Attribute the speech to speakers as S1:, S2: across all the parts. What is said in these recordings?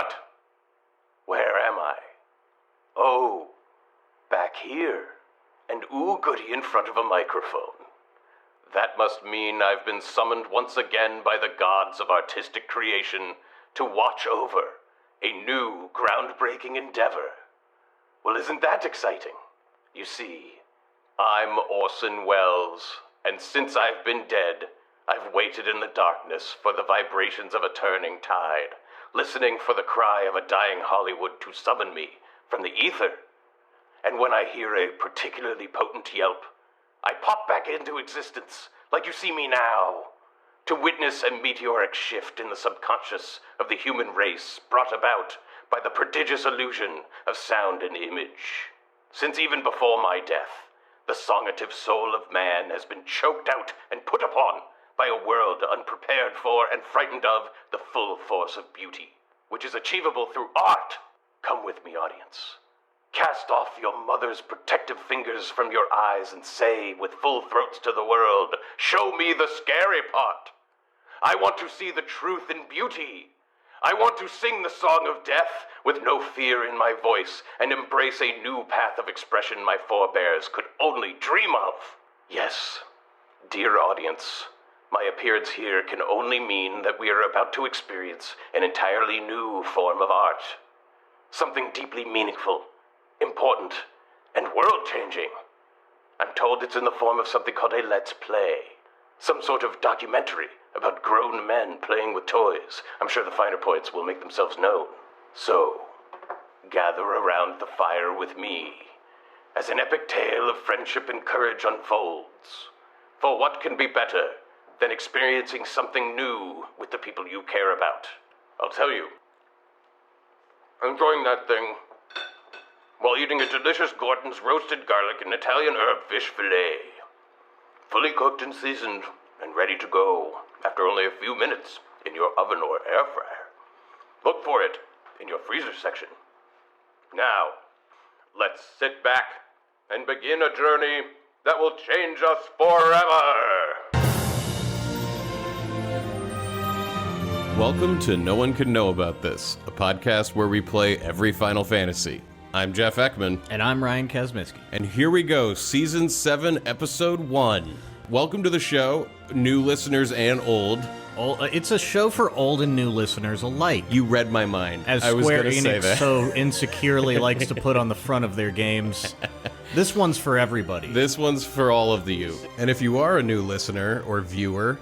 S1: What? Where am I? Oh, back here. And ooh goody in front of a microphone. That must mean I've been summoned once again by the gods of artistic creation to watch over a new groundbreaking endeavor. Well, isn't that exciting? You see, I'm Orson Welles, and since I've been dead, I've waited in the darkness for the vibrations of a turning tide, listening for the cry of a dying Hollywood to summon me from the ether. And when I hear a particularly potent yelp, I pop back into existence, like you see me now, to witness a meteoric shift in the subconscious of the human race brought about by the prodigious illusion of sound and image. Since even before my death, the songative soul of man has been choked out and put upon by a world unprepared for and frightened of the full force of beauty, which is achievable through art. Come with me, audience. Cast off your mother's protective fingers from your eyes and say with full throats to the world, show me the scary part. I want to see the truth in beauty. I want to sing the song of death with no fear in my voice and embrace a new path of expression my forebears could only dream of. Yes, dear audience, my appearance here can only mean that we are about to experience an entirely new form of art. Something deeply meaningful, important, and world-changing. I'm told it's in the form of something called a Let's Play. Some sort of documentary about grown men playing with toys. I'm sure the finer points will make themselves known. So, gather around the fire with me as an epic tale of friendship and courage unfolds. For what can be better than experiencing something new with the people you care about? I'll tell you, enjoying that thing while eating a delicious Gordon's roasted garlic and Italian herb fish fillet. Fully cooked and seasoned and ready to go after only a few minutes in your oven or air fryer. Look for it in your freezer section. Now, let's sit back and begin a journey that will change us forever.
S2: Welcome to No One Can Know About This, a podcast where we play every Final Fantasy. I'm Jeff Ekman.
S3: And I'm Ryan Kazmiski.
S2: And here we go, Season 7, Episode 1. Welcome to the show, new listeners and old.
S3: It's a show for old and new listeners alike.
S2: You read my mind.
S3: As
S2: I was
S3: Square
S2: going to say
S3: Enix
S2: that.
S3: so insecurely likes to put on the front of their games. This one's for everybody.
S2: This one's for all of you. And if you are a new listener or viewer,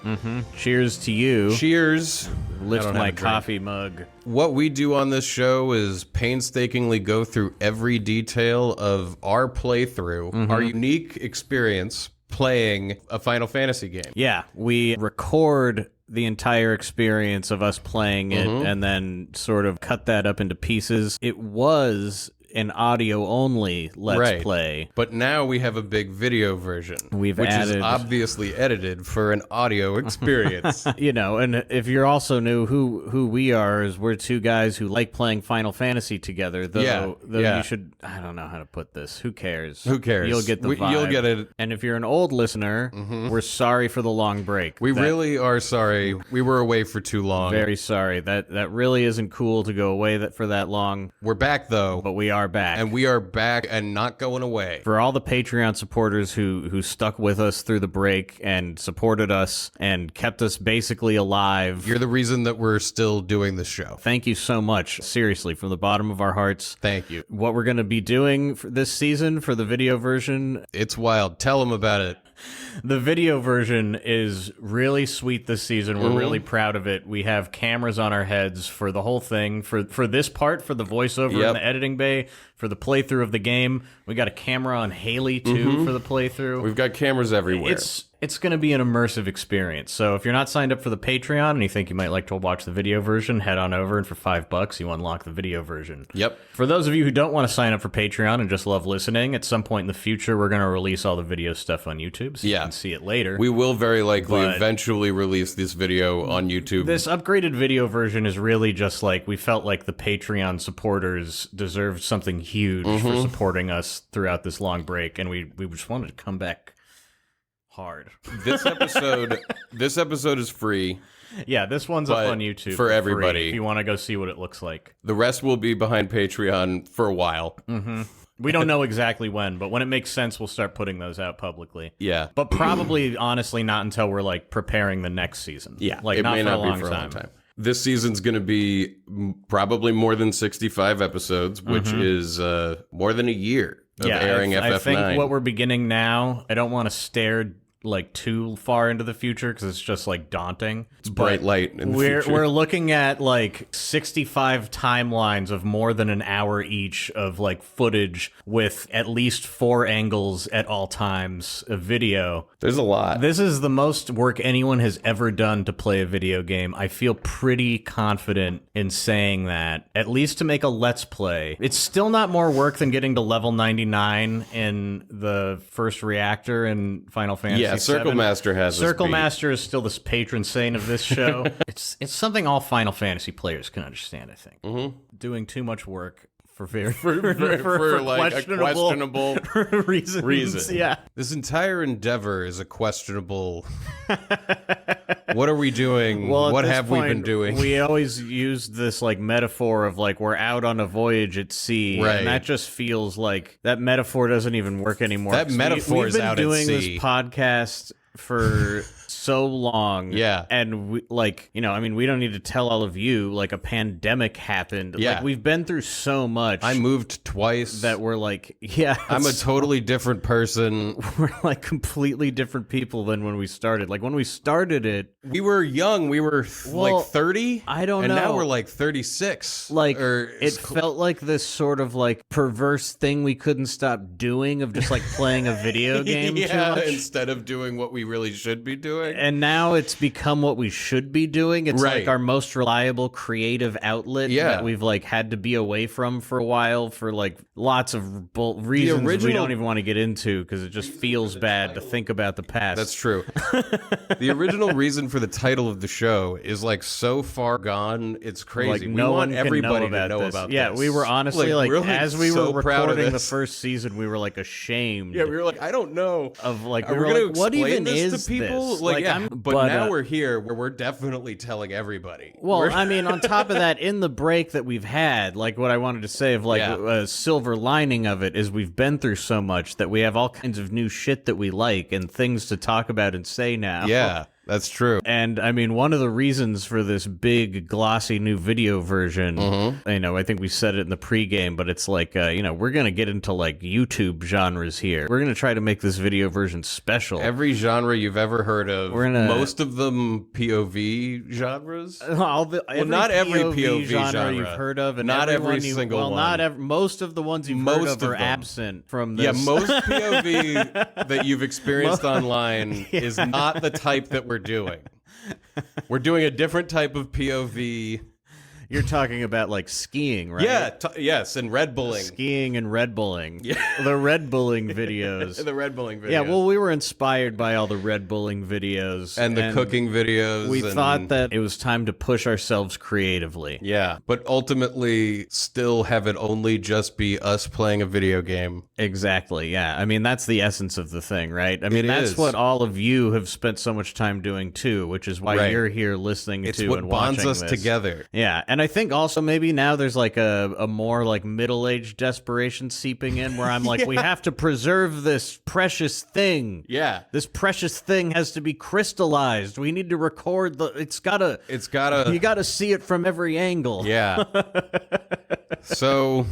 S3: cheers to you.
S2: Cheers.
S3: Lift my coffee mug.
S2: What we do on this show is painstakingly go through every detail of our playthrough, our unique experience playing a Final Fantasy game.
S3: Yeah, we record the entire experience of us playing it and then sort of cut that up into pieces. It was an audio-only Let's Play.
S2: But now we have a big video version, which is obviously edited for an audio experience.
S3: You know, and if you're also new, who we are is we're two guys who like playing Final Fantasy together, though you should, I don't know how to put this. Who cares?
S2: Who cares?
S3: You'll get the vibe.
S2: You'll get it.
S3: And if you're an old listener, we're sorry for the long break.
S2: We really are sorry. We were away for too long.
S3: Very sorry. That really isn't cool to go away for that long.
S2: We're back, though.
S3: But we are back.
S2: And we are back and not going away.
S3: For all the Patreon supporters who stuck with us through the break and supported us and kept us basically alive.
S2: You're the reason that we're still doing this show.
S3: Thank you so much. Seriously, from the bottom of our hearts.
S2: Thank you.
S3: What we're going to be doing for this season for the video version.
S2: It's wild. Tell them about it.
S3: The video version is really sweet this season. We're really proud of it. We have cameras on our heads for the whole thing. For this part, for the voiceover and the editing bay, for the playthrough of the game. We got a camera on Haley, too, for the playthrough.
S2: We've got cameras everywhere.
S3: It's going to be an immersive experience. So if you're not signed up for the Patreon and you think you might like to watch the video version, head on over, and for $5, you unlock the video version.
S2: Yep.
S3: For those of you who don't want to sign up for Patreon and just love listening, at some point in the future, we're going to release all the video stuff on YouTube, so you can see it later.
S2: We will very likely eventually release this video on YouTube.
S3: This upgraded video version is really just like, we felt like the Patreon supporters deserved something huge for supporting us throughout this long break, and we just wanted to come back hard.
S2: This episode is free.
S3: Yeah, this one's
S2: But
S3: up on YouTube
S2: for
S3: free
S2: everybody.
S3: if you want to go see what it looks like.
S2: The rest will be behind Patreon for a while.
S3: We don't know exactly when, but when it makes sense, we'll start putting those out publicly.
S2: Yeah.
S3: But probably, honestly, not until we're like preparing the next season.
S2: Yeah,
S3: like
S2: it
S3: not
S2: may
S3: for
S2: not
S3: a long
S2: be for a long
S3: time.
S2: time. This season's going to be probably more than 65 episodes, which is more than a year of airing FF9.
S3: I think what we're beginning now, I don't want to stare like too far into the future because it's just like daunting.
S2: It's bright light in the future.
S3: We're looking at like 65 timelines of more than an hour each of like footage with at least 4 angles at all times of video.
S2: There's a lot.
S3: This is the most work anyone has ever done to play a video game. I feel pretty confident in saying that, at least to make a Let's Play. It's still not more work than getting to level 99 in the first reactor in Final Fantasy
S2: Yeah, Circle
S3: VII.
S2: Master has us
S3: Circle
S2: beat.
S3: Master is still the patron saint of this show. It's something all Final Fantasy players can understand, I think. Mm-hmm. Doing too much work for
S2: like a questionable
S3: reasons. Yeah.
S2: This entire endeavor is a questionable. What are we doing?
S3: Well,
S2: what
S3: at this
S2: have we been
S3: point,
S2: doing?
S3: We always use this like metaphor of like we're out on a voyage at sea,
S2: Right.
S3: and that just feels like that metaphor doesn't even work anymore.
S2: That
S3: 'Cause
S2: metaphor is
S3: we've been
S2: out at
S3: doing
S2: sea.
S3: this podcast for so long.
S2: Yeah.
S3: And we, like, you know, I mean, we don't need to tell all of you, like, a pandemic happened.
S2: Yeah.
S3: Like, we've been through so much.
S2: I moved twice.
S3: that we're like, yeah.
S2: I'm a totally different person.
S3: We're like completely different people than when we started. Like, when we started it,
S2: We were young. We were
S3: Well,
S2: like 30.
S3: I don't
S2: and
S3: know.
S2: now we're like 36.
S3: like,
S2: Or
S3: it felt like this sort of like perverse thing we couldn't stop doing of just like playing a video game too
S2: yeah,
S3: much.
S2: instead of doing what we really should be doing.
S3: And now it's become what we should be doing. It's
S2: Right.
S3: like our most reliable creative outlet
S2: Yeah.
S3: that we've like had to be away from for a while for like lots of reasons we
S2: original-
S3: don't even want to get into because it just feels bad to think about the past.
S2: That's true. The original reason for the title of the show is like so far gone, it's crazy.
S3: Like
S2: we
S3: no
S2: want
S3: one can
S2: everybody
S3: know about
S2: to know
S3: this.
S2: about
S3: Yeah,
S2: this.
S3: we were honestly like
S2: really
S3: as we
S2: so
S3: were
S2: proud of
S3: recording the
S2: this.
S3: first season, we were like ashamed.
S2: Yeah, we were like, I don't know.
S3: Of like,
S2: Are
S3: we
S2: we
S3: were
S2: going
S3: like,
S2: to
S3: what
S2: explain
S3: even
S2: this
S3: is
S2: to people?
S3: this?
S2: Like, yeah,
S3: I'm-
S2: but now we're here where we're definitely telling everybody.
S3: Well,
S2: We're-
S3: I mean, on top of that, in the break that we've had, like what I wanted to say of like
S2: Yeah.
S3: a silver lining of it is we've been through so much that we have all kinds of new shit that we like and things to talk about and say now.
S2: yeah, that's true.
S3: And I mean, one of the reasons for this big glossy new video version, you know, I think we said it in the pregame, but it's like, you know, we're going to get into like YouTube genres here. We're going to try to make this video version special.
S2: Every genre you've ever heard of,
S3: We're gonna-
S2: most of them POV genres.
S3: Not every
S2: POV
S3: genre
S2: genre.
S3: you've heard of, and
S2: Not
S3: everyone
S2: every
S3: you,
S2: single
S3: well,
S2: one.
S3: not most of the ones you've heard
S2: Most
S3: of
S2: of
S3: are
S2: them.
S3: absent from this.
S2: Yeah, most POV that you've experienced online is not the type that we're doing. We're doing a different type of POV.
S3: You're talking about like skiing, right?
S2: Yeah, yes, and Red Bulling.
S3: Skiing and Red Bulling. Yeah. The Red Bulling videos.
S2: The Red Bulling videos.
S3: Yeah, well, we were inspired by all the Red Bulling videos.
S2: and the cooking videos.
S3: We
S2: and-
S3: thought that it was time to push ourselves creatively.
S2: Yeah, but ultimately still have it only just be us playing a video game.
S3: Exactly, yeah. I mean, that's the essence of the thing, right? I mean,
S2: It
S3: that's
S2: is.
S3: what all of you have spent so much time doing, too, which is why
S2: Right.
S3: you're here listening
S2: It's
S3: to
S2: what
S3: and
S2: bonds
S3: watching
S2: us
S3: this.
S2: together.
S3: Yeah, and I think also maybe now there's like a more like middle-aged desperation seeping in where I'm like, we have to preserve this precious thing.
S2: Yeah.
S3: This precious thing has to be crystallized. We need to record
S2: It's gotta.
S3: you gotta see it from every angle.
S2: Yeah. So,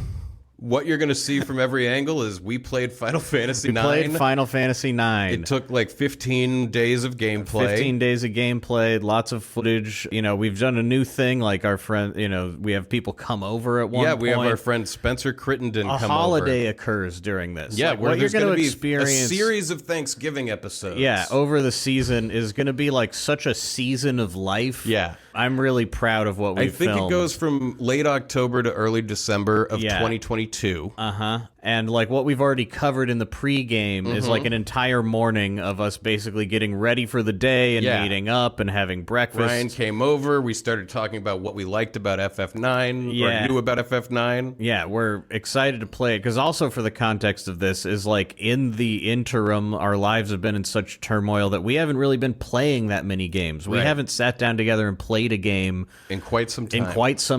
S2: what you're gonna see from every angle is we played Final Fantasy IX.
S3: Played Final Fantasy IX.
S2: It took like 15 days of gameplay.
S3: 15 days of gameplay, lots of footage. You know, we've done a new thing, like our friend, you know, we have people come over at one
S2: Yeah,
S3: point.
S2: we have our friend Spencer Crittenden
S3: a
S2: come
S3: holiday occurs during this.
S2: over. Yeah,
S3: like,
S2: where
S3: what you're
S2: there's
S3: going
S2: gonna
S3: to
S2: be
S3: experience.
S2: a series of Thanksgiving episodes.
S3: Yeah, over the season is going to be like such a season of life.
S2: Yeah.
S3: I'm really proud of what
S2: I
S3: we've
S2: think
S3: filmed.
S2: it goes from late October to early December of
S3: Yeah.
S2: 2022.
S3: Uh-huh. And like what we've already covered in the pregame is like an entire morning of us basically getting ready for the day and meeting up and having breakfast.
S2: Ryan came over. We started talking about what we liked about FF9 or knew about FF9.
S3: Yeah, we're excited to play it because also for the context of this is like in the interim, our lives have been in such turmoil that we haven't really been playing that many games. We haven't sat down together and played a game
S2: in quite some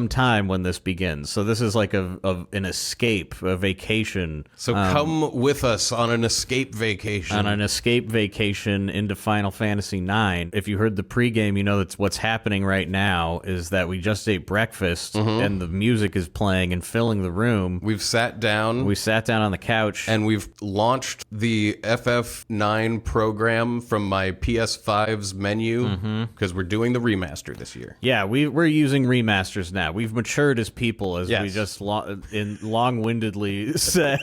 S2: time.
S3: When this begins. So this is like an escape, a vacation.
S2: So come with us on an escape vacation.
S3: On an escape vacation into Final Fantasy IX. If you heard the pregame, you know that's what's happening right now is that we just ate breakfast and the music is playing and filling the room.
S2: We've sat down.
S3: We sat down on the couch.
S2: And we've launched the FF9 program from my PS5's menu because we're doing the remaster this year.
S3: Yeah, we're using remasters now. We've matured as people, as we just long-windedly said.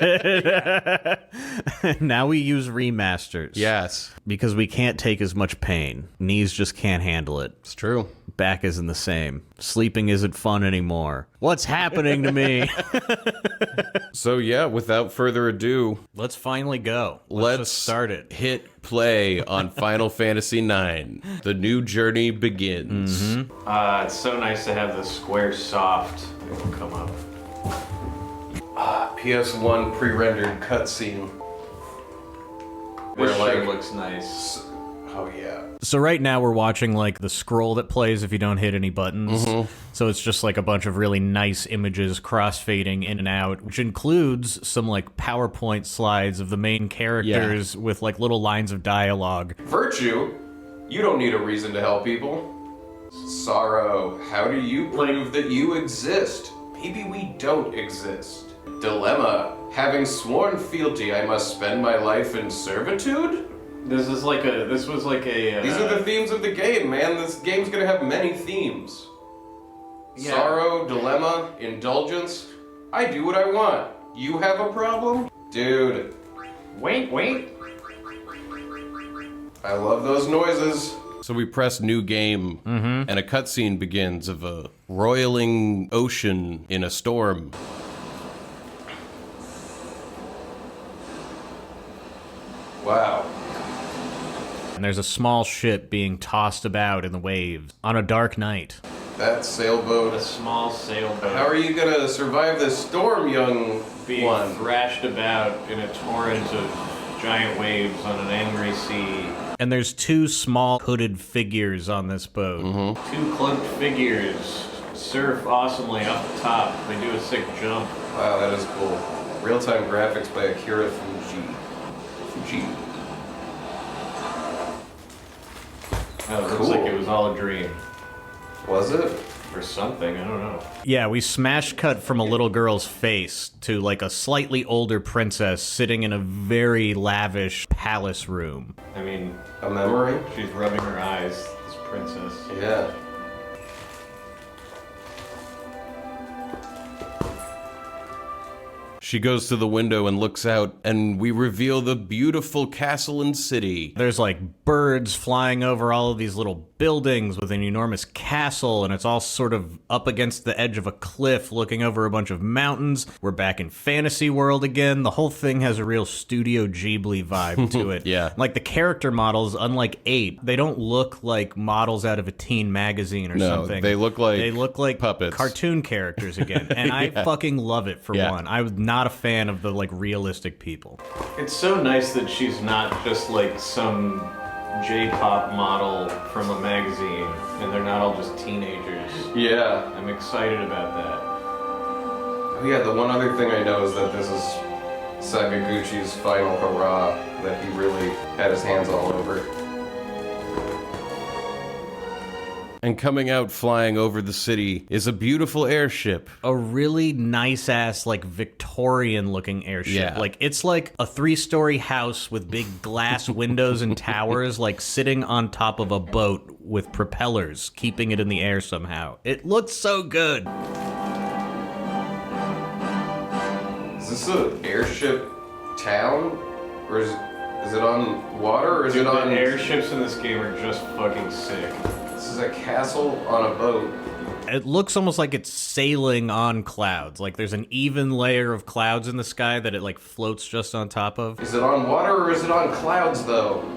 S3: Now we use remasters.
S2: Yes.
S3: Because we can't take as much pain. Knees just can't handle it.
S2: It's true.
S3: Back isn't the same. Sleeping isn't fun anymore. What's happening to me?
S2: So yeah, without further ado,
S3: let's finally go. Let's just start it.
S2: Hit play on Final Fantasy IX. The new journey begins.
S3: It's so nice to have the square soft. It will come up.
S2: PS1 pre-rendered cutscene.
S3: This sure looks nice.
S2: Oh yeah.
S3: So right now we're watching like the scroll that plays if you don't hit any buttons. So it's just like a bunch of really nice images cross-fading in and out, which includes some like PowerPoint slides of the main characters with like little lines of dialogue.
S2: Virtue, you don't need a reason to help people. Sorrow, how do you prove that you exist? Maybe we don't exist. Dilemma, having sworn fealty, I must spend my life in servitude?
S3: This was like a...
S2: These are the themes of the game, man. This game's gonna have many themes. Yeah. Sorrow, dilemma, indulgence. I do what I want. You have a problem? Dude.
S3: Wait.
S2: I love those noises. So we press new game, and a cutscene begins of a roiling ocean in a storm. Wow.
S3: And there's a small ship being tossed about in the waves on a dark night.
S2: That sailboat.
S3: A small sailboat.
S2: How are you gonna survive this storm, young
S3: being thrashed about in a torrent of giant waves on an angry sea. And there's two small hooded figures on this boat. Two cloaked figures surf awesomely off the top. They do a sick jump.
S2: Wow, that is cool. Real-time graphics by Akira Fuji.
S3: Oh, it looks like it was all a dream.
S2: Was it?
S3: Or something, I don't know. Yeah, we smash cut from a little girl's face to like a slightly older princess sitting in a very lavish palace room. I mean...
S2: A memory?
S3: She's rubbing her eyes, this princess.
S2: Yeah. She goes to the window and looks out, and we reveal the beautiful castle and city.
S3: There's like birds flying over all of these little buildings with an enormous castle, and it's all sort of up against the edge of a cliff looking over a bunch of mountains. We're back in fantasy world again. The whole thing has a real Studio Ghibli vibe to it.
S2: Yeah.
S3: Like the character models, unlike 8, they don't look like models out of a teen magazine or something.
S2: They look like
S3: puppets. Cartoon characters again. And I fucking love it for one. I was not a fan of the like realistic people. It's so nice that she's not just like some J-pop model from a magazine and they're not all just teenagers.
S2: Yeah.
S3: I'm excited about that.
S2: Oh yeah, the one other thing I know is that this is Sakaguchi's final hurrah, that he really had his hands all over. And coming out flying over the city is a beautiful airship.
S3: A really nice-ass, like, Victorian-looking airship.
S2: Yeah.
S3: Like, it's like a 3-story house with big glass windows and towers, like, sitting on top of a boat with propellers, keeping it in the air somehow. It looks so good.
S2: Is this an airship town? Or is it on water, or is it on...
S3: The airships in this game are just fucking sick.
S2: This is a castle on a boat.
S3: It looks almost like it's sailing on clouds. Like there's an even layer of clouds in the sky that it like floats just on top of.
S2: Is it on water or is it on clouds, though?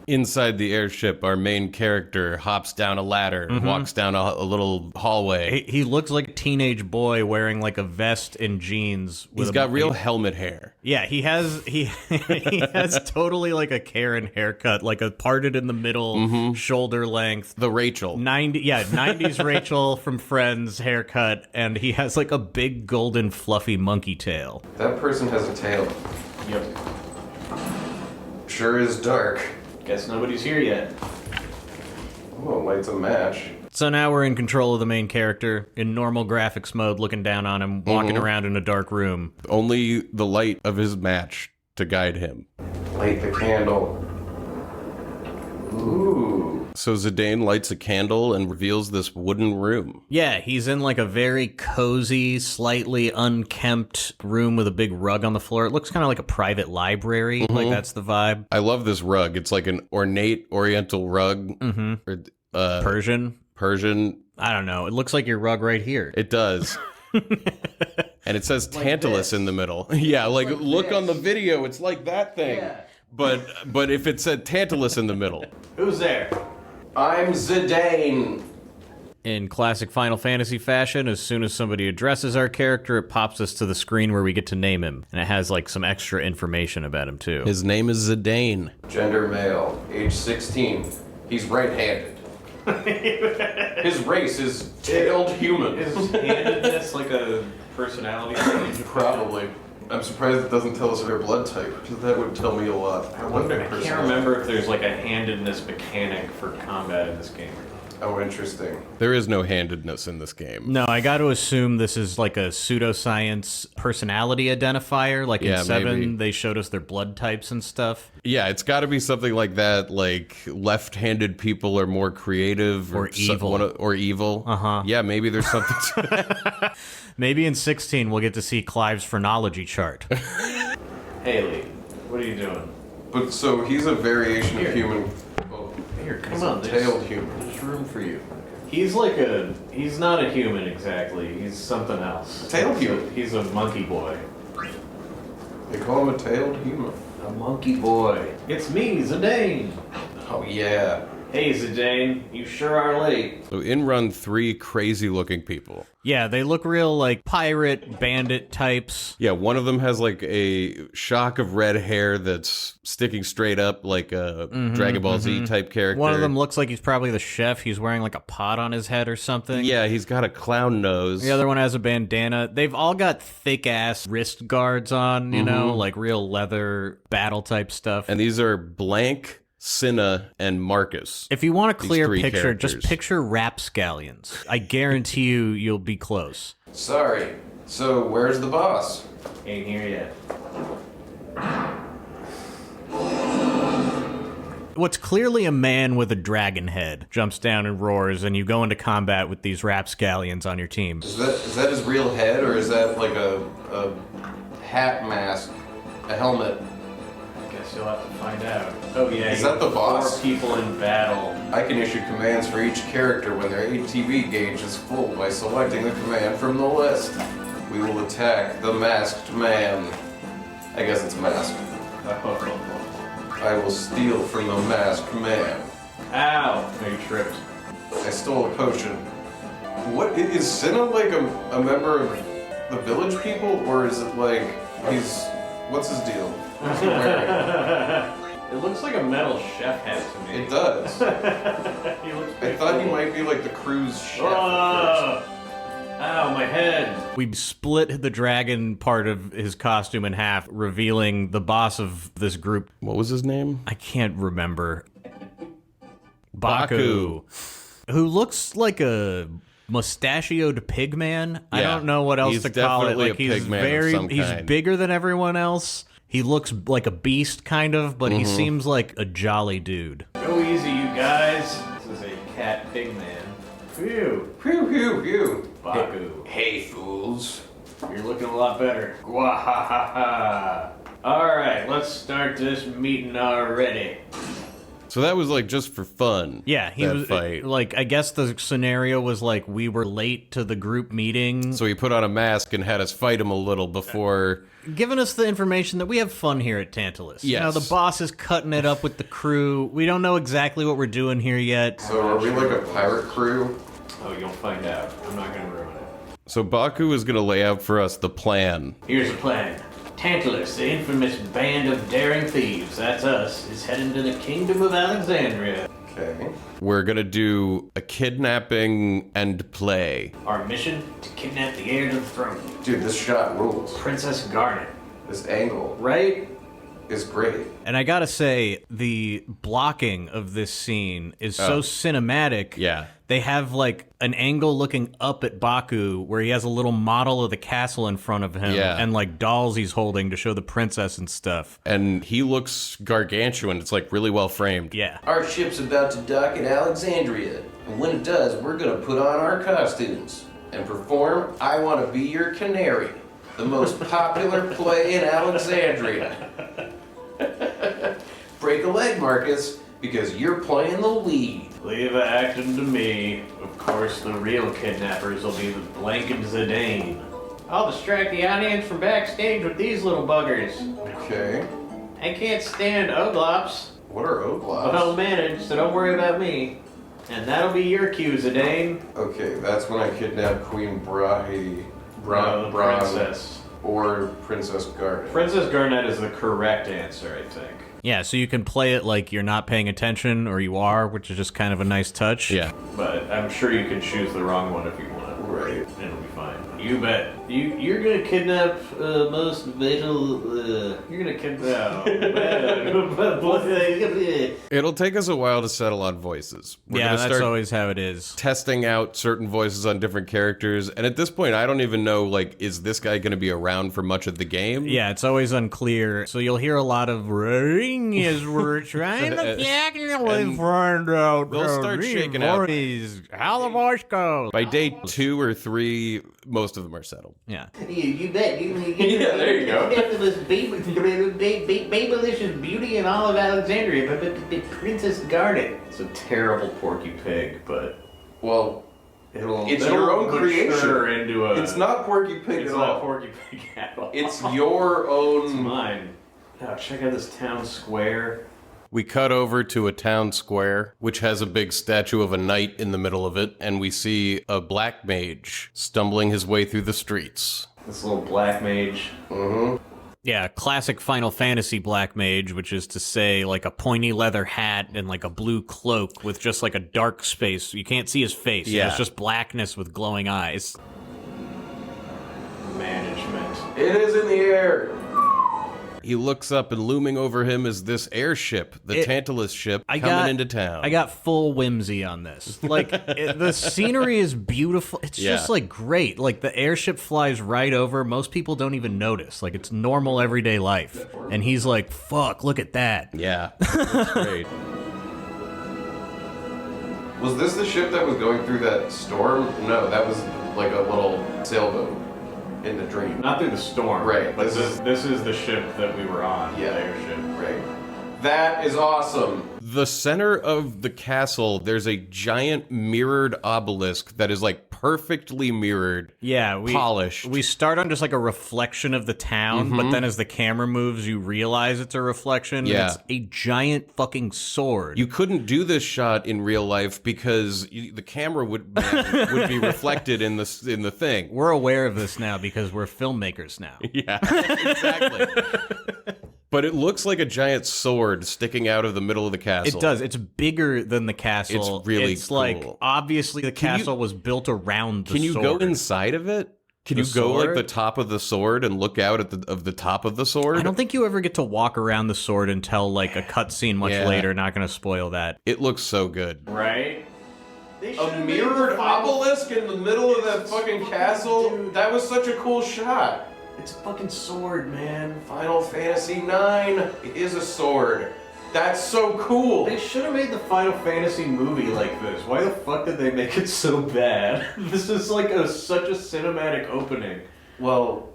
S2: Inside the airship, our main character hops down a ladder, walks down a little hallway.
S3: He looks like a teenage boy wearing like a vest and jeans.
S2: He's got real helmet hair.
S3: Yeah, he has he has totally like a Karen haircut, like a parted in the middle, shoulder length.
S2: The Rachel.
S3: 90s Rachel from Friends haircut, and he has like a big golden fluffy monkey tail.
S2: That person has a tail.
S3: Yep.
S2: Sure is dark.
S3: Guess nobody's here yet.
S2: Oh, lights a match.
S3: So now we're in control of the main character, in normal graphics mode, looking down on him, walking around in a dark room.
S2: Only the light of his match to guide him. Light the candle. Ooh. So Zidane lights a candle and reveals this wooden room.
S3: Yeah, he's in like a very cozy, slightly unkempt room with a big rug on the floor. It looks kind of like a private library, like that's the vibe.
S2: I love this rug. It's like an ornate oriental rug. Or,
S3: Persian?
S2: Persian.
S3: I don't know. It looks like your rug right here.
S2: It does. And it says Tantalus in the middle. Yeah, like look on the video. It's like that thing.
S3: Yeah.
S2: But if it said Tantalus in the middle.
S3: Who's there?
S2: I'm Zidane.
S3: In classic Final Fantasy fashion, as soon as somebody addresses our character, it pops us to the screen where we get to name him. And it has like some extra information about him too.
S2: His name is Zidane. Gender male, age 16. He's right-handed. His race is tailed human.
S3: Is handedness like a personality trait?
S2: Probably. I'm surprised it doesn't tell us their blood type, because that would tell me a lot.
S3: I can't remember if there's like a handedness mechanic for combat in this game.
S2: Oh, interesting. There is no handedness in this game.
S3: No, I got to assume this is like a pseudoscience personality identifier. Like in 7,
S2: maybe.
S3: They showed us their blood types and stuff.
S2: Yeah, it's got to be something like that, like left-handed people are more creative.
S3: Or evil.
S2: Or evil.
S3: Uh-huh.
S2: Yeah, maybe there's something to that.
S3: Maybe in 16 we'll get to see Clive's phrenology chart.
S4: Haley, what are you doing?
S2: But so he's a variation of human. Oh,
S4: Here, come
S2: he's
S4: on.
S2: a tailed human.
S4: There's room for you. He's like a... He's not a human exactly. He's something else.
S2: Tailed human.
S4: He's a monkey boy.
S2: They call him a tailed human.
S4: A monkey boy. It's me, Zidane.
S2: Oh, yeah.
S4: Hey, Zidane. You sure are late.
S2: So in run 3 crazy-looking people.
S3: Yeah, they look real like pirate, bandit types.
S2: Yeah, one of them has like a shock of red hair that's sticking straight up like a Dragon Ball Z type character.
S3: One of them looks like he's probably the chef. He's wearing like a pot on his head or something.
S2: Yeah, he's got a clown nose.
S3: The other one has a bandana. They've all got thick-ass wrist guards on, you know, like real leather battle type stuff.
S2: And these are Blank, Cinna, and Marcus.
S3: If you want a clear
S2: three
S3: picture,
S2: characters.
S3: just picture rapscallions. I guarantee you'll be close.
S2: Sorry. So, where's the boss?
S4: Ain't here yet.
S3: What's clearly a man with a dragon head jumps down and roars, and you go into combat with these rapscallions on your team.
S2: Is that his real head, or is that like a hat mask, a helmet?
S4: Guess you'll have to find out. Oh yeah.
S2: Is that the boss?
S4: 4 people in battle.
S2: I can issue commands for each character when their ATB gauge is full by selecting the command from the list. We will attack the masked man. I guess it's masked. I will steal from the masked man.
S4: Ow! You tripped.
S2: I stole a potion. What is Cinna like a member of the village people, or is it like what's his deal? What's he wearing?
S4: It looks like a metal chef hat to me.
S2: It does.
S4: He looks
S2: I
S4: pretty
S2: thought he
S4: cool.
S2: might be like the crew's chef.
S4: Oh! Ow, my head.
S3: We split the dragon part of his costume in half, revealing the boss of this group.
S2: What was his name?
S3: I can't remember. Baku. Who looks like a mustachioed pig man. I
S2: Yeah,
S3: don't know what else
S2: he's
S3: to call it.
S2: definitely
S3: Like
S2: a
S3: he's
S2: pig man of some
S3: he's
S2: kind.
S3: bigger than everyone else. He looks like a beast kind of, but he seems like a jolly dude.
S4: Go easy, you guys. This is a cat pig man. Phew.
S2: Pew pew pew.
S4: Baku.
S2: Hey fools.
S4: You're looking a lot better. Wahahaha. Alright, let's start this meeting already.
S2: So that was like just for fun.
S3: Yeah, he was
S2: fight.
S3: like, I guess the scenario was like we were late to the group meeting.
S2: So he put on a mask and had us fight him a little before...
S3: Giving us the information that we have fun here at Tantalus.
S2: Yes.
S3: You know, the boss is cutting it up with the crew. We don't know exactly what we're doing here yet.
S2: So are we like a pirate crew?
S4: Oh, you'll find out. I'm not gonna ruin it.
S2: So Baku is going to lay out for us the plan.
S4: Here's the plan. Tantalus, the infamous band of daring thieves, that's us, is heading to the Kingdom of Alexandria.
S2: Okay. We're going to do a kidnapping and play.
S4: Our mission, to kidnap the heir to the throne.
S2: Dude, this shot rules.
S4: Princess Garnet.
S2: This angle
S4: Right?
S2: is great.
S3: And I gotta say, the blocking of this scene is so cinematic.
S2: Yeah.
S3: They have like an angle looking up at Baku where he has a little model of the castle in front of him and like dolls he's holding to show the princess and stuff.
S2: And he looks gargantuan. It's like really well framed.
S3: Yeah.
S1: Our ship's about to dock in Alexandria, and when it does, we're gonna put on our costumes and perform I Want to Be Your Canary, the most popular play in Alexandria. Break a leg, Marcus, because you're playing the lead.
S4: Leave the acting to me. Of course, the real kidnappers will be the blanket Zidane. I'll distract the audience from backstage with these little buggers.
S2: Okay.
S4: I can't stand Oglops.
S2: What are
S4: But
S2: Oglops?
S4: I'll manage, so don't worry about me. And that'll be your cue, Zidane.
S2: Okay, that's when I kidnap Queen Brahne.
S4: No, the princess.
S2: Or Princess Garnet.
S4: Princess Garnet is the correct answer, I think.
S3: Yeah, so you can play it like you're not paying attention or you are, which is just kind of a nice touch.
S2: Yeah.
S4: But I'm sure you can choose the wrong one if you want.
S2: Right.
S4: And it'll be fine. You bet. You're gonna kidnap most vital. You're gonna kidnap.
S2: It'll take us a while to settle on voices. We're
S3: Yeah,
S2: gonna
S3: that's
S2: start
S3: always how it is.
S2: testing out certain voices on different characters, and at this point I don't even know, like, is this guy going to be around for much of the game?
S3: Yeah, it's always unclear. So you'll hear a lot of ring as we're trying to
S2: And
S3: find out.
S2: they'll start shaking out.
S3: How the voice goes.
S2: By day 2 or 3, most of them are settled.
S3: Yeah.
S4: You bet.
S2: Yeah, there you go.
S4: This babylicious beauty in all of Alexandria, but Princess Garnet. It's a terrible Porky Pig, but
S2: Well,
S4: it'll
S2: It's your own
S4: mature
S2: creation.
S4: into a.
S2: it's not Porky Pig
S4: It's
S2: at
S4: not
S2: all.
S4: Porky Pig at all.
S2: It's your
S4: It's
S2: own.
S4: mine. Now check out this town square.
S2: We cut over to a town square, which has a big statue of a knight in the middle of it, and we see a black mage stumbling his way through the streets.
S4: This little black mage.
S3: Yeah, classic Final Fantasy black mage, which is to say like a pointy leather hat and like a blue cloak with just like a dark space. You can't see his face.
S2: Yeah.
S3: It's just blackness with glowing eyes.
S4: Management.
S2: It is in the air. He looks up, and looming over him is this airship, the Tantalus ship, coming into town.
S3: I got full whimsy on this. Like, the scenery is beautiful. It's just, like, great. Like, the airship flies right over. Most people don't even notice. Like, it's normal everyday life. And he's like, fuck, look at that.
S2: Yeah, that's great. Was this the ship that was going through that storm? No, that was like a little sailboat in the dream.
S4: Not through the storm.
S2: Right,
S4: But
S2: this
S4: this is the ship that we were on.
S2: Yeah.
S4: The airship.
S2: Right. That is awesome. The center of the castle, there's a giant mirrored obelisk that is like perfectly mirrored.
S3: Yeah,
S2: polished.
S3: We start on just like a reflection of the town, but then as the camera moves, you realize it's a reflection. and
S2: Yeah.
S3: It's a giant fucking sword.
S2: You couldn't do this shot in real life because the camera would be reflected in the thing.
S3: We're aware of this now because we're filmmakers now.
S2: Yeah, exactly. But it looks like a giant sword sticking out of the middle of the castle.
S3: It does. It's bigger than the castle.
S2: It's really
S3: It's
S2: cool.
S3: like, obviously the castle was built around the
S2: Can you
S3: sword.
S2: go inside of it? Can
S3: The
S2: you go like
S3: sword?
S2: the top of the sword and look out at the top of the sword?
S3: I don't think you ever get to walk around the sword until like a cutscene much
S2: Yeah.
S3: later. Not going to spoil that.
S2: It looks so good.
S4: Right?
S2: A mirrored obelisk in the middle of that fucking castle?
S4: Dude.
S2: That was such a cool shot.
S4: It's a fucking sword, man.
S2: Final Fantasy IX is a sword. That's so cool.
S4: They should have made the Final Fantasy movie like this. Why the fuck did they make it so bad? This is like such a cinematic opening.
S2: Well,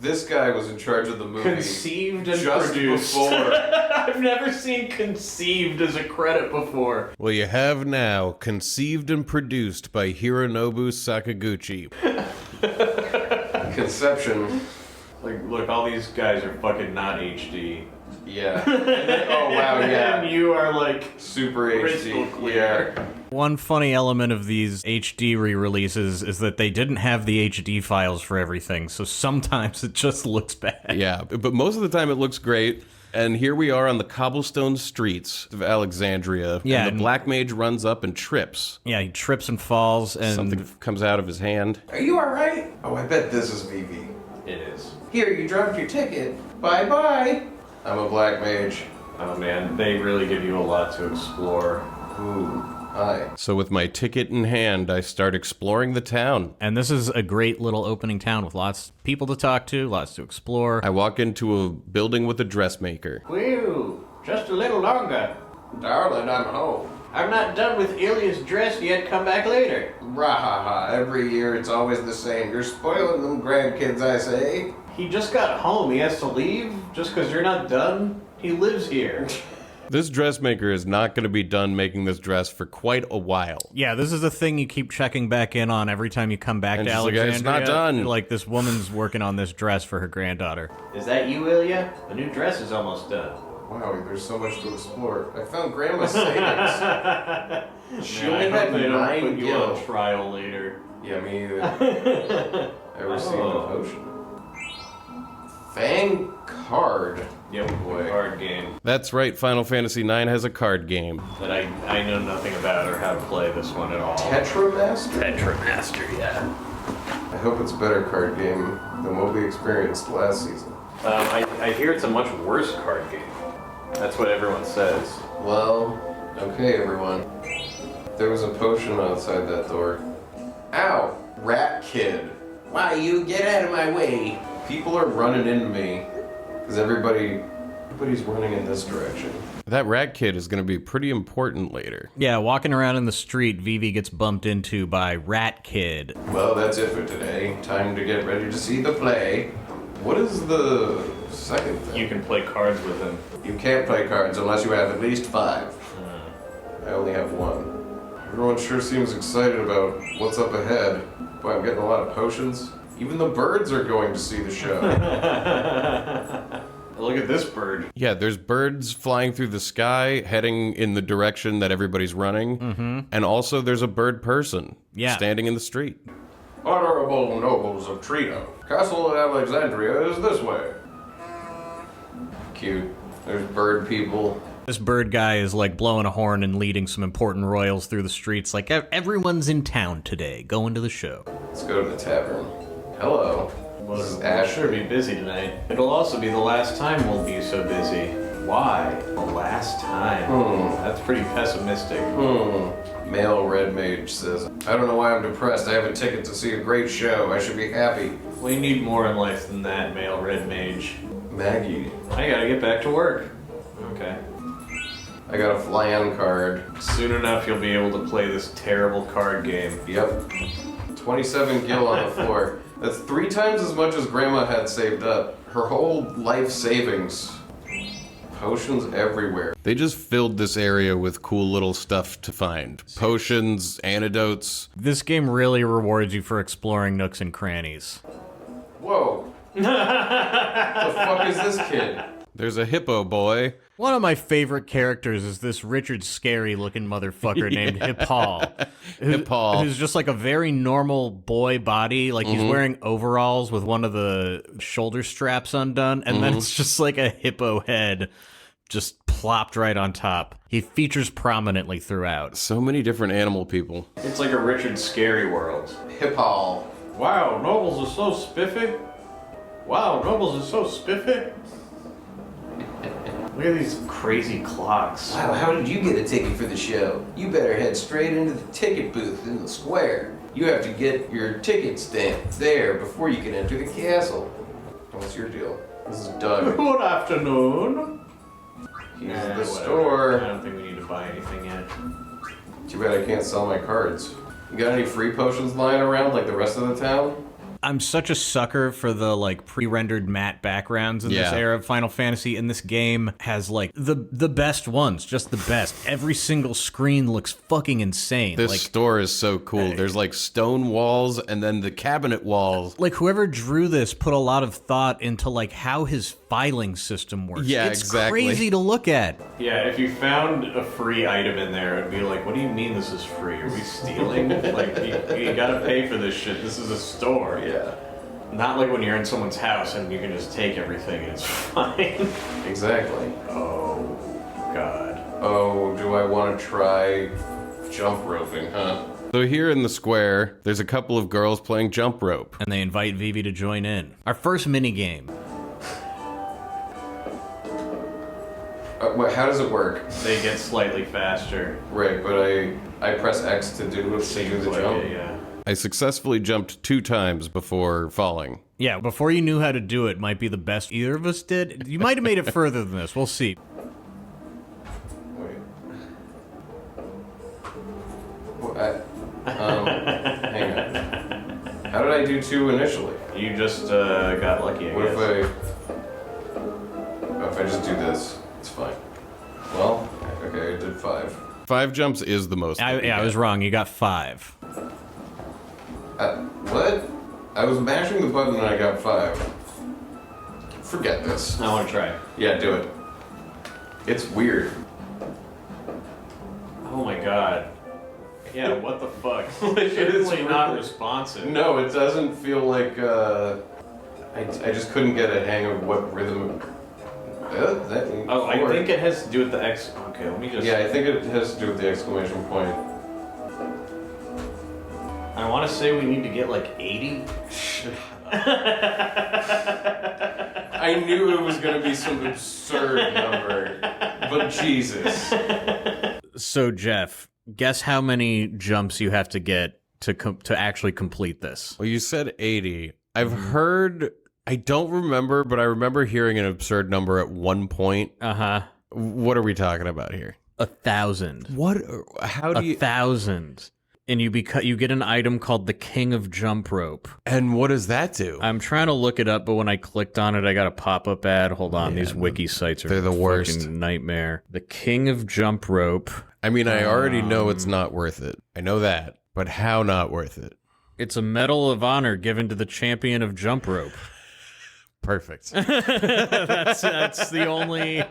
S2: This guy was in charge of the movie.
S4: Conceived and
S2: just
S4: produced.
S2: before.
S4: I've never seen conceived as a credit before.
S2: Well, you have now. Conceived and produced by Hironobu Sakaguchi. Conception.
S4: Like, look, all these guys are fucking not HD.
S2: Yeah. Oh, wow, yeah.
S4: And you are like
S2: super
S4: crystal
S2: HD.
S4: clear.
S2: Yeah.
S3: One funny element of these HD re-releases is that they didn't have the HD files for everything, so sometimes it just looks bad.
S2: Yeah, but most of the time it looks great. And here we are on the cobblestone streets of Alexandria.
S3: Yeah,
S2: and the Black Mage runs up and trips.
S3: Yeah, he trips and falls, and
S2: Something comes out of his hand. Are you alright? Oh, I bet this is Vivi.
S4: It is.
S2: Here, you dropped your ticket. Bye-bye. I'm a Black Mage.
S4: Oh man, they really give you a lot to explore.
S2: Ooh, hi. So with my ticket in hand, I start exploring the town.
S3: and this is a great little opening town with lots of people to talk to, lots to explore.
S2: I walk into a building with a dressmaker.
S4: Whew, just a little longer.
S2: Darling, I'm home.
S4: I'm not done with Ilya's dress yet, come back later.
S2: Rahaha, every year it's always the same. You're spoiling them grandkids, I say.
S4: He just got home, he has to leave just because you're not done? He lives here.
S2: This dressmaker is not going to be done making this dress for quite a while.
S3: Yeah, this is a thing you keep checking back in on every time you come back
S2: And
S3: to
S2: she's like,
S3: Alexandria.
S2: "It's not done."
S3: Like, this woman's working on this dress for her granddaughter.
S4: Is that you, Ilya? The new dress is almost done.
S2: Wow, there's so much to explore. I found Grandma's savings. She
S4: Man,
S2: only
S4: I
S2: had
S4: hope they don't
S2: 9
S4: put you on
S2: gil.
S4: trial later.
S2: Yeah, me either. I received
S4: Oh.
S2: a potion. Fang card.
S4: Yep,
S2: Boy.
S4: card game
S2: That's right, Final Fantasy IX has a card game.
S4: that I know nothing about or how to play this one at all.
S2: Tetra Master?
S4: Tetra Master, yeah.
S2: I hope it's a better card game than what we experienced last season.
S4: I hear it's a much worse card game. That's what everyone says.
S2: Well, okay, everyone. There was a potion outside that door. Ow! Rat kid. Why, you get out of my way. People are running into me. Because everybody's running in this direction. That rat kid is going to be pretty important later.
S3: Yeah, walking around in the street, Vivi gets bumped into by Rat Kid.
S2: Well, that's it for today. Time to get ready to see the play. What is the second thing?
S4: You can play cards with him.
S2: You can't play cards unless you have at least 5. I only have 1. Everyone sure seems excited about what's up ahead. Boy, I'm getting a lot of potions. Even the birds are going to see the show.
S4: Look at this bird.
S2: Yeah, there's birds flying through the sky, heading in the direction that everybody's running. Mm-hmm. And also there's a bird person standing in the street. Honorable nobles of Trito, Castle of Alexandria is this way. Cute. There's bird people.
S3: This bird guy is like blowing a horn and leading some important royals through the streets. Like, everyone's in town today, going to the show.
S2: Let's go to the tavern. Hello.
S4: Well,
S2: This is
S4: we'll
S2: Ash.
S4: sure be busy tonight. It'll also be the last time we'll be so busy. Why? The last time? That's pretty pessimistic.
S2: Male red mage says, I don't know why I'm depressed. I have a ticket to see a great show. I should be happy.
S4: We need more in life than that, male red mage.
S2: Maggie.
S4: I gotta get back to work. Okay.
S2: I got a flan card.
S4: Soon enough, you'll be able to play this terrible card game.
S2: Yep. 27 gil on the floor. That's 3 times as much as Grandma had saved up. Her whole life savings. Potions everywhere. They just filled this area with cool little stuff to find. Potions, antidotes.
S3: This game really rewards you for exploring nooks and crannies.
S2: Whoa. The fuck is this kid? There's a hippo boy.
S3: One of my favorite characters is this Richard Scary looking motherfucker named Hippal.
S2: Hippal.
S3: Who's just like a very normal boy body. Like he's wearing overalls with one of the shoulder straps undone. And then it's just like a hippo head just plopped right on top. He features prominently throughout.
S2: So many different animal people.
S4: It's like a Richard Scary world.
S2: Hippal.
S4: Wow, nobles are so spiffy. Wow, nobles are so spiffy. Look at these crazy clocks.
S5: Wow, how did you get a ticket for the show? You better head straight into the ticket booth in the square. You have to get your ticket stamped there before you can enter the castle.
S2: What's your deal? This is Doug.
S4: Good afternoon.
S2: He's
S4: Nah,
S2: at the
S4: whatever.
S2: store.
S4: I don't think we need to buy anything yet.
S2: Too bad I can't sell my cards. You got any free potions lying around like the rest of the town?
S3: I'm such a sucker for the like pre-rendered matte backgrounds in this era of Final Fantasy, and this game has like the best ones, just the best. Every single screen looks fucking insane.
S2: This store is so cool. There's like stone walls and then the cabinet walls.
S3: Like whoever drew this put a lot of thought into like how his filing system works.
S2: Yeah,
S3: it's
S2: exactly.
S3: crazy to look at.
S4: Yeah, if you found a free item in there, it'd be like, what do you mean this is free? Are we stealing? Like, you gotta pay for this shit. This is a store.
S2: Yeah.
S4: Not like when you're in someone's house and you can just take everything and it's fine.
S2: Exactly.
S4: Oh, God.
S2: Oh, do I want to try jump roping, huh? So here in the square, there's a couple of girls playing jump rope.
S3: And they invite Vivi to join in. Our first mini game.
S2: How does it work?
S4: They get slightly faster.
S2: Right, but I press X to do the jump.
S4: Yeah.
S2: I successfully jumped 2 times before falling.
S3: Yeah, before you knew how to do it might be the best either of us did. You might have made it further than this. We'll see.
S2: Wait. Hang on. How did I do 2 initially?
S4: You just got lucky, I guess.
S2: What if I just do this? It's fine. Well, okay, I did 5. 5 jumps is the most.
S3: I was wrong. You got 5.
S2: What? I was mashing the button and I got 5. Forget this.
S4: I want to try.
S2: Yeah, do it. It's weird.
S4: Oh my God. Yeah, what the fuck?
S2: It is
S4: Certainly not
S2: really-
S4: responsive.
S2: No, it doesn't feel like, I just couldn't get a hang of what rhythm.
S4: Oh, I think it has to do with the X. Okay, let me just.
S2: Yeah, I think it has to do with the exclamation point.
S4: I want to say we need to get like 80.
S2: I knew it was going to be some absurd number, but Jesus.
S3: So, Jeff, guess how many jumps you have to get to actually complete this?
S2: Well, you said 80. I've heard, I don't remember, but I remember hearing an absurd number at one point.
S3: Uh-huh.
S2: What are we talking about here?
S3: 1,000.
S2: What? How do you?
S3: 1,000. And you get an item called the King of Jump Rope.
S2: And what does that do?
S3: I'm trying to look it up, but when I clicked on it, I got a pop-up ad. Hold on, these wiki sites are
S2: they're the worst.
S3: Fucking nightmare. The King of Jump Rope.
S2: I mean, I already know it's not worth it. I know that. But how not worth it?
S3: It's a Medal of Honor given to the champion of jump rope.
S2: Perfect.
S3: that's the only.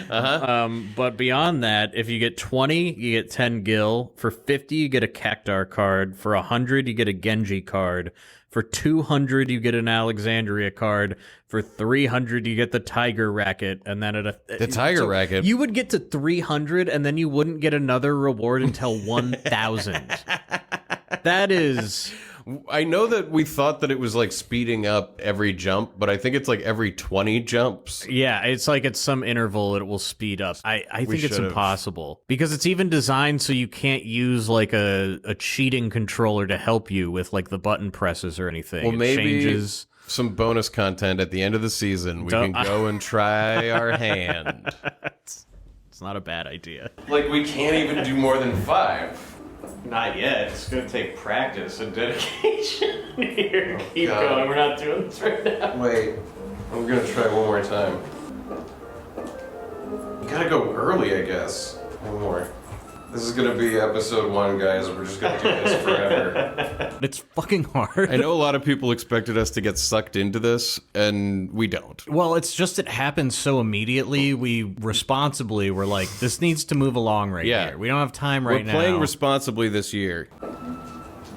S3: But beyond that, if you get 20, you get 10 gil. For 50, you get a Cactar card. For 100, you get a Genji card. For 200, you get an Alexandria card. For 300, you get the Tiger Racket. And then
S2: The Tiger Racket?
S3: You would get to 300, and then you wouldn't get another reward until 1,000. That is...
S2: I know that we thought that it was like speeding up every jump, but I think it's like every 20 jumps.
S3: Yeah, it's like at some interval it will speed up. I think it's
S2: should've.
S3: impossible because it's even designed so you can't use like a cheating controller to help you with like the button presses or anything.
S2: Well,
S3: it
S2: maybe
S3: changes.
S2: some bonus content at the end of the season. We can go and try our hand.
S3: It's not a bad idea.
S2: Like, we can't even do more than 5.
S4: Not yet. It's going to take practice and dedication. Here, keep
S2: God.
S4: going. We're not doing this right now.
S2: Wait, I'm gonna try one more time. You gotta go early, I guess. One more. This is gonna be episode 1, guys. We're just gonna do this forever.
S3: It's fucking hard.
S2: I know a lot of people expected us to get sucked into this, and we don't.
S3: Well, it's just it happens so immediately. We responsibly were like, this needs to move along right here. We don't have time right now.
S2: We're playing responsibly this year.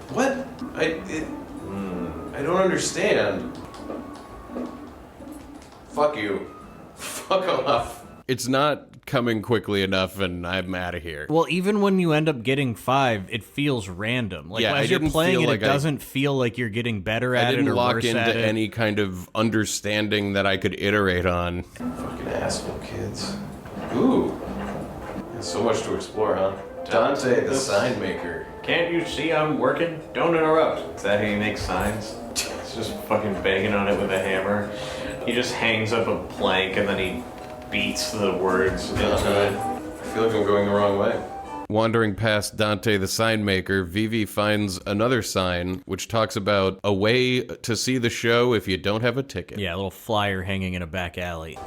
S2: What? I don't understand. Fuck you. Fuck off. It's not coming quickly enough, and I'm out of here.
S3: Well, even when you end up getting 5, it feels random. Like
S2: Yeah,
S3: as
S2: I
S3: you're
S2: didn't
S3: playing
S2: feel
S3: it,
S2: like
S3: it doesn't feel like you're getting better at
S2: I
S3: it
S2: didn't
S3: or
S2: lock
S3: worse
S2: into
S3: at it.
S2: any kind of understanding that I could iterate on. Fucking asshole kids. Ooh. There's so much to explore, huh? Dante, the sign maker.
S4: Can't you see I'm working? Don't interrupt. Is that how you make signs? It's just fucking banging on it with a hammer. He just hangs up a plank and then he beats the words into it.
S2: I feel like I'm going the wrong way. Wandering past Dante the sign maker, Vivi finds another sign which talks about a way to see the show if you don't have a ticket.
S3: Yeah, a little flyer hanging in a back alley.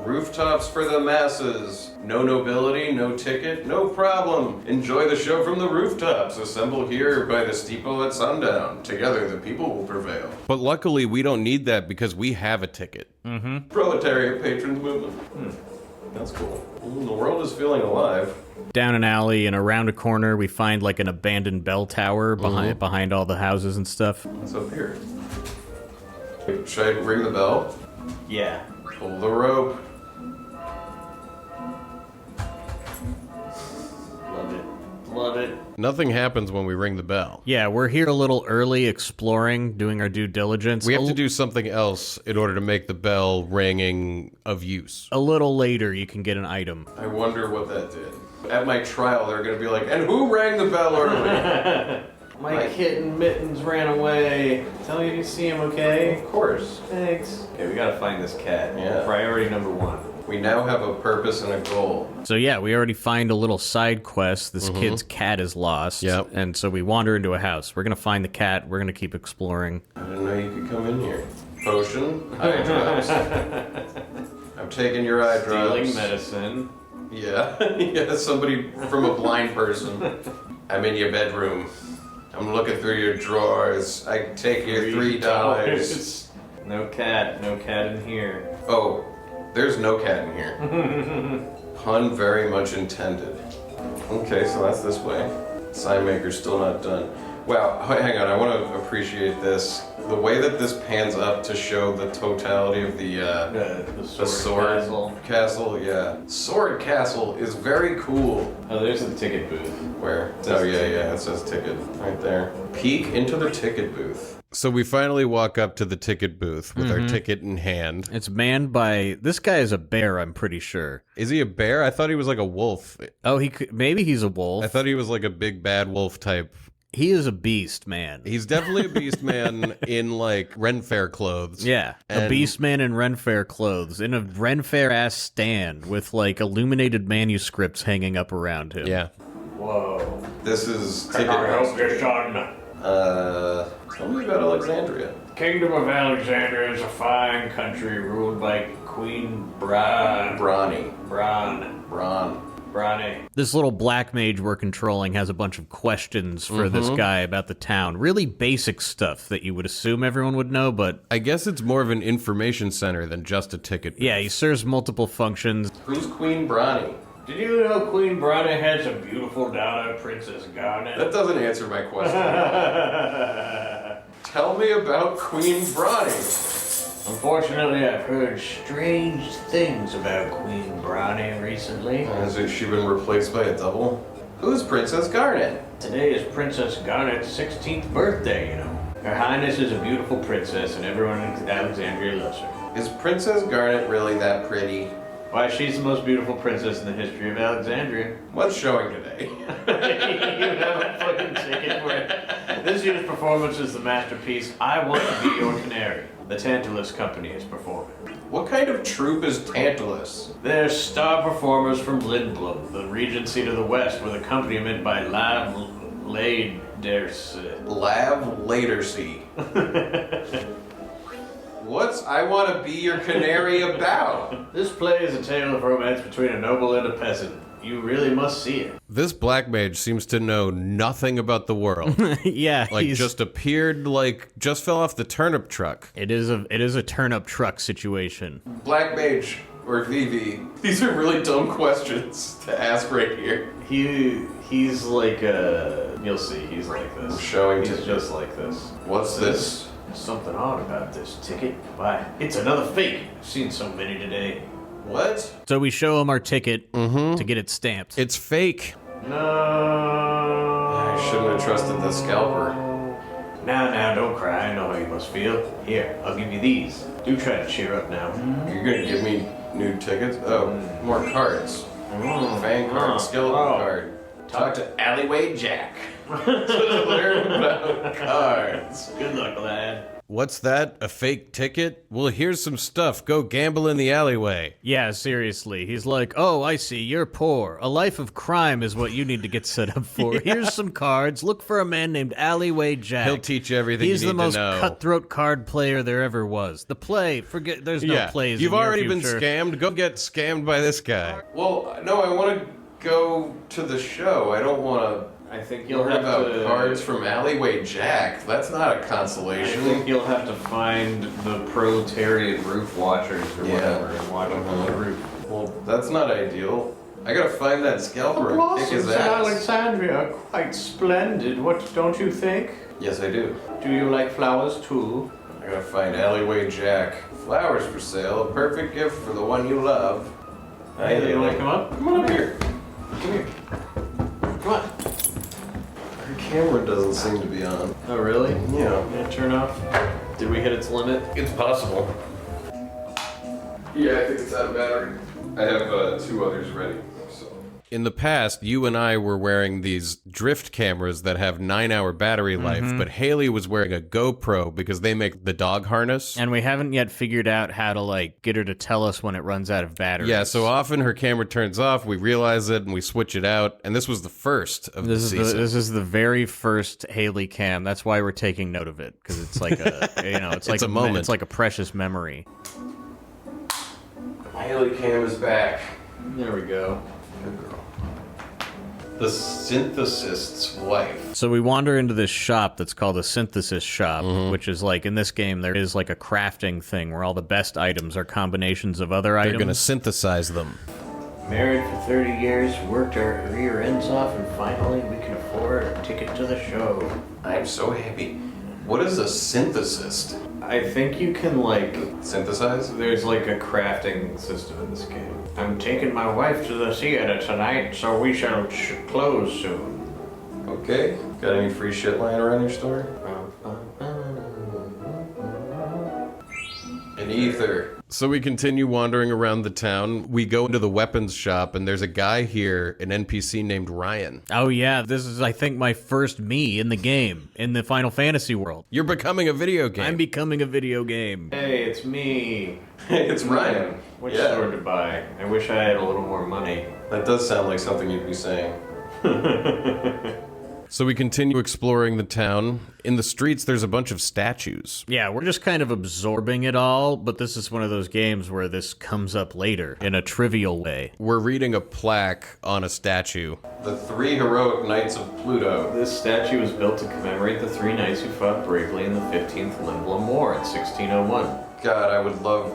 S2: Rooftops for the masses. No nobility, no ticket, no problem. Enjoy the show from the rooftops. Assemble here by the steeple at sundown. Together the people will prevail. But luckily we don't need that because we have a ticket. Proletariat patrons movement. That's cool. The world is feeling alive.
S3: Down an alley and around a corner, we find like an abandoned bell tower behind all the houses and stuff.
S2: What's up here? Should I ring the bell?
S4: Yeah.
S2: Pull the rope.
S4: Love it. Love it.
S2: Nothing happens when we ring the bell.
S3: Yeah, we're here a little early exploring, doing our due diligence.
S2: We have to do something else in order to make the bell ringing of use.
S3: A little later, you can get an item.
S2: I wonder what that did. At my trial, they're going to be like, and who rang the bell early?
S4: My kitten Mittens ran away. Tell me if you see him, okay?
S2: Of course.
S4: Thanks. Okay, we gotta find this cat.
S2: Yeah.
S4: Priority number 1.
S2: We now have a purpose and a goal.
S3: So yeah, we already find a little side quest. This kid's cat is lost.
S2: Yep.
S3: And so we wander into a house. We're going to find the cat. We're going to keep exploring.
S2: I didn't know you could come in here. Potion, eye drops. I'm taking your eye drops.
S4: Stealing medicine.
S2: Yeah, yeah, somebody from a blind person. I'm in your bedroom. I'm looking through your drawers. I take your $3.
S4: No cat in here.
S2: Oh, there's no cat in here. Pun very much intended. Okay, so that's this way. Sign maker's still not done. Wow, hang on, I want to appreciate this. The way that this pans up to show the totality of the sword castle, yeah. Sword castle is very cool.
S4: Oh, there's the ticket booth.
S2: Where? Oh, yeah, it says ticket right there. Peek into the ticket booth. So we finally walk up to the ticket booth with our ticket in hand.
S3: It's manned by... This guy is a bear, I'm pretty sure.
S2: Is he a bear? I thought he was like a wolf.
S3: Oh, maybe he's a wolf.
S2: I thought he was like a big bad wolf type.
S3: He is a beast man.
S2: He's definitely a beast man in like Ren Fair clothes.
S3: Yeah, a beast man in Ren Fair clothes, in a Ren Fair ass stand with like illuminated manuscripts hanging up around him.
S2: Yeah.
S4: Whoa.
S2: This is
S4: Can
S2: ticket.
S4: I help you, son?
S2: Tell me about Alexandria.
S4: Kingdom of Alexandria is a fine country ruled by Queen Brahne. Brahne.
S3: This little black mage we're controlling has a bunch of questions for this guy about the town. Really basic stuff that you would assume everyone would know, but...
S2: I guess it's more of an information center than just a ticket booth.
S3: Yeah, he serves multiple functions.
S2: Who's Queen Brahne?
S4: Did you know Queen Brahne has a beautiful daughter, Princess Garnet?
S2: That doesn't answer my question. Tell me about Queen Brahne.
S4: Unfortunately, I've heard strange things about Queen Brahne recently.
S2: Has she been replaced by a double? Who's Princess Garnet?
S4: Today is Princess Garnet's 16th birthday, you know. Her Highness is a beautiful princess and everyone in Alexandria loves her.
S2: Is Princess Garnet really that pretty?
S4: Why, she's the most beautiful princess in the history of Alexandria.
S2: What's showing today?
S4: You have a fucking ticket for it. This year's performance is the masterpiece, I Want to Be Your Canary. The Tantalus Company is performing.
S2: What kind of troupe is Tantalus?
S4: They're star performers from Lindblom, the regency to the west, with accompaniment by Lav Laderse.
S2: Lav Laderse. What's I Want to Be Your Canary about?
S4: This play is a tale of romance between a noble and a peasant. You really must see it.
S2: This black mage seems to know nothing about the world.
S3: Yeah,
S2: Like just appeared, like just fell off the turnip truck.
S3: It is a turnip truck situation.
S2: Black mage or Vivi. These are really dumb questions to ask right here.
S4: He's like you'll see, he's like this.
S2: I'm showing
S4: He's
S2: to
S4: just like this.
S2: What's this?
S4: There's something odd about this ticket. Why, it's another fake. I've seen so many today.
S2: What?
S3: So we show him our ticket to get it stamped.
S2: It's fake.
S4: No.
S2: I shouldn't have trusted the scalper.
S4: Now, don't cry. I know how you must feel. Here, I'll give you these. Do try to cheer up now.
S2: You're gonna give me new tickets? Oh, more cards. Fang card, skeleton card. Talk to Alleyway Jack. To learn about cards.
S4: Good luck, lad.
S6: What's that? A fake ticket? Well, here's some stuff. Go gamble in the alleyway.
S3: Yeah, seriously. He's like, oh, I see, you're poor. A life of crime is what you need to get set up for. Here's some cards. Look for a man named Alleyway Jack.
S6: He'll teach you everything
S3: He's
S6: you need
S3: the most
S6: to know.
S3: cutthroat card player there ever was. The play, forget, there's no plays
S6: You've
S3: in your
S6: already been
S3: future.
S6: scammed. Go get scammed by this guy.
S2: Well, no, I want to go to the show. I don't want to
S4: I think you'll
S2: learn
S4: have
S2: about
S4: to...
S2: cards from Alleyway Jack. That's not a
S4: I
S2: consolation.
S4: think you'll have to find the proletariat roof watchers or whatever and watch them on the roof.
S2: Well, that's not ideal. I gotta find that scalper and kick his
S4: Blossoms in
S2: ass.
S4: Alexandria are quite splendid. What don't you think?
S2: Yes, I do.
S4: Do you like flowers too?
S2: I gotta find Alleyway Jack. Flowers for sale. A perfect gift for the one you love.
S4: Hey, you want to come up?
S2: Come on up here.
S4: Come here. Come on.
S2: Her camera doesn't seem to be on.
S4: Oh, really?
S2: Yeah.
S4: Yeah, turn off. Did we hit its limit?
S2: It's possible. Yeah, I think it's out of battery. I have 2 others ready.
S6: In the past, you and I were wearing these drift cameras that have 9-hour battery life, but Haley was wearing a GoPro because they make the dog harness.
S3: And we haven't yet figured out how to, like, get her to tell us when it runs out of battery.
S6: Yeah, so often her camera turns off, we realize it, and we switch it out, and this was the first of the season.
S3: This is the very first Haley cam. That's why we're taking note of it, because it's like a, it's like
S6: a moment.
S3: It's like a precious memory.
S2: Haley Cam is back.
S4: There we go.
S2: Good girl. The synthesist's wife.
S3: So we wander into this shop that's called a synthesis shop, which is like, in this game, there is like a crafting thing where all the best items are combinations of other
S6: They're
S3: items.
S6: going to synthesize them.
S4: Married for 30 years, worked our rear ends off, and finally we can afford a ticket to the show.
S2: I'm so happy. What is a synthesist?
S4: I think you can, like...
S2: Synthesize?
S4: There's, like, a crafting system in this game. I'm taking my wife to the theater tonight, so we shall close soon.
S2: Okay. Got any free shit lying around your store? An ether.
S6: So we continue wandering around the town. We go into the weapons shop, and there's a guy here, an NPC named Ryan.
S3: Oh yeah, this is, I think, my first me in the game, in the Final Fantasy world.
S6: You're becoming a video game.
S3: I'm becoming a video game.
S4: Hey, it's me.
S2: Hey, it's Ryan.
S4: Which sword to buy? I wish I had a little more money.
S2: That does sound like something you'd be saying.
S6: So we continue exploring the town. In the streets, there's a bunch of statues.
S3: Yeah, we're just kind of absorbing it all, but this is one of those games where this comes up later in a trivial way.
S6: We're reading a plaque on a statue.
S2: The 3 heroic knights of Pluto.
S4: This statue was built to commemorate the 3 knights who fought bravely in the 15th Limblom War in 1601.
S2: God,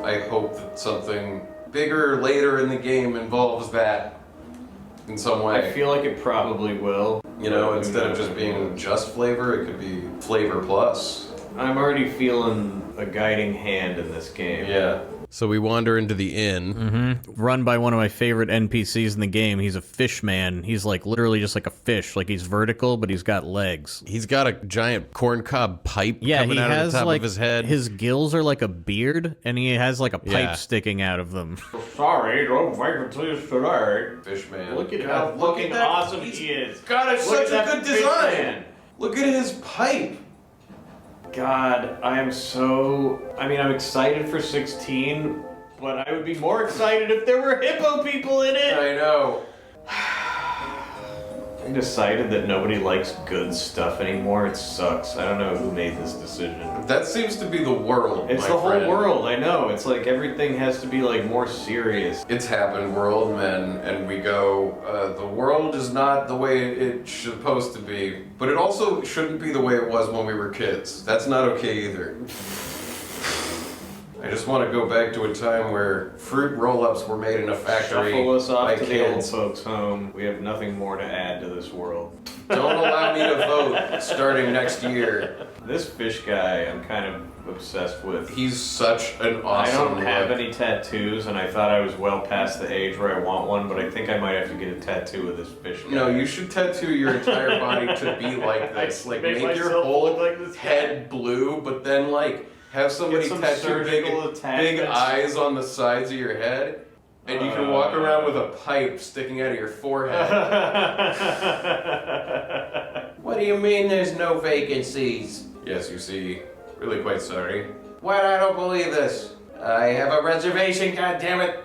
S2: I hope that something bigger later in the game involves that in some way.
S4: I feel like it probably will.
S2: You know, instead of just being just flavor, it could be flavor plus.
S4: I'm already feeling a guiding hand in this game.
S2: Yeah.
S6: So we wander into the inn.
S3: Run by one of my favorite NPCs in the game. He's a fish man. He's like literally just like a fish. Like he's vertical, but he's got legs.
S6: He's got a giant corncob pipe
S3: Yeah,
S6: coming
S3: he
S6: out of
S3: has
S6: the top
S3: like
S6: of his head.
S3: his gills are like a beard, and he has like a pipe
S6: Yeah.
S3: sticking out of them.
S4: Sorry, don't make it to this tonight.
S2: Fish man.
S4: Look at
S2: God,
S4: how
S2: look
S4: fucking
S2: at that.
S4: awesome
S2: He's-
S4: he is.
S2: God, it's
S4: Look
S2: such
S4: at
S2: a
S4: that
S2: good
S4: fish
S2: design.
S4: man.
S2: Look at his pipe.
S4: God, I am so... I mean, I'm excited for 16, but I would be more excited if there were hippo people in it.
S2: I know.
S4: I decided that nobody likes good stuff anymore. It sucks. I don't know who made this decision.
S2: That seems to be the world.
S4: It's
S2: my
S4: the whole
S2: friend.
S4: world, I know. It's like everything has to be like more serious.
S2: It's happened, we're old men, and we go, the world is not the way it's supposed to be, but it also shouldn't be the way it was when we were kids. That's not okay either. I just want to go back to a time where fruit roll-ups were made in a factory
S4: Shuffle us
S2: by
S4: off to the old
S2: kids.
S4: folks' home. We have nothing more to add to this world.
S2: Don't allow me to vote starting next year.
S4: This fish guy I'm kind of obsessed with.
S2: He's such an
S4: I
S2: awesome
S4: don't have
S2: look.
S4: any tattoos, and I thought I was well past the age where I want one, but I think I might have to get a tattoo of this fish guy.
S2: No, you should tattoo your entire body to be like this. Like,
S4: Make
S2: make your
S4: myself
S2: whole
S4: look like this guy.
S2: head blue, but then, like, have somebody
S4: some
S2: tattoo big,
S4: surgical
S2: big
S4: attachments.
S2: eyes on the sides of your head. And you can walk around with a pipe sticking out of your forehead.
S5: What do you mean there's no vacancies?
S2: Yes, you see, really quite sorry.
S5: What? I don't believe this. I have a reservation, goddammit.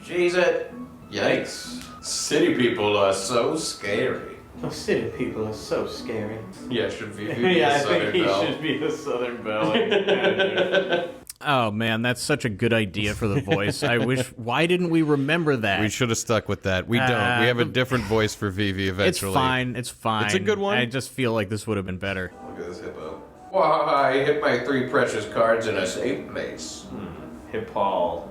S5: Jeez it.
S2: Yikes. City people are so scary.
S4: Oh, city people are so scary.
S2: Yeah, should Vivi be
S4: Yeah,
S2: a
S4: I
S2: Southern
S4: think he
S2: Belle?
S4: should be the Southern Belle.
S3: Oh man, that's such a good idea for the voice. I wish. Why didn't we remember that?
S6: We should have stuck with that. We don't. We have a different voice for Vivi eventually.
S3: It's fine. It's fine.
S6: It's a good one.
S3: I just feel like this would have been better.
S2: Look at this hippo.
S5: Why, I hit my 3 precious cards in a safe place.
S4: Hipal.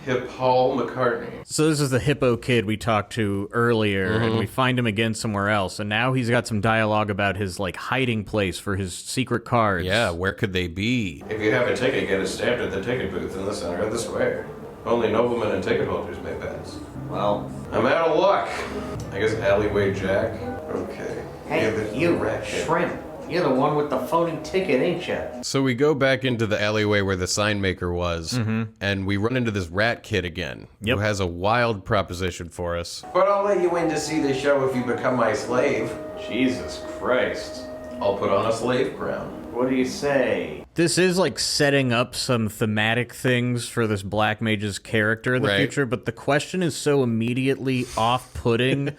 S2: Hip Paul McCartney.
S3: So this is the hippo kid we talked to earlier, and we find him again somewhere else. And now he's got some dialogue about his like hiding place for his secret cards.
S6: Yeah, where could they be?
S2: If you have a ticket, get it stamped at the ticket booth in the center of the square. Only noblemen and ticket holders may pass.
S4: Well,
S2: I'm out of luck. I guess Alleyway Jack. Okay.
S4: hey,
S2: the
S4: you,
S2: rat kid.
S4: Shrimp. You're the one with the phony ticket, ain't you?
S6: So we go back into the alleyway where the sign maker was, and we run into this rat kid again,
S3: Yep.
S6: who has a wild proposition for us.
S5: But I'll let you in to see the show if you become my slave.
S4: Jesus Christ.
S2: I'll put on a slave crown.
S4: What do you say?
S3: This is like setting up some thematic things for this Black Mage's character in the
S6: Right.
S3: future, but the question is so immediately off-putting.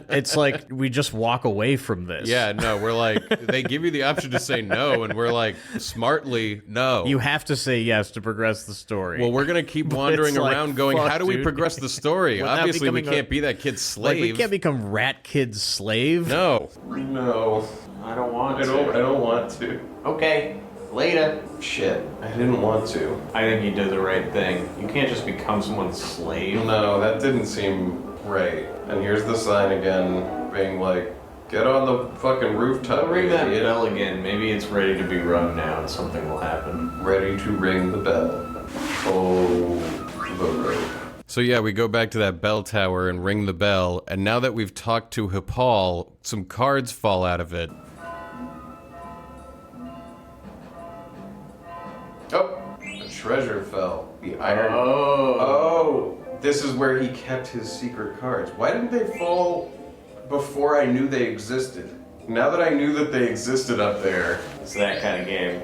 S3: It's like we just walk away from this.
S6: Yeah, no, we're like, they give you the option to say no, and we're like, smartly, no.
S3: You have to say yes to progress the story.
S6: Well, we're going to keep wandering
S3: like,
S6: around going,
S3: fuck,
S6: how do we
S3: dude.
S6: progress the story?
S3: Without
S6: Obviously, we
S3: becoming
S6: can't be that kid's
S3: like
S6: slave.
S3: we can't become Rat Kid's slave.
S6: No.
S2: No.
S4: I don't want
S2: I
S4: to.
S2: don't want to.
S4: Okay, later.
S2: Shit. I didn't want to.
S4: I think you did the right thing. You can't just become someone's slave.
S2: No, that didn't seem right. And here's the sign again, being like, get on the fucking rooftop.
S4: Ring that
S2: idiot.
S4: bell again. Maybe it's ready to be rung now and something will happen.
S2: Ready to ring the bell. Oh, the road.
S6: So yeah, we go back to that bell tower and ring the bell, and now that we've talked to Hipal, some cards fall out of it.
S2: Oh, the treasure fell. The iron.
S4: Oh.
S2: Oh, this is where he kept his secret cards. Why didn't they fall before I knew they existed? Now that I knew that they existed up there,
S4: It's that kind of game.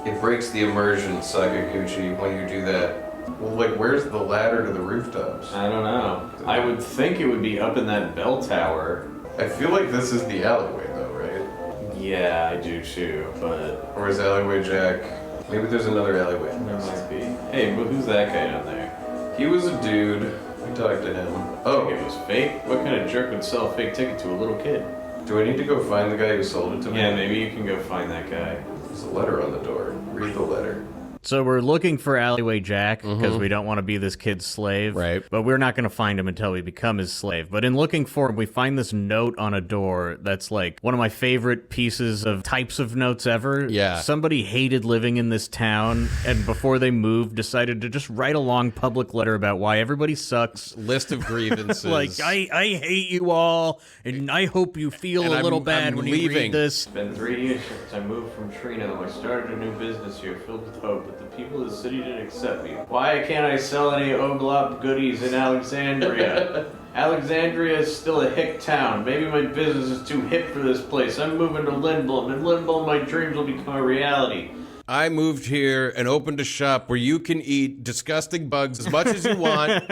S2: it breaks the immersion, Sakaguchi, when you do that. Well, like, where's the ladder to the rooftops?
S4: I don't know. I would think it would be up in that bell tower.
S2: I feel like this is the alleyway, though, right?
S4: Yeah, I do too, but
S2: Or is Alleyway Jack? Maybe there's another alleyway.
S4: there might be. Hey, but who's that guy down there?
S2: He was a dude. We talked to him.
S4: Oh,
S2: Oh,
S4: it was fake? What kind of jerk would sell a fake ticket to a little kid?
S2: do I need to go find the guy who sold it to me?
S4: Yeah, maybe you can go find that guy.
S2: There's a letter on the door. Read the letter.
S3: So we're looking for Alleyway Jack because we don't want to be this kid's slave.
S6: Right.
S3: But we're not going to find him until we become his slave. But in looking for him, we find this note on a door that's like one of my favorite pieces of types of notes ever.
S6: Yeah.
S3: Somebody hated living in this town and before they moved decided to just write a long public letter about why everybody sucks.
S6: List of grievances.
S3: Like, I hate you all and I hope you feel
S6: And
S3: a little
S6: I'm
S3: bad when you
S6: leaving.
S3: read this.
S4: It's been 3 years since I moved from Trino. I started a new business here filled with hope, but the people of the city didn't accept me. Why can't I sell any Oglop goodies in Alexandria? Alexandria is still a hick town. Maybe my business is too hip for this place. I'm moving to Lindblom. In Lindblom, my dreams will become a reality.
S6: I moved here and opened a shop where you can eat disgusting bugs as much as you want,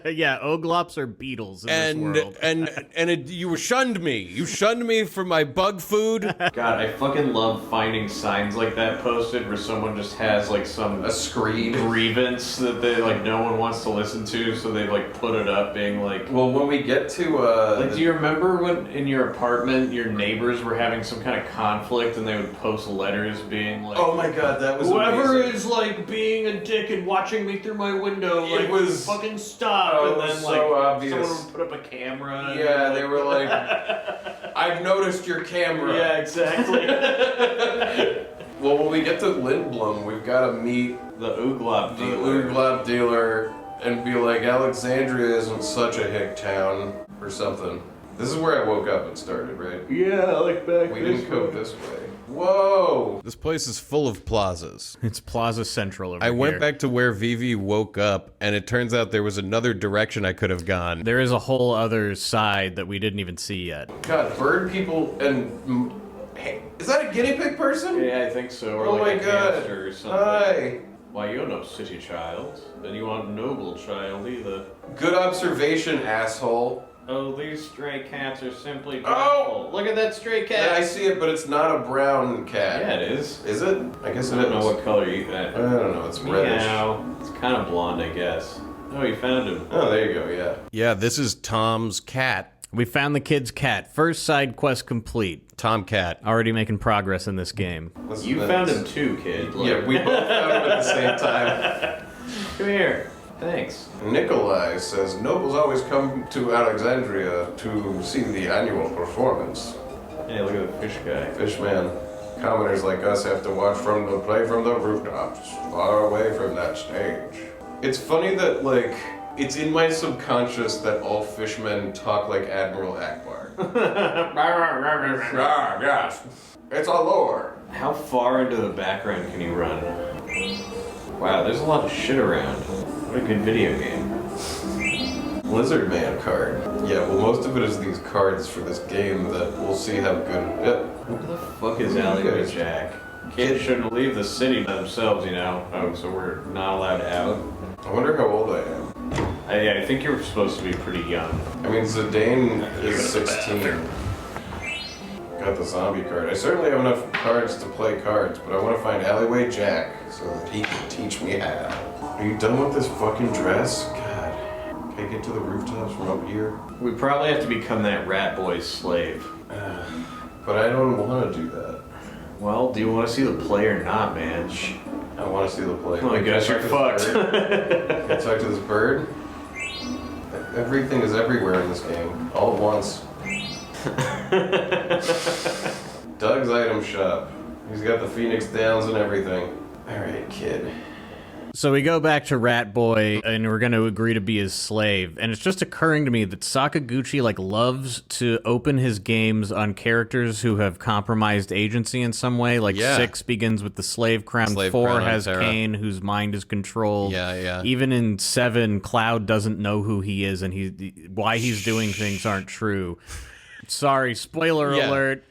S3: Yeah, Oglops are beetles in this world.
S6: and you shunned me. You shunned me for my bug food.
S4: God, I fucking love finding signs like that posted where someone just has like some
S2: A screed.
S4: grievance that they like no one wants to listen to, so they like put it up being like,
S2: Well, when we get to,
S4: like, do you remember when in your apartment your neighbors were having some kind of conflict and they would post letters being like,
S2: oh my god, that was
S4: whoever
S2: amazing.
S4: is like being a dick and watching me through my window,
S2: It
S4: like,
S2: was-
S4: fucking stop.
S2: oh,
S4: and
S2: it
S4: then
S2: was
S4: like
S2: so obvious.
S4: someone would put up a camera. and
S2: Yeah, they were like, I've noticed your camera.
S4: yeah, exactly.
S2: Well, when we get to Lindblom, we've got to meet
S4: The Ooglop
S2: the
S4: dealer.
S2: Ooglop dealer and be like, Alexandria isn't such a hick town or something. This is where I woke up and started, right?
S4: Yeah, like back
S2: We didn't go this way. Whoa!
S6: This place is full of plazas.
S3: It's Plaza Central over
S6: I went
S3: here.
S6: back to where Vivi woke up, and it turns out there was another direction I could have gone.
S3: There is a whole other side that we didn't even see yet.
S2: God, bird people and... Hey, is that a guinea pig person?
S4: Yeah, I think so. Or
S2: Oh
S4: like
S2: my
S4: a
S2: god.
S4: hamster or something.
S2: Hi.
S4: Why, you're no city child. And you aren't noble child either.
S2: Good observation, asshole.
S4: Oh, these stray cats are simply
S2: Oh!
S4: dreadful. Look at that stray
S2: Yeah,
S4: cat.
S2: I see it, but it's not a brown cat.
S4: Yeah, it is.
S2: Is it? I guess
S4: I
S2: it
S4: don't know
S2: is.
S4: what color you...
S2: I don't know, it's reddish.
S4: Meow. It's kind of blonde, I guess. Oh, you found him.
S2: Oh, there you go, yeah.
S6: Yeah, this is Tom's cat.
S3: We found the kid's cat. First side quest complete.
S6: Tomcat.
S3: Already making progress in this game.
S2: Listen,
S4: You
S2: that's-
S4: found him too, kid. Like-
S2: Yeah, we both found him at the same time.
S4: Come here. Thanks.
S2: Nikolai says nobles always come to Alexandria to see the annual performance.
S4: Hey, look at the fish guy.
S2: Fishman, commoners like us have to watch from the play from the rooftops, far away from that stage. It's funny that, like, it's in my subconscious that all fishmen talk like Admiral Akbar. Ah, yes, it's a lore.
S4: How far into the background can you run? Wow, there's a lot of shit around. What a good video game.
S2: Lizard Man card. Yeah, well, most of it is these cards for this game that we'll see how good. Yep.
S4: What the fuck is Alleyway Jack? Kids shouldn't leave the city by themselves, you know. Oh, so we're not allowed out?
S2: I wonder how old I am.
S4: I think you're supposed to be pretty young.
S2: I mean, Zidane is 16. Got the zombie card. I certainly have enough cards to play cards, but I want to find Alleyway Jack so that he can teach me how. Are you done with this fucking dress? God. Can I get to the rooftops from up here?
S4: We probably have to become that rat boy's slave.
S2: But I don't want to do that.
S4: Well, do you want to see the play or not, man?
S2: I want to see the play.
S4: Oh, I guess you're fucked.
S2: Can I talk to this bird? Everything is everywhere in this game, all at once. Doug's item shop. He's got the Phoenix Downs and everything. Alright, kid.
S3: So we go back to Rat Boy, and we're going to agree to be his slave. And it's just occurring to me that Sakaguchi loves to open his games on characters who have compromised agency in some way. Like
S6: Yeah.
S3: 6 begins with the slave crown.
S6: Slave
S3: 4
S6: crown on
S3: has
S6: Terra.
S3: Kane, whose mind is controlled.
S6: Yeah.
S3: Even in 7, Cloud doesn't know who he is, and why he's doing things aren't true. Sorry, spoiler
S6: Yeah.
S3: alert.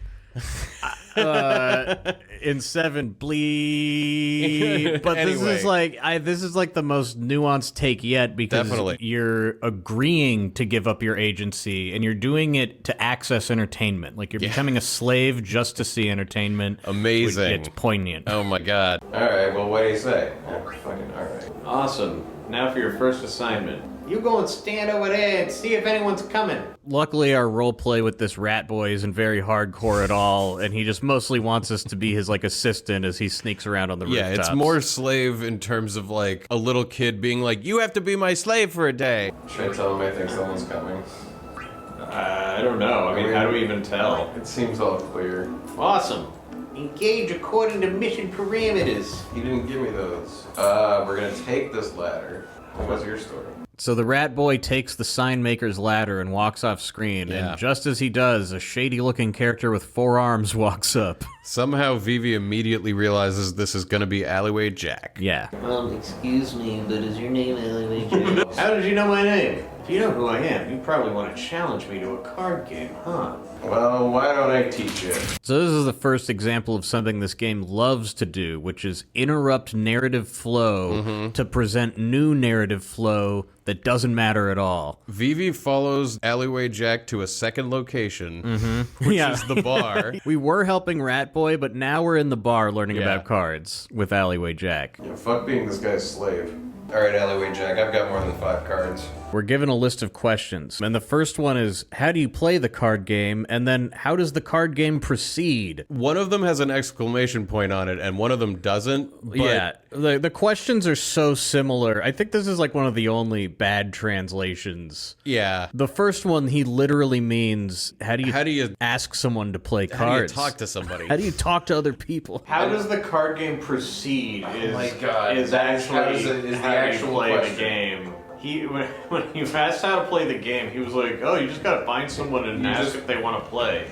S3: In 7, bleed. But
S6: Anyway.
S3: this is like the most nuanced take yet, because
S6: Definitely.
S3: you're agreeing to give up your agency and you're doing it to access entertainment. Like you're becoming a slave just to see entertainment.
S6: Amazing.
S3: It's poignant.
S6: Oh my god.
S2: Alright, well, what do you say? Fucking alright.
S4: Awesome. Now for your first assignment. You go and stand over there and see if anyone's coming.
S3: Luckily, our role play with this rat boy isn't very hardcore at all, and he just mostly wants us to be his assistant as he sneaks around on the
S6: Yeah,
S3: rooftops.
S6: it's more slave in terms of a little kid being like, you have to be my slave for a day.
S2: Should I tell him I think someone's coming?
S4: I don't know. I mean, how do we even tell?
S2: It seems all clear.
S4: Awesome. Engage according to mission parameters.
S2: He didn't give me those. We're gonna take this ladder. What's your story?
S3: So the rat boy takes the sign maker's ladder and walks off screen,
S6: Yeah.
S3: and just as he does, a shady-looking character with 4 arms walks up.
S6: Somehow Vivi immediately realizes this is gonna be Alleyway Jack.
S3: Yeah.
S7: Excuse me, but is your name Alleyway Jack?
S4: How did you know my name? If you know who I am, you probably want to challenge me to a card game, huh?
S2: Well, why don't I teach you?
S3: So this is the first example of something this game loves to do, which is interrupt narrative flow to present new narrative flow that doesn't matter at all.
S6: Vivi follows Alleyway Jack to a second location, which
S3: Yeah.
S6: is the bar.
S3: We were helping Rat Boy, but now we're in the bar learning
S6: Yeah.
S3: about cards with Alleyway Jack.
S2: Yeah, fuck being this guy's slave. Alright, Alleyway Jack, I've got more than 5 cards.
S3: We're given a list of questions, and the first one is, how do you play the card game? And then, how does the card game proceed?
S6: One of them has an exclamation point on it, and one of them doesn't. But
S3: Yeah, the questions are so similar. I think this is one of the only bad translations.
S6: Yeah.
S3: The first one, he literally means, how do
S6: How do you
S3: ask someone to play
S6: how do you
S3: cards?
S6: talk to somebody?
S3: How do you talk to other people?
S4: How does the card game proceed?
S2: my God.
S4: Is
S2: That is-
S4: actually
S2: is the
S4: how you
S2: actual
S4: play
S2: question.
S4: the game. when you asked how to play the game, he was like, "Oh, you just gotta find someone and ask if they want to play."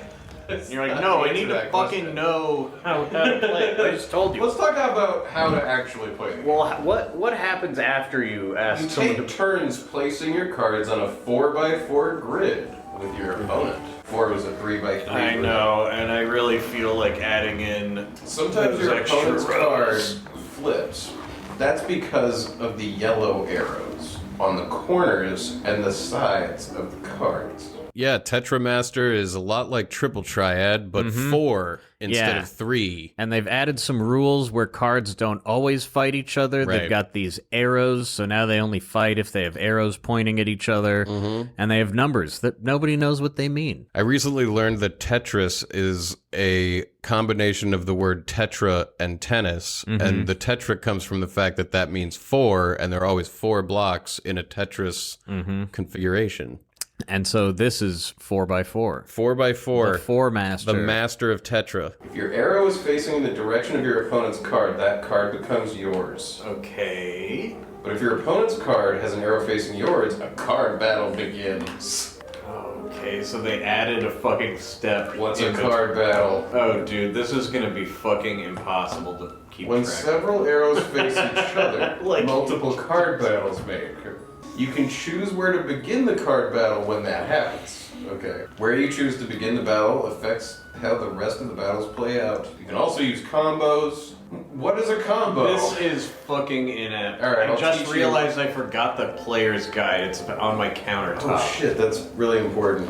S4: And you're like, "No, I need to fucking know how to play." I just told you.
S2: Let's talk about how to actually play the game.
S3: Well, what happens after you ask
S2: You
S3: someone
S2: take
S3: to...
S2: turns placing your cards on a 4x4 grid with your opponent. 4 was a 3x3
S4: I
S2: grid.
S4: know, and I really feel like adding in.
S2: Sometimes
S4: those
S2: your
S4: extra
S2: opponent's card
S4: rows.
S2: flips. That's because of the yellow arrows on the corners and the sides of the cards.
S6: Yeah, Tetra Master is a lot like Triple Triad, but 4 instead
S3: Yeah.
S6: of 3.
S3: And they've added some rules where cards don't always fight each other.
S6: Right.
S3: They've got these arrows, so now they only fight if they have arrows pointing at each other. And they have numbers that nobody knows what they mean.
S6: I recently learned that Tetris is a combination of the word tetra and tennis, and the tetra comes from the fact that that means 4, and there are always 4 blocks in a Tetris configuration.
S3: And so this is 4x4.
S6: 4x4.
S3: The 4 master.
S6: The master of Tetra.
S2: If your arrow is facing in the direction of your opponent's card, that card becomes yours.
S4: Okay.
S2: But if your opponent's card has an arrow facing yours, a card battle begins.
S4: Okay, so they added a fucking step.
S2: What's a
S4: in
S2: card battle?
S4: Oh, dude, this is gonna be fucking impossible to keep
S2: When
S4: track of.
S2: several arrows face each other,
S4: Like-
S2: multiple card battles may occur. You can choose where to begin the card battle when that happens. Okay. Where you choose to begin the battle affects how the rest of the battles play out. You can also use combos. What is a combo?
S4: This is fucking inept.
S2: All right,
S4: I
S2: I'll
S4: just
S2: teach you.
S4: realized I forgot the player's guide. It's on my countertop.
S2: Oh shit, that's really important.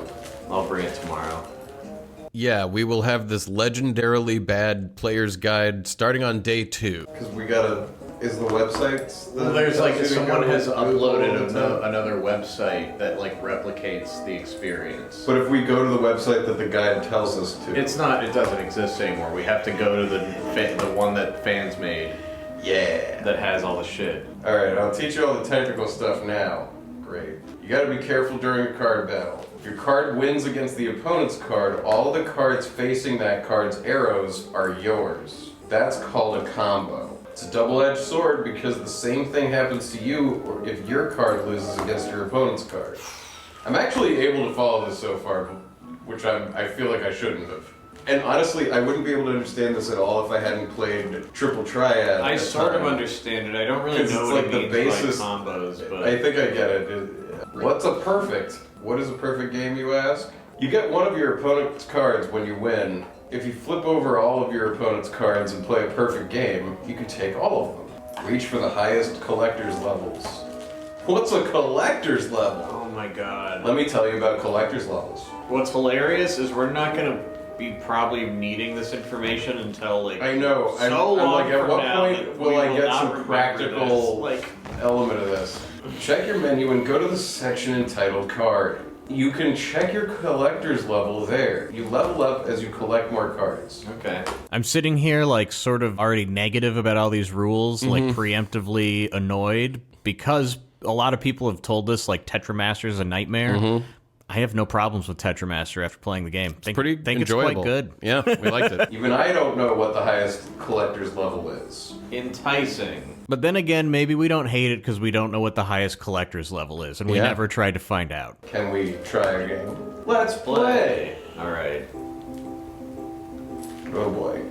S4: I'll bring it tomorrow.
S6: Yeah, we will have this legendarily bad player's guide starting on day 2.
S2: Because we gotta. Is the website?
S4: Well, there's like someone has uploaded another website that like replicates the experience.
S2: But if we go to the website that the guide tells us to.
S4: It's not. It doesn't exist anymore. We have to go to the one that fans made
S2: Yeah.
S4: that has all the shit.
S2: Alright, I'll teach you all the technical stuff now. Great. You gotta be careful during a card battle. If your card wins against the opponent's card, all the cards facing that card's arrows are yours. That's called a combo. It's a double-edged sword because the same thing happens to you or if your card loses against your opponent's card. I'm actually able to follow this so far, which I feel like I shouldn't have. And honestly, I wouldn't be able to understand this at all if I hadn't played Triple Triad.
S4: I
S2: at the
S4: sort of
S2: time.
S4: understand it. I don't really
S2: 'Cause
S4: know
S2: it's
S4: what
S2: like
S4: it
S2: the
S4: means
S2: basis-
S4: by combos, but
S2: I think I get it. What's a perfect? What is a perfect game, you ask? You get one of your opponent's cards when you win. If you flip over all of your opponent's cards and play a perfect game, you can take all of them. Reach for the highest collector's levels. What's a collector's level?
S4: oh my god.
S2: Let me tell you about collector's levels.
S4: What's hilarious is we're not gonna be probably needing this information until like
S2: I know.
S4: so
S2: I'm
S4: long
S2: like, at
S4: from
S2: what
S4: now
S2: point
S4: that
S2: will
S4: we
S2: I
S4: will
S2: get
S4: not
S2: some
S4: remember
S2: practical
S4: this. Like,
S2: element of this? Check your menu and go to the section entitled Card. You can check your collector's level there. You level up as you collect more cards.
S4: okay.
S3: I'm sitting here like sort of already negative about all these rules, like preemptively annoyed because a lot of people have told us like Tetra Master is a nightmare. I have no problems with Tetra Master after playing the game. Think
S6: Pretty enjoyable.
S3: it's quite good.
S6: Yeah, we liked it.
S2: Even I don't know what the highest collector's level is.
S4: Enticing.
S3: But then again, maybe we don't hate it because we don't know what the highest collector's level is, and we
S6: Yeah.
S3: never tried to find out.
S2: Can we try a game? Let's play!
S4: Alright.
S2: Oh boy.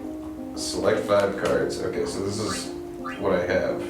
S2: Select 5 cards. Okay, so this is what I have.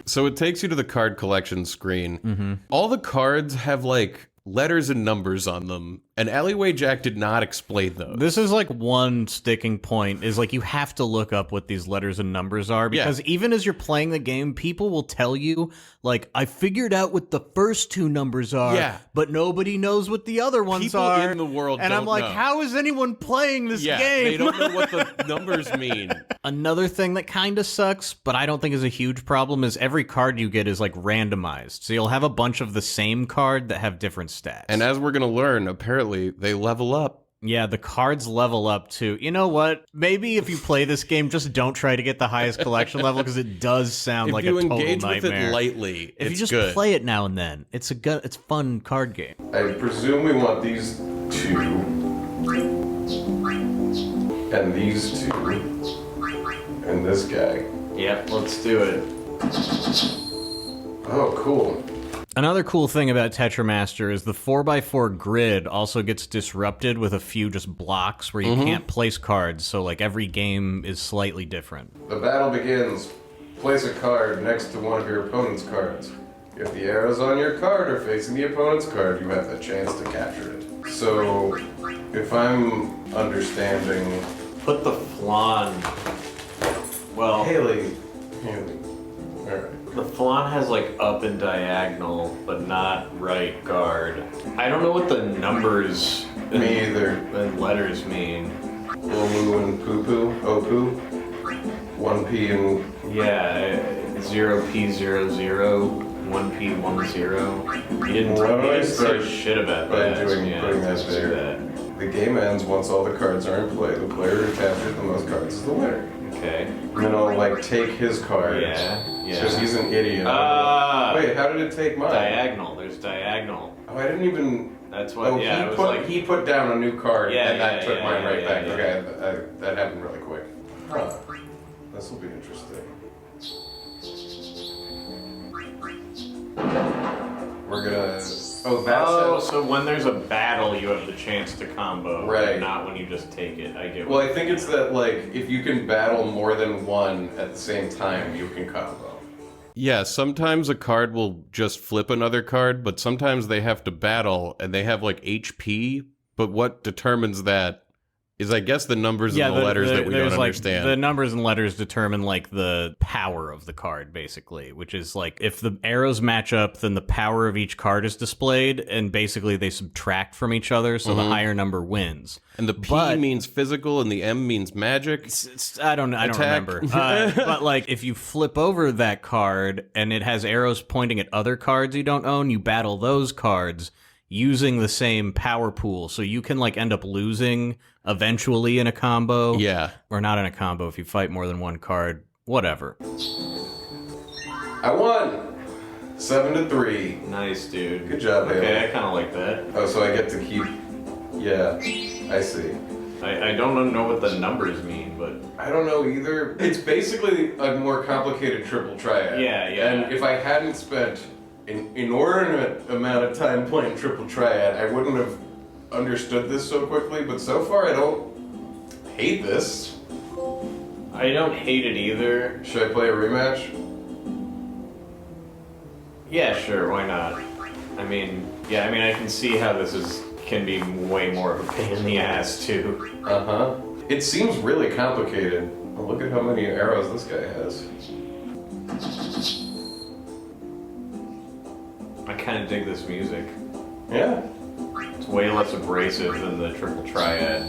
S6: So it takes you to the card collection screen. All the cards have like letters and numbers on them, and Alleyway Jack did not explain those.
S3: This is like one sticking point is like you have to look up what these letters and numbers are because even as you're playing the game, people will tell you like I figured out what the first 2 numbers are, but nobody knows what the other ones
S6: People
S3: are.
S6: in the world
S3: and
S6: don't
S3: I'm like,
S6: know.
S3: how is anyone playing this game?
S6: They don't know what the numbers mean.
S3: Another thing that kind of sucks, but I don't think is a huge problem, is every card you get is like randomized. So you'll have a bunch of the same card that have different stats.
S6: And as we're gonna learn, apparently they level up.
S3: Yeah, the cards level up too. You know what? Maybe if you play this game, just don't try to get the highest collection level because it does sound
S6: If
S3: like
S6: you
S3: a total
S6: engage
S3: nightmare.
S6: with it lightly,
S3: if
S6: it's
S3: you just
S6: good.
S3: play it now and then, it's a fun card game.
S2: I presume we want these 2. And these 2. And this guy.
S4: Yep, let's do it.
S2: Oh, cool.
S3: Another cool thing about Tetra Master is the 4x4 grid also gets disrupted with a few just blocks where you can't place cards, so like every game is slightly different.
S6: The battle begins. Place a card next to one of your opponent's cards. If the arrows on your card are facing the opponent's card, you have the chance to capture it. So, if I'm understanding...
S4: Put the flan. Well,
S6: Haley. Alright.
S4: the flan has like up and diagonal, but not right guard. I don't know what the numbers
S6: Me either.
S4: and letters mean.
S6: Omu and Poo-Poo. Opu. 1P and...
S4: Yeah, 0P00, 1P10. You didn't
S6: Why don't I
S4: say
S6: start
S4: shit about
S6: by
S4: that.
S6: putting that
S4: let's do
S6: there?
S4: that.
S6: The game ends once all the cards are in play. The player who captures the most cards is the winner.
S4: Okay.
S6: And then I'll like take his card.
S4: Yeah.
S6: Because he's an idiot. Wait, how did it take mine?
S4: Diagonal. There's diagonal.
S6: Oh, I didn't even...
S4: That's what.
S6: Oh,
S4: yeah. It was like.
S6: he put down a new card,
S4: Yeah,
S6: and that
S4: yeah,
S6: took
S4: yeah,
S6: mine
S4: yeah,
S6: right
S4: yeah,
S6: back.
S4: yeah.
S6: Okay, that happened really quick. Huh. This will be interesting. We're gonna... Oh, that's...
S4: Oh, so when there's a battle, you have the chance to combo,
S6: Right.
S4: Not when you just take it. I get.
S6: Well, I think it's that, like, if you can battle more than one at the same time, you can combo. Yeah, sometimes a card will just flip another card, but sometimes they have to battle, and they have, like, HP, but what determines that is, I guess, the numbers and the letters that we don't
S3: there's, like,
S6: understand.
S3: the numbers and letters determine like the power of the card, basically, which is like if the arrows match up, then the power of each card is displayed, and basically they subtract from each other, so the higher number wins.
S6: And the P means physical, and the M means magic.
S3: I don't remember. But like if you flip over that card and it has arrows pointing at other cards you don't own, you battle those cards using the same power pool, so you can like end up losing eventually in a combo.
S6: Yeah.
S3: Or not in a combo if you fight more than one card. Whatever.
S6: I won! 7-3.
S4: Nice, dude.
S6: Good job, Haley.
S4: Okay, I kind of like that.
S6: Oh, so I get to keep... Yeah, I see.
S4: I don't know what the numbers mean, but
S6: I don't know either. It's basically a more complicated triple triad.
S4: Yeah, yeah.
S6: And if I hadn't spent an inordinate amount of time playing triple triad, I wouldn't have understood this so quickly, but so far I don't hate this.
S4: I don't hate it either.
S6: Should I play a rematch?
S4: Yeah, sure, why not? I mean, I can see how this can be way more of a pain in the ass too.
S6: Uh-huh. It seems really complicated. Well, look at how many arrows this guy has.
S4: I kind of dig this music.
S6: Yeah.
S4: It's way less abrasive than the triple triad.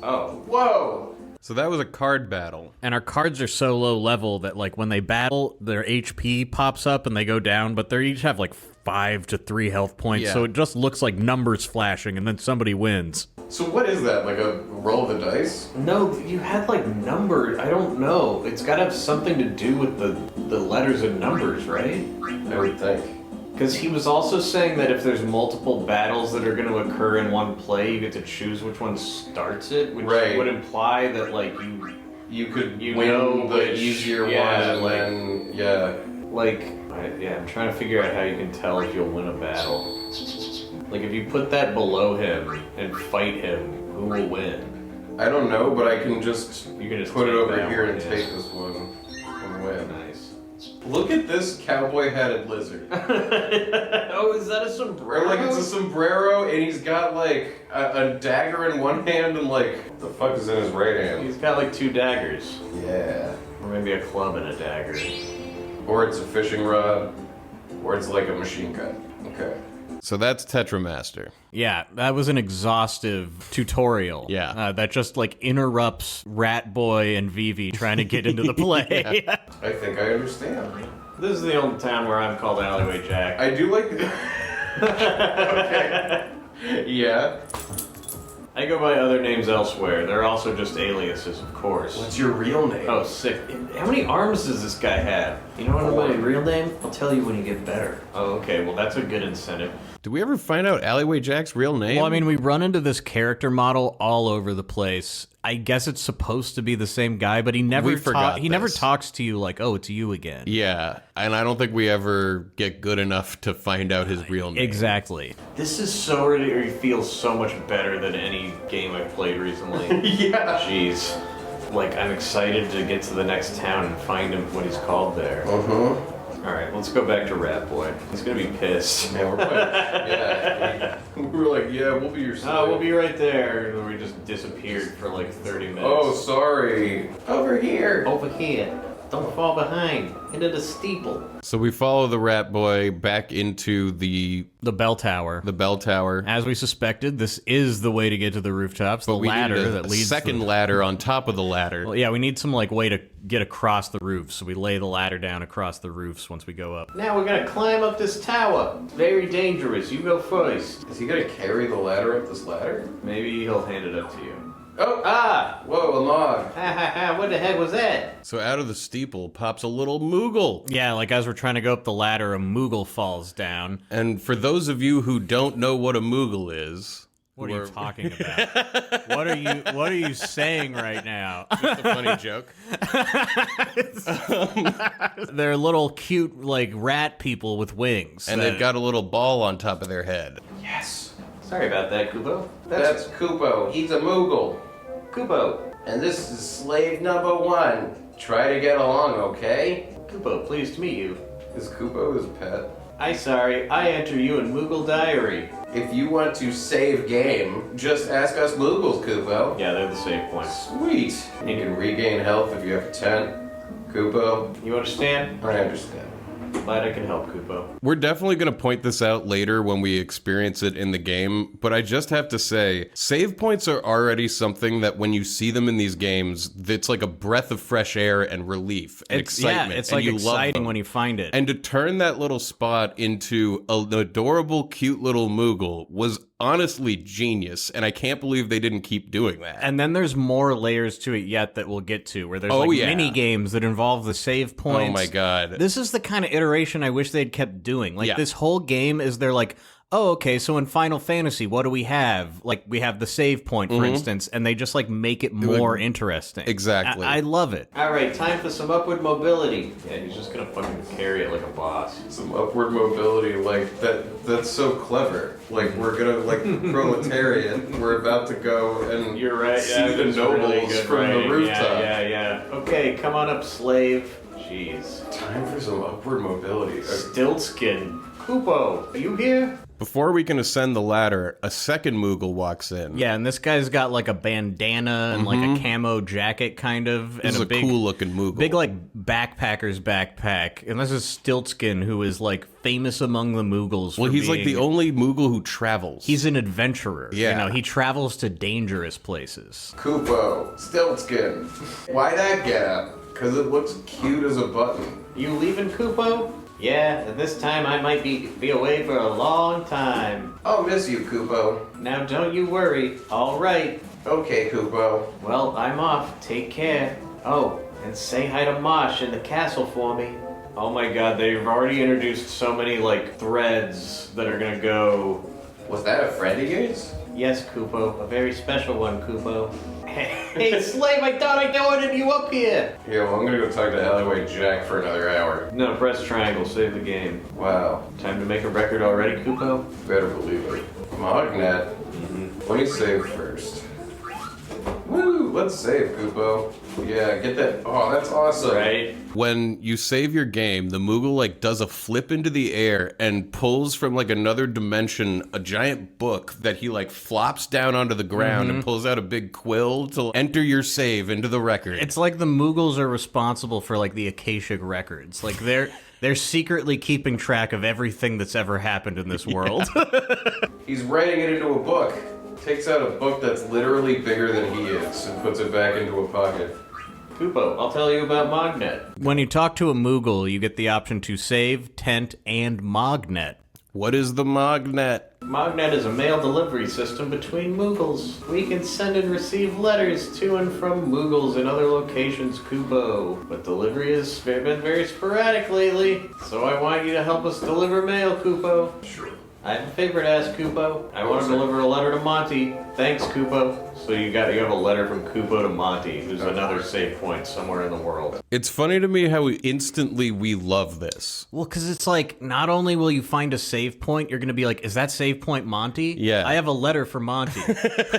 S4: Oh.
S6: Whoa!
S2: So that was a card battle.
S3: And our cards are so low level that like when they battle, their HP pops up and they go down, but they each have like 5 to 3 health points,
S2: Yeah.
S3: so it just looks like numbers flashing and then somebody wins.
S6: So what is that, like a roll of the dice?
S4: No, you had like numbers. I don't know. It's got to have something to do with the letters and numbers, right?
S6: I would think.
S4: Because he was also saying that if there's multiple battles that are going to occur in one play, you get to choose which one starts it, which
S6: Right.
S4: would imply that like
S6: You could
S4: You
S6: win
S4: know
S6: the
S4: which-
S6: easier
S4: yeah,
S6: one,
S4: like-
S6: and then, yeah.
S4: I'm trying to figure out how you can tell if you'll win a battle. Like if you put that below him and fight him, who will win?
S6: I don't know, but I can just
S4: You can just
S6: put it
S4: take
S6: over
S4: that
S6: here
S4: one,
S6: and
S4: yeah.
S6: take this one and win.
S4: Nice.
S6: Look at this cowboy-hatted lizard.
S4: Oh, is that a sombrero?
S6: Or like it's a sombrero, and he's got like a dagger in one hand, and like what the fuck is in his right hand?
S4: He's got like 2 daggers.
S6: Yeah.
S4: Or maybe a club and a dagger.
S6: Or it's a fishing rod, or it's like a machine gun. Okay.
S2: So that's Tetra Master.
S3: Yeah, that was an exhaustive tutorial.
S2: Yeah.
S3: That just like interrupts Rat Boy and Vivi trying to get into the play.
S6: I think I understand.
S4: This is the only town where I'm called Alleyway Jack.
S6: I do like the... Okay. Yeah.
S4: I go by other names elsewhere. They're also just aliases, of course.
S6: What's your real name?
S4: Oh, sick. How many arms does this guy have? You know what
S7: My
S4: I'm
S7: real name? I'll tell you when you get better.
S4: Oh, okay. Well, that's a good incentive.
S6: Did we ever find out Alleyway Jack's real name?
S3: Well, I mean, we run into this character model all over the place. I guess it's supposed to be the same guy, but he never never talks to you like, oh, it's you again.
S6: Yeah, and I don't think we ever get good enough to find out his real name.
S3: Exactly.
S4: This is so really, or feels so much better than any game I've played recently.
S2: Yeah.
S4: Jeez. Like, I'm excited to get to the next town and find him what he's called there. Alright, let's go back to Rat Boy. He's gonna be pissed.
S2: Yeah, we're like, yeah. We were like, yeah, we'll be your slave.
S4: Oh, we'll be right there. And we just disappeared for like 30 minutes.
S2: Oh, sorry.
S5: Over here.
S4: Over here. Don't fall behind. Into the steeple.
S6: So we follow the Rat Boy back into the
S3: bell tower.
S6: The bell tower.
S3: As we suspected, this is the way to get to the rooftops. The ladder that leads.
S6: Second ladder on top of the ladder.
S3: Well, yeah, we need some like way to get across the roofs. So we lay the ladder down across the roofs once we go up.
S4: Now we're gonna climb up this tower. Very dangerous. You go first.
S2: Is he gonna carry the ladder up this ladder?
S4: Maybe he'll hand it up to you.
S2: Oh!
S4: Ah!
S2: Whoa, a log.
S4: Ha ha ha! What the heck was that?
S6: So out of the steeple pops a little Moogle.
S3: Yeah, like as we're trying to go up the ladder, a Moogle falls down.
S6: And for those of you who don't know what a Moogle is,
S3: What are you talking about? What are you saying right now?
S6: just a funny joke.
S3: They're little cute like rat people with wings.
S6: And they've got a little ball on top of their head.
S2: Yes.
S4: Sorry about that, Kubo.
S5: That's Kupo. He's a Moogle.
S4: Kubo.
S5: And this is slave number 1. Try to get along, okay?
S4: Kubo, pleased to meet you.
S2: Is Kupo his pet?
S4: I enter you in Moogle Diary.
S5: If you want to save game, just ask us Moogles, Kupo.
S4: Yeah, they're the save point.
S5: Sweet. You can regain health if you have 10. Kupo,
S4: You understand?
S5: I understand.
S4: Glad I can help, Kupo.
S6: We're definitely going to point this out later when we experience it in the game, but I just have to say, save points are already something that when you see them in these games, it's like a breath of fresh air and relief and excitement.
S3: Yeah, it's
S6: and
S3: like
S6: you love
S3: exciting
S6: them.
S3: when you find it.
S6: And to turn that little spot into an adorable, cute little Moogle was honestly genius, and I can't believe they didn't keep doing that.
S3: And then there's more layers to it yet that we'll get to, where there's
S6: yeah.
S3: mini games that involve the save points.
S6: Oh my god.
S3: This is the kind of iteration I wish they'd kept doing. Like,
S6: Yeah.
S3: this whole game is they're like, oh, okay, so in Final Fantasy, what do we have? Like, we have the save point, for instance, and they just, like, make it more interesting.
S6: Exactly.
S3: I love it.
S4: Alright, time for some upward mobility. Yeah, he's just gonna fucking carry it like a boss.
S2: Some upward mobility, like, that's so clever. Like, we're gonna, like, proletariat, we're about to go and
S4: You're right,
S2: see
S4: yeah,
S2: the
S4: that's
S2: nobles
S4: really good
S2: from
S4: writing.
S2: the rooftop.
S4: Yeah. Okay, come on up, slave. Jeez.
S2: Time for some upward mobility.
S4: Stiltskin. Kupo, are you here?
S6: Before we can ascend the ladder, a second Moogle walks in.
S3: Yeah, and this guy's got, like, a bandana and, like, a camo jacket, kind of.
S6: This
S3: and
S6: is a
S3: big,
S6: cool-looking Moogle.
S3: Big, like, backpacker's backpack. And this is Stiltskin, who is, like, famous among the Moogles for
S6: Well, he's like the
S3: being-
S6: only Moogle who travels.
S3: He's an adventurer.
S6: Yeah.
S3: You know, he travels to dangerous places.
S2: Kupo, Stiltskin. Why that get up? Because it looks cute as a button.
S4: You leaving, Kupo? Yeah, and this time I might be away for a long time.
S5: I'll miss you, Kupo.
S4: Now don't you worry. All right.
S5: Okay, Kupo.
S4: Well, I'm off. Take care. Oh, and say hi to Mosh in the castle for me. Oh my god, they've already introduced so many, like, threads that are gonna go...
S5: Was that a friend of yours?
S4: Yes, Kupo. A very special one, Kupo. Hey, slave, I thought I wanted you up here!
S2: Yeah, well, I'm gonna go talk to Alleyway Jack for another hour.
S4: No, press triangle. Save the game.
S2: Wow,
S4: Time to make a record already, Kupo?
S2: better believe it. Mognet. Let me save first. Woo! Let's save, Kupo. Yeah, get that. Oh, that's awesome.
S4: Right?
S6: When you save your game, the Moogle like does a flip into the air and pulls from like another dimension a giant book that he like flops down onto the ground and pulls out a big quill to enter your save into the record.
S3: It's like the Moogles are responsible for like the Akashic records. Like they're secretly keeping track of everything that's ever happened in this world.
S2: He's writing it into a book. Takes out a book that's literally bigger than he is and puts it back into a pocket.
S4: Kupo, I'll tell you about Mognet.
S3: When you talk to a Moogle, you get the option to save, tent, and Mognet.
S6: What is the Mognet?
S4: Mognet is a mail delivery system between Moogles. We can send and receive letters to and from Moogles in other locations, Kupo. But delivery has been very sporadic lately, so I want you to help us deliver mail, Kupo.
S2: Sure.
S4: I have a favor to ask, Kupo. I want to deliver a letter to Monty. Thanks, Kupo. So you have a letter from Kupo to Monty, who's another save point somewhere in the world.
S6: It's funny to me how we love this.
S3: Well, because it's like, not only will you find a save point, you're going to be like, is that save point Monty?
S6: Yeah.
S3: I have a letter for Monty.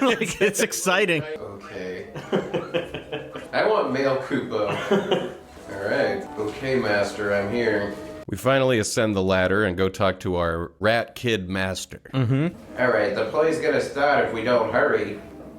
S3: Like, it's exciting.
S5: Okay. I want male Kupo. Alright. Okay, Master, I'm here.
S6: We finally ascend the ladder and go talk to our rat kid master.
S5: Alright, the play's gonna start if we don't hurry.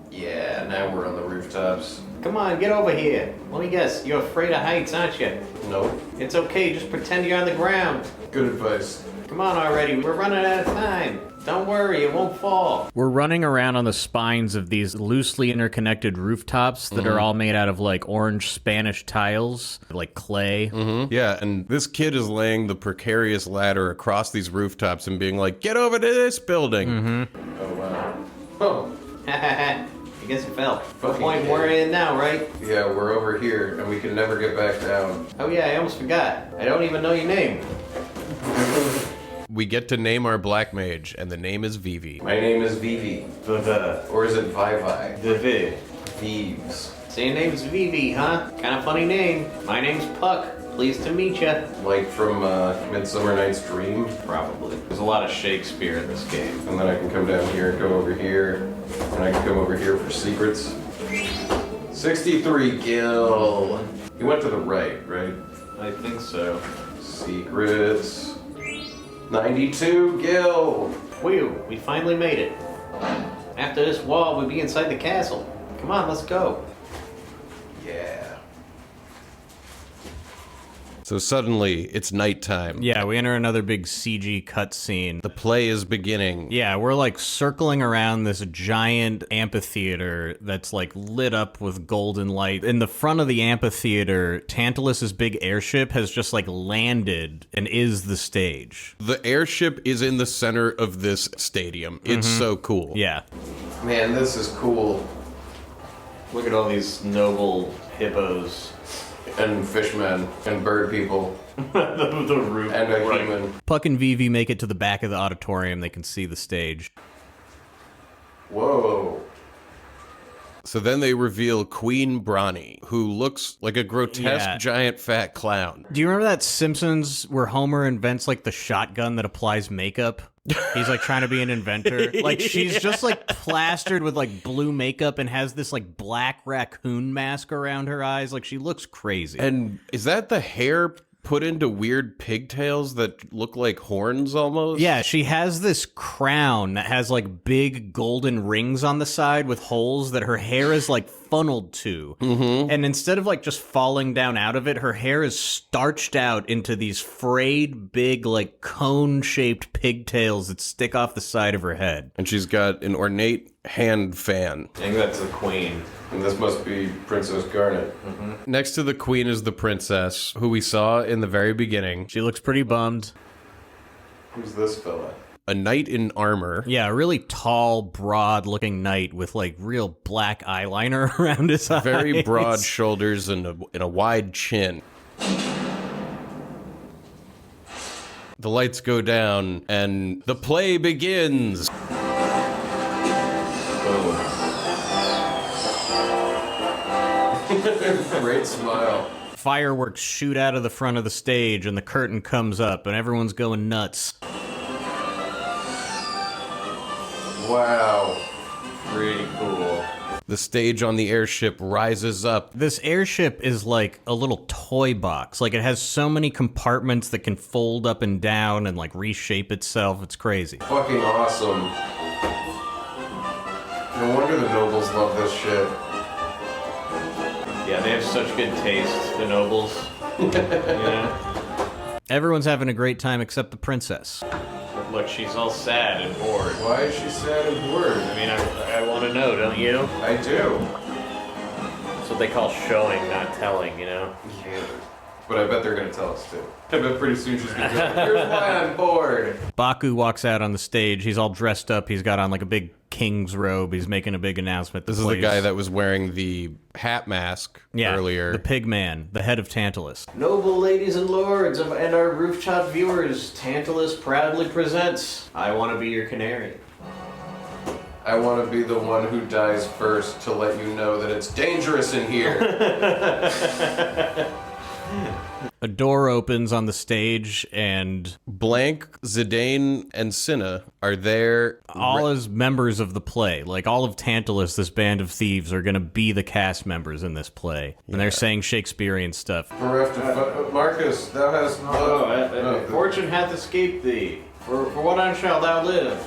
S5: Yeah, now we're on the rooftops.
S4: Come on, get over here. Let me guess, you're afraid of heights, aren't you?
S5: Nope.
S4: It's okay, just pretend you're on the ground.
S5: Good advice.
S4: Come on already, we're running out of time. Don't worry, it won't fall.
S3: We're running around on the spines of these loosely interconnected rooftops that are all made out of like orange Spanish tiles, like clay.
S6: Yeah, and this kid is laying the precarious ladder across these rooftops and being like, get over to this building.
S5: Oh, wow. Oh,
S4: I guess it fell.
S5: Fucking
S4: Point
S5: kid.
S4: we're in now, right?
S5: yeah, we're over here, and we can never get back down.
S4: Oh yeah, I almost forgot. I don't even know your name.
S6: We get to name our black mage, and the name is Vivi.
S5: My name is Vivi.
S4: The
S5: Or is it Vivi?
S4: Vivi.
S5: Thieves.
S4: So your name's Vivi, huh? Kind of funny name. My name's Puck. Pleased to meet ya.
S5: Like from Midsummer Night's Dream.
S4: Probably. There's a lot of Shakespeare in this game.
S5: And then I can come down here and go over here. And I can come over here for secrets. 63 Gil. You went to the right, right?
S4: I think so.
S5: Secrets. 92 Gil.
S4: Whew, we finally made it. After this wall, we'll be inside the castle. Come on, let's go.
S5: Yeah.
S6: So suddenly, it's nighttime.
S3: Yeah, we enter another big CG cutscene.
S6: The play is beginning.
S3: Yeah, we're like circling around this giant amphitheater that's like lit up with golden light. In the front of the amphitheater, Tantalus's big airship has just like landed and is the stage.
S6: The airship is in the center of this stadium. It's so cool.
S3: Yeah.
S5: Man, this is cool.
S4: Look at all these noble hippos.
S5: And fishmen. And bird people.
S4: the roof.
S5: And a human.
S3: Puck and Vivi make it to the back of the auditorium. They can see the stage.
S5: Whoa.
S6: So then they reveal Queen Brahne, who looks like a grotesque giant fat clown.
S3: Do you remember that Simpsons where Homer invents like the shotgun that applies makeup? He's like trying to be an inventor. Like she's just like plastered with like blue makeup and has this like black raccoon mask around her eyes. Like she looks crazy.
S6: And is that the hair put into weird pigtails that look like horns almost?
S3: Yeah, she has this crown that has like big golden rings on the side with holes that her hair is like funneled to. And instead of like just falling down out of it, her hair is starched out into these frayed big like cone-shaped pigtails that stick off the side of her head.
S6: And she's got an ornate hand fan.
S4: I think that's the queen.
S5: And this must be Princess Garnet.
S6: Next to the queen is the princess, who we saw in the very beginning.
S3: She looks pretty bummed.
S5: Who's this fella?
S6: A knight in armor.
S3: Yeah, a really tall, broad-looking knight with like real black eyeliner around his eyes.
S6: Very broad shoulders and a wide chin. The lights go down, and the play begins.
S5: Great smile.
S3: Fireworks shoot out of the front of the stage, and the curtain comes up, and everyone's going nuts.
S5: Wow.
S4: Pretty cool.
S6: The stage on the airship rises up.
S3: This airship is like a little toy box. Like it has so many compartments that can fold up and down and like reshape itself. It's crazy.
S5: Fucking awesome. No wonder the nobles love this shit.
S4: Yeah, they have such good taste, the nobles. You know?
S3: Everyone's having a great time except the princess.
S4: Look, she's all sad and bored.
S5: Why is she sad and bored?
S4: I mean, I want to know, don't you?
S5: I do.
S4: That's what they call showing, not telling, you know?
S5: Yeah.
S6: But I bet they're gonna tell us too. I bet pretty soon she's gonna be like, here's why I'm bored.
S3: Baku walks out on the stage. He's all dressed up. He's got on like a big king's robe. He's making a big announcement.
S6: This is the guy that was wearing the hat mask earlier.
S3: The pig man, the head of Tantalus.
S4: Noble ladies and lords and our rooftop viewers, Tantalus proudly presents I Want to Be Your Canary.
S6: I want to be the one who dies first to let you know that it's dangerous in here.
S3: A door opens on the stage, and
S6: Blank, Zidane, and Cinna are there.
S3: All as members of the play. Like, all of Tantalus, this band of thieves, are going to be the cast members in this play. And they're saying Shakespearean stuff.
S6: Marcus, thou hast...
S4: Fortune hath escaped thee. For what on shalt thou live?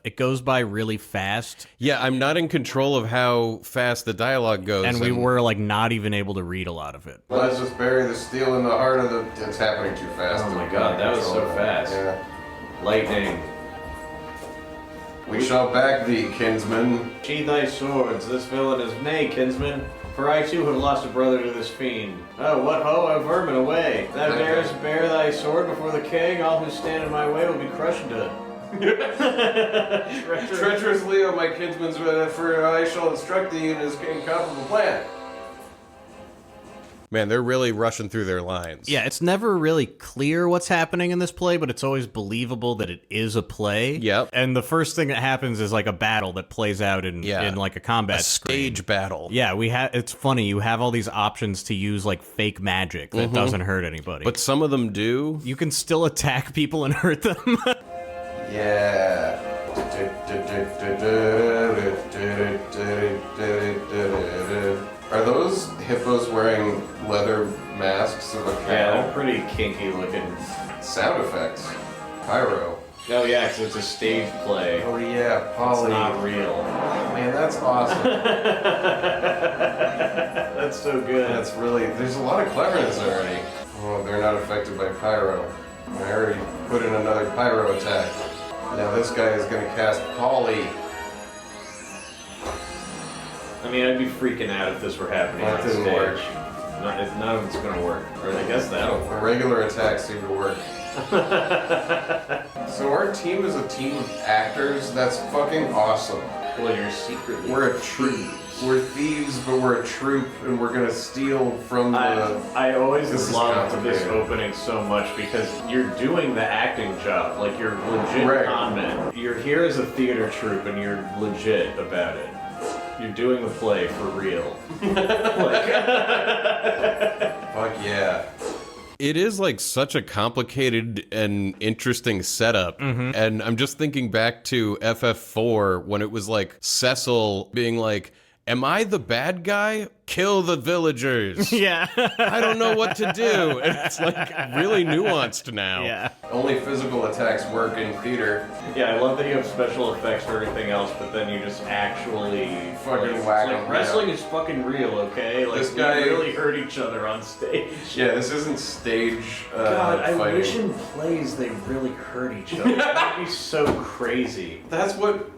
S3: It goes by really fast.
S6: Yeah, I'm not in control of how fast the dialogue goes.
S3: And we were, like, not even able to read a lot of it.
S6: Let's just bury the steel in the heart of the... It's happening too fast.
S4: Oh my god, that was so fast.
S6: Yeah.
S4: Lightning.
S6: We shall back thee, kinsman.
S4: Sheathe thy swords, this villain is nay, kinsman. For I too have lost a brother to this fiend. Oh, what ho, I vermin away. Thou darest bear thy sword before the king, all who stand in my way will be crushed to...
S6: Treacherous Leo, my kinsman's, for I shall instruct thee in his incomparable plan. Man, they're really rushing through their lines.
S3: Yeah, it's never really clear what's happening in this play, but it's always believable that it is a play.
S6: Yep.
S3: And the first thing that happens is like a battle that plays out in like a combat
S6: stage battle.
S3: Yeah, it's funny. You have all these options to use like fake magic that doesn't hurt anybody.
S6: But some of them do.
S3: You can still attack people and hurt them.
S6: Yeah. Are those hippos wearing leather masks of a cow?
S4: Yeah, they're pretty kinky looking.
S6: Sound effects. Pyro.
S4: Oh yeah, because it's a stage play.
S6: Oh yeah, Polly.
S4: It's not real.
S6: Man, that's awesome.
S4: That's so good.
S6: That's really, there's a lot of cleverness already. Oh, they're not affected by pyro. I already put in another pyro attack. Now this guy is gonna cast Polly.
S4: I mean, I'd be freaking out if this were happening on stage.
S6: Work.
S4: None of it's gonna work. Or I guess that'll
S6: The
S4: work.
S6: regular attacks seem to work. So our team is a team of actors. That's fucking awesome.
S4: Well, you're secretly
S6: We're a troupe. We're thieves, but we're a troupe, and we're gonna steal from the...
S4: I always
S6: This is
S4: loved this
S6: complicated.
S4: opening so much because you're doing the acting job. Like, you're legit con men. You're here as a theater troupe, and you're legit about it. You're doing the play for real.
S6: Fuck yeah. It is like such a complicated and interesting setup. And I'm just thinking back to FF4 when it was like Cecil being like, am I the bad guy? Kill the villagers.
S3: Yeah.
S6: I don't know what to do. And it's like really nuanced now.
S3: Yeah.
S6: Only physical attacks work in theater.
S4: Yeah, I love that you have special effects for everything else, but then you just actually
S6: Fucking whack
S4: like,
S6: them,
S4: wrestling is fucking real, okay? Like,
S6: This guy-
S4: we really hurt each other on stage.
S6: Yeah, this isn't stage
S4: God, I
S6: fighting.
S4: wish in plays they really hurt each other. That'd be so crazy.
S6: That's what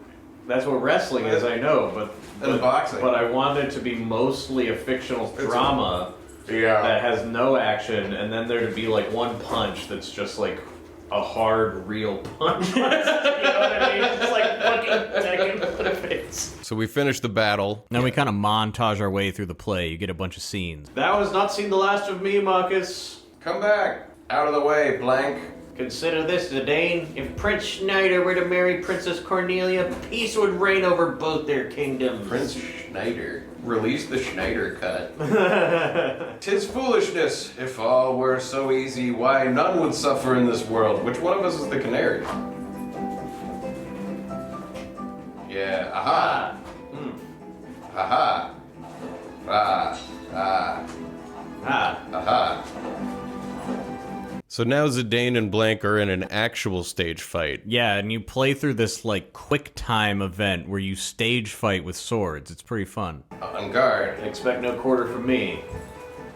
S4: wrestling is, I know, but
S6: boxing.
S4: But I want it to be mostly a fictional drama that has no action, and then there to be like one punch that's just like a hard, real punch. You know what I mean? It's like fucking Tekken for the face.
S6: So we finished the battle.
S3: Now we kind of montage our way through the play. You get a bunch of scenes.
S4: Thou hast not seen the last of me, Marcus.
S6: Come back. Out of the way, blank.
S4: Consider this, Zidane. If Prince Schneider were to marry Princess Cornelia, peace would reign over both their kingdoms.
S6: Prince Schneider. Release the Schneider cut. 'Tis foolishness. If all were so easy, why none would suffer in this world. Which one of us is the canary? Yeah, aha. Aha. Aha. So now Zidane and Blank are in an actual stage fight.
S3: Yeah, and you play through this like quick time event where you stage fight with swords. It's pretty fun.
S6: On guard.
S4: Expect no quarter from me.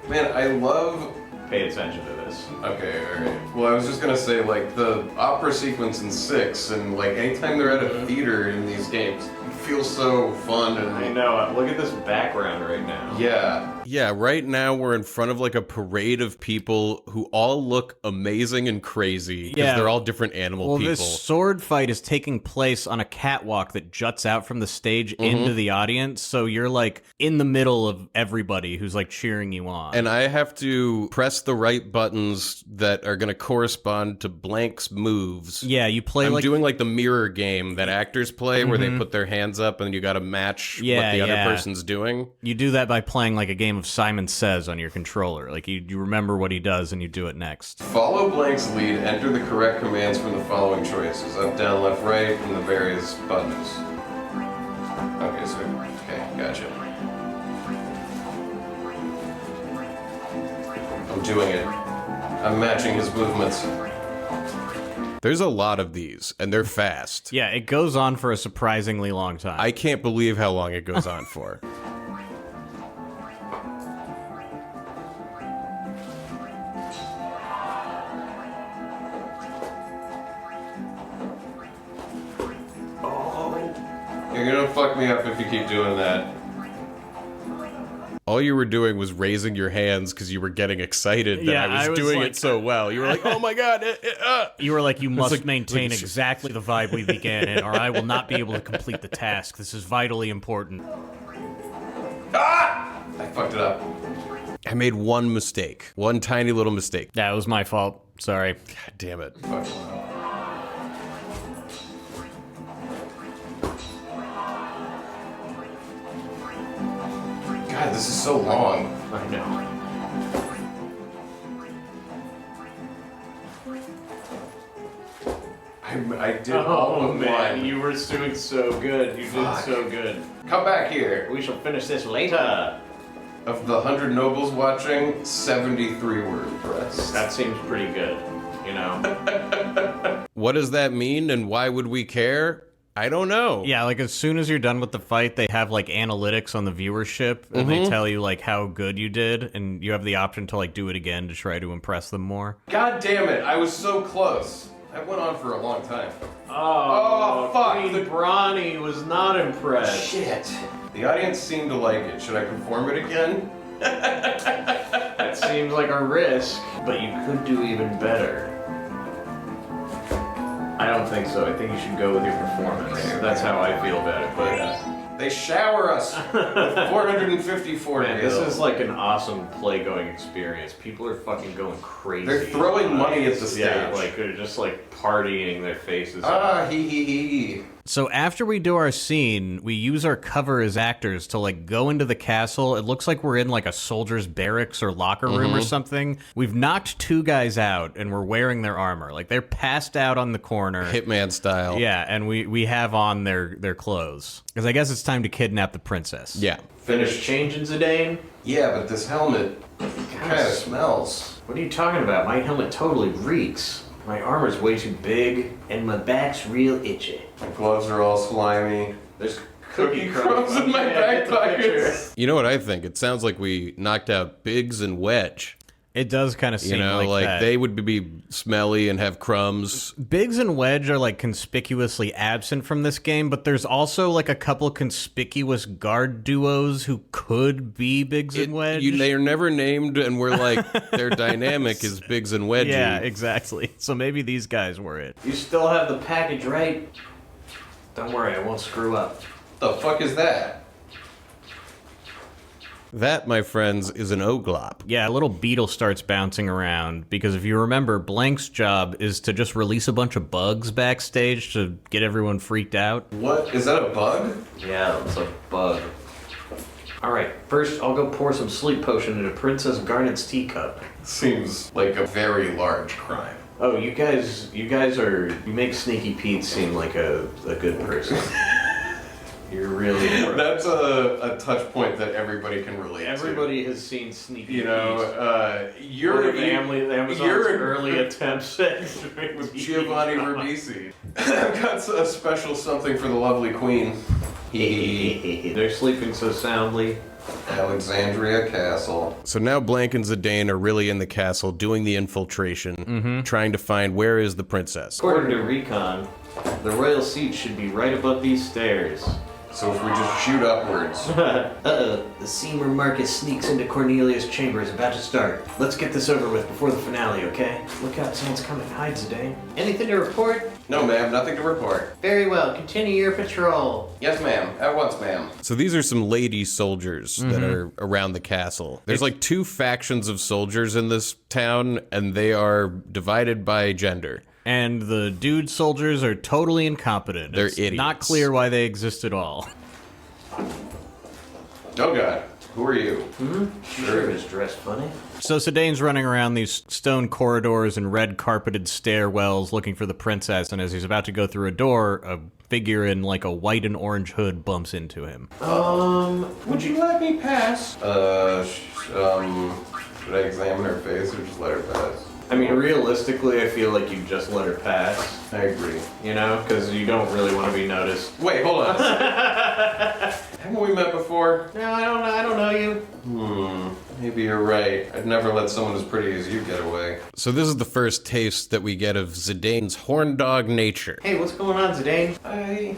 S6: Man, I love...
S4: Pay attention to this.
S6: Okay, alright. Well, I was just gonna say, like, the opera sequence in 6, and, like, anytime they're at a theater in these games, it feels so fun and...
S4: I know, look at this background right now.
S6: Yeah. Yeah, right now we're in front of like a parade of people who all look amazing and crazy because they're all different animal people.
S3: This sword fight is taking place on a catwalk that juts out from the stage into the audience, so you're like in the middle of everybody who's like cheering you on.
S6: And I have to press the right buttons that are going to correspond to Blank's moves.
S3: Yeah, you play
S6: I'm doing like the mirror game that actors play where they put their hands up and you got to match what the other person's doing.
S3: You do that by playing like a game of Simon Says on your controller. Like you remember what he does and you do it next.
S6: Follow Blank's lead, enter the correct commands from the following choices. Up, down, left, right, and the various buttons. Okay, gotcha. I'm doing it. I'm matching his movements. There's a lot of these, and they're fast.
S3: Yeah, it goes on for a surprisingly long time.
S6: I can't believe how long it goes on for. You're gonna fuck me up if you keep doing that. All you were doing was raising your hands because you were getting excited that I was doing it so well. You were like, oh my god.
S3: You were like, you must maintain exactly the vibe we began in, or I will not be able to complete the task. This is vitally important.
S6: Ah! I fucked it up. I made one mistake. One tiny little mistake.
S3: That was my fault. Sorry.
S6: God damn it. Fuck. God, this is so long.
S4: I know.
S6: I did all of mine.
S4: You were doing so good. You did so good.
S6: Come back here.
S4: We shall finish this later.
S6: Of the 100 nobles watching, 73 were impressed.
S4: That seems pretty good, you know?
S6: What does that mean and why would we care? I don't know.
S3: Yeah, like as soon as you're done with the fight, they have like analytics on the viewership and they tell you like how good you did and you have the option to like do it again to try to impress them more.
S6: God damn it, I was so close. That went on for a long time.
S4: Oh,
S6: fuck.
S4: Queen Brahne was not impressed.
S6: Shit. The audience seemed to like it. Should I perform it again?
S4: That seems like a risk, but you could do even better. I don't think so. I think you should go with your performance.
S6: Okay.
S4: That's how I feel about it. But
S6: They shower us with 454
S4: man, this
S6: gil.
S4: is like an awesome play-going experience. People are fucking going crazy.
S6: They're throwing money at the stage.
S4: Yeah, like they're just like partying their faces
S6: Ah,
S4: off.
S6: hee.
S3: So after we do our scene, we use our cover as actors to like go into the castle. It looks like we're in like a soldier's barracks or locker room or something. We've knocked two guys out and we're wearing their armor. Like they're passed out on the corner.
S6: Hitman style.
S3: Yeah, and we have on their clothes. Because I guess it's time to kidnap the princess.
S6: Yeah.
S4: Finish changing, Zidane?
S6: Yeah, but this helmet kind of smells.
S4: What are you talking about? My helmet totally reeks. My armor's way too big, and my back's real itchy.
S6: My gloves are all slimy.
S4: There's
S6: Cookie crumbs in my
S4: Yeah,
S6: back
S4: get the picture.
S6: pockets. You know what I think? It sounds like we knocked out Biggs and Wedge.
S3: It does kind of seem
S6: like
S3: that.
S6: they would be smelly and have crumbs.
S3: Biggs and Wedge are like conspicuously absent from this game, but there's also like a couple conspicuous guard duos who could be Biggs and Wedge.
S6: They are never named, and we're like, their dynamic is Biggs and Wedge.
S3: Yeah, exactly. So maybe these guys were it.
S4: You still have the package, right? Don't worry, I won't screw up.
S6: The fuck is that? That, my friends, is an oglop.
S3: Yeah, a little beetle starts bouncing around because if you remember, Blank's job is to just release a bunch of bugs backstage to get everyone freaked out.
S6: What? Is that a bug?
S4: Yeah, it's a bug. Alright, first I'll go pour some sleep potion into Princess Garnet's teacup.
S6: Seems like a very large crime.
S4: Oh, you guys you make Sneaky Pete seem like a good person. You're really important.
S6: That's a touch point that everybody can relate
S4: Everybody has seen Sneaky Pete.
S6: to. You know,
S4: One of Amazon's early attempts at
S6: with Giovanni Ribisi. I've got a special something for the lovely queen.
S4: They're sleeping so soundly.
S6: Alexandria Castle. So now Blank and Zidane are really in the castle doing the infiltration, trying to find where is the princess.
S4: According to Recon, the royal seat should be right above these stairs.
S2: So if we just shoot upwards.
S4: Uh-oh, the scene where Marcus sneaks into Cornelia's chamber is about to start. Let's get this over with before the finale, okay? Look out, someone's coming. Hide, Zidane. Anything to report?
S2: No, ma'am, nothing to report.
S4: Very well, continue your patrol.
S2: Yes, ma'am. At once, ma'am.
S6: So these are some lady soldiers that are around the castle. There's like two factions of soldiers in this town, and they are divided by gender.
S3: And the dude soldiers are totally incompetent.
S6: They're
S3: It's
S6: idiots.
S3: not clear why they exist at all.
S2: Oh, God. Who are you?
S4: Sure is dressed funny.
S3: So Zidane's running around these stone corridors and red carpeted stairwells looking for the princess, and as he's about to go through a door, a figure in like a white and orange hood bumps into him.
S2: Would you let me pass? Should I examine her face or just let her pass?
S4: I mean, realistically, I feel like you just let her pass,
S2: I agree.
S4: you know? Because you don't really want to be noticed.
S2: Wait, hold on. Haven't we met before?
S4: No, I don't know you.
S2: Maybe you're right. I'd never let someone as pretty as you get away.
S6: So this is the first taste that we get of Zidane's horn dog nature.
S4: Hey, what's going on, Zidane?
S2: I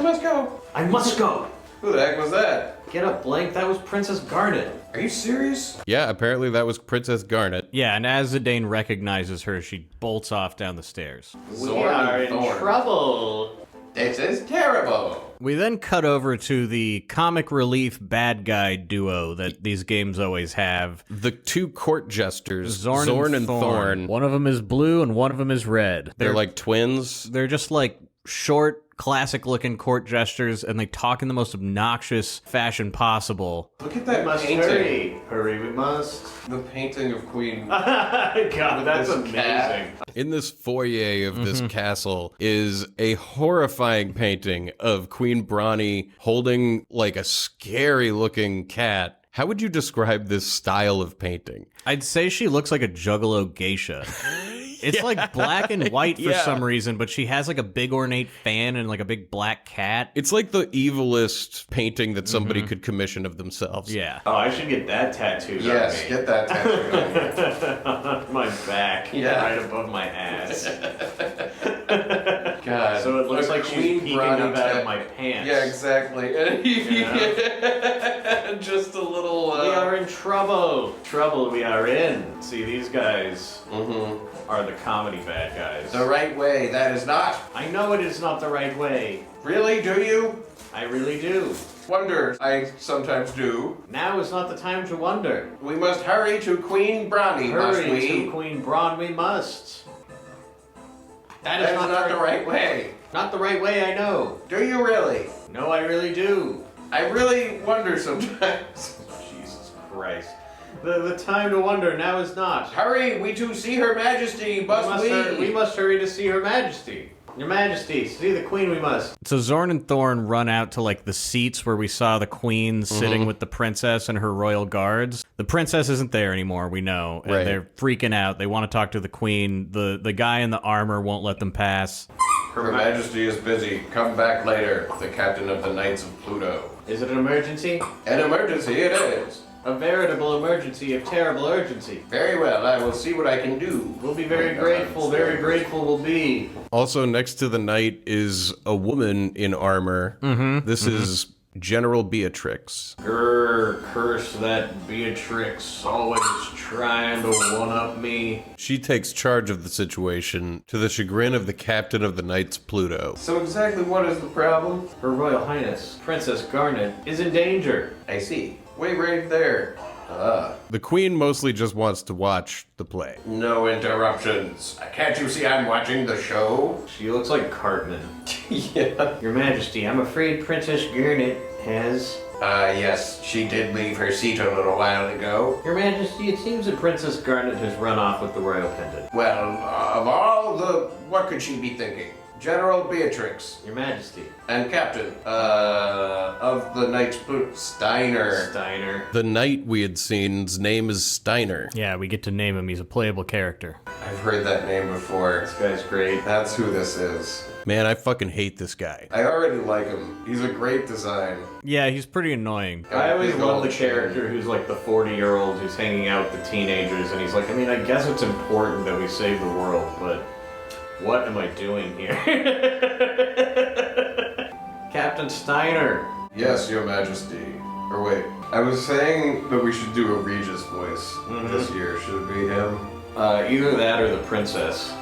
S2: must go.
S4: I must go.
S2: Who the heck was that?
S4: Get up, Blank. That was Princess Garnet.
S2: Are you serious?
S6: Yeah, apparently that was Princess Garnet.
S3: Yeah, and as Zidane recognizes her, she bolts off down the stairs.
S4: We are in trouble.
S2: This is terrible.
S3: We then cut over to the comic relief bad guy duo that these games always have.
S6: The two court jesters,
S3: Zorn and Thorn. One of them is blue and one of them is red.
S6: They're like twins.
S3: They're just like short, classic-looking court jesters, and they talk in the most obnoxious fashion possible.
S2: Look at
S4: We
S2: that
S4: must
S2: painting.
S4: hurry. Hurry, we must.
S2: The painting of Queen.
S4: God, that's
S2: This
S4: amazing.
S2: cat.
S6: In this foyer of this castle is a horrifying painting of Queen Brahne holding like a scary-looking cat. How would you describe this style of painting?
S3: I'd say she looks like a juggalo geisha. It's like black and white for
S6: Yeah.
S3: some reason, but she has like a big ornate fan and like a big black cat.
S6: It's like the evilest painting that somebody could commission of themselves.
S3: Yeah.
S4: Oh, I should get that tattooed
S2: Yes,
S4: on me.
S2: get that tattooed on you.
S4: My back,
S2: Yeah.
S4: right above my ass.
S2: God.
S4: So it looks
S2: A
S4: like she's
S2: Queen
S4: peeking
S2: Brahne
S4: up out
S2: tat-
S4: of my pants.
S2: Yeah, exactly. Just a little.
S4: We are in trouble. Trouble we are in. See, these guys are the comedy bad guys.
S2: The right way. That is not.
S4: I know it is not the right way.
S2: Really? Do you?
S4: I really do.
S2: Wonder. I sometimes do.
S4: Now is not the time to wonder.
S2: We must hurry to Queen Brahne, must
S4: Hurry
S2: we?
S4: to Queen Brahne we must.
S2: That is not the right way.
S4: Not the right way, I know.
S2: Do you really?
S4: No, I really do.
S2: I really wonder sometimes.
S4: Jesus Christ. The time to wonder now is not.
S2: Hurry, we to see Her Majesty, must we?
S4: We must hurry to see Her Majesty. Your Majesty, see the Queen we must.
S3: So Zorn and Thorn run out to like the seats where we saw the queen sitting with the princess and her royal guards. The princess isn't there anymore, we know. And
S6: Right.
S3: they're freaking out. They want to talk to the queen. The guy in the armor won't let them pass.
S2: Her Majesty is busy. Come back later. The captain of the Knights of Pluto.
S4: Is it an emergency?
S2: An emergency it is.
S4: A veritable emergency of terrible urgency.
S2: Very well, I will see what I can do.
S4: We'll be very grateful, very grateful we'll be.
S6: Also, next to the knight is a woman in armor. This is General Beatrix.
S4: Grr, curse that Beatrix, always trying to one-up me.
S6: She takes charge of the situation to the chagrin of the captain of the Knights Pluto.
S2: So exactly what is the problem?
S4: Her Royal Highness, Princess Garnet, is in danger.
S2: I see. Wait right there.
S6: The queen mostly just wants to watch the play.
S2: No interruptions. Can't you see I'm watching the show?
S4: She looks like Cartman.
S2: Yeah.
S4: Your Majesty, I'm afraid Princess Garnet has...
S2: Yes, she did leave her seat a little while ago.
S4: Your Majesty, it seems that Princess Garnet has run off with the royal pendant.
S2: Well, of all the... what could she be thinking? General Beatrix.
S4: Your Majesty.
S2: And Captain, of the Knights Steiner.
S4: Steiner.
S6: The knight we had seen's name is Steiner.
S3: Yeah, we get to name him. He's a playable character.
S2: I've heard that name before.
S4: This guy's great.
S2: That's who this is.
S6: Man, I fucking hate this guy.
S2: I already like him. He's a great design.
S3: Yeah, he's pretty annoying.
S4: I always
S2: Big
S4: love
S2: old
S4: the
S2: chin.
S4: character who's like the 40-year-old who's hanging out with the teenagers, and he's like, I mean, I guess it's important that we save the world, but what am I doing here? Captain Steiner.
S2: Yes, Your Majesty. Or wait, I was saying that we should do a Regis voice this year. Should it be him?
S4: Either that or the princess.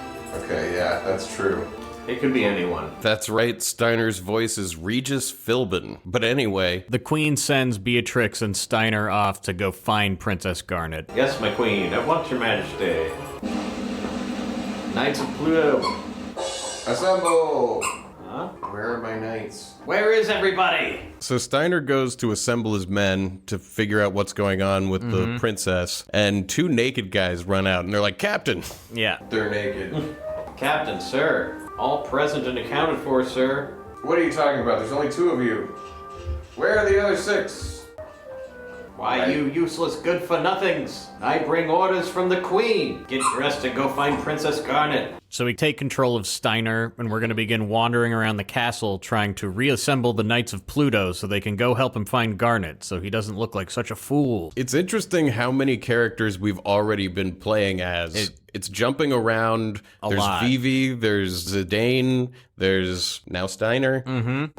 S2: Okay, yeah, that's true.
S4: It could be anyone.
S6: That's right, Steiner's voice is Regis Philbin. But anyway,
S3: The Queen sends Beatrix and Steiner off to go find Princess Garnet.
S4: Yes, my queen. At once, Your Majesty. Knights of Pluto.
S2: Assemble!
S4: Huh?
S2: Where are my knights?
S4: Where is everybody?
S6: so Steiner goes to assemble his men to figure out what's going on with the princess, and two naked guys run out, and they're like, Captain!
S3: Yeah.
S2: They're naked.
S4: Captain, sir. All present and accounted for, sir.
S2: What are you talking about? There's only 2 of you. Where are the other 6?
S4: Why, you useless good-for-nothings. I bring orders from the queen. Get dressed and go find Princess Garnet.
S3: So we take control of Steiner, and we're going to begin wandering around the castle trying to reassemble the Knights of Pluto so they can go help him find Garnet, so he doesn't look like such a fool.
S6: It's interesting how many characters we've already been playing as. It's jumping around. There's
S3: lot.
S6: Vivi, there's Zidane, there's now Steiner.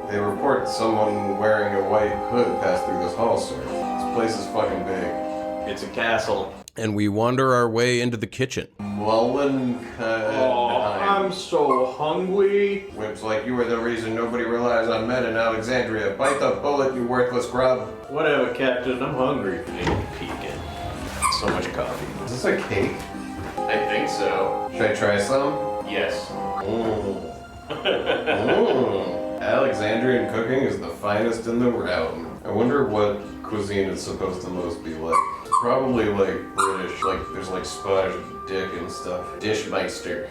S2: They report someone wearing a white hood passed through this hall, sir. This place is fucking big.
S4: It's a castle.
S6: And we wander our way into the kitchen.
S2: Mullen
S4: I'm so hungry.
S2: Whips like you are the reason nobody relies on men in Alexandria. Bite the bullet, you worthless grub.
S4: Whatever, Captain. I'm hungry. Peeking. So much coffee.
S2: Is this a cake?
S4: I think so.
S2: Should I try some?
S4: Yes.
S2: Alexandrian cooking is the finest in the realm. I wonder what cuisine is supposed to most be like. Probably like British, like there's like Spanish dick and stuff. Dishmeister.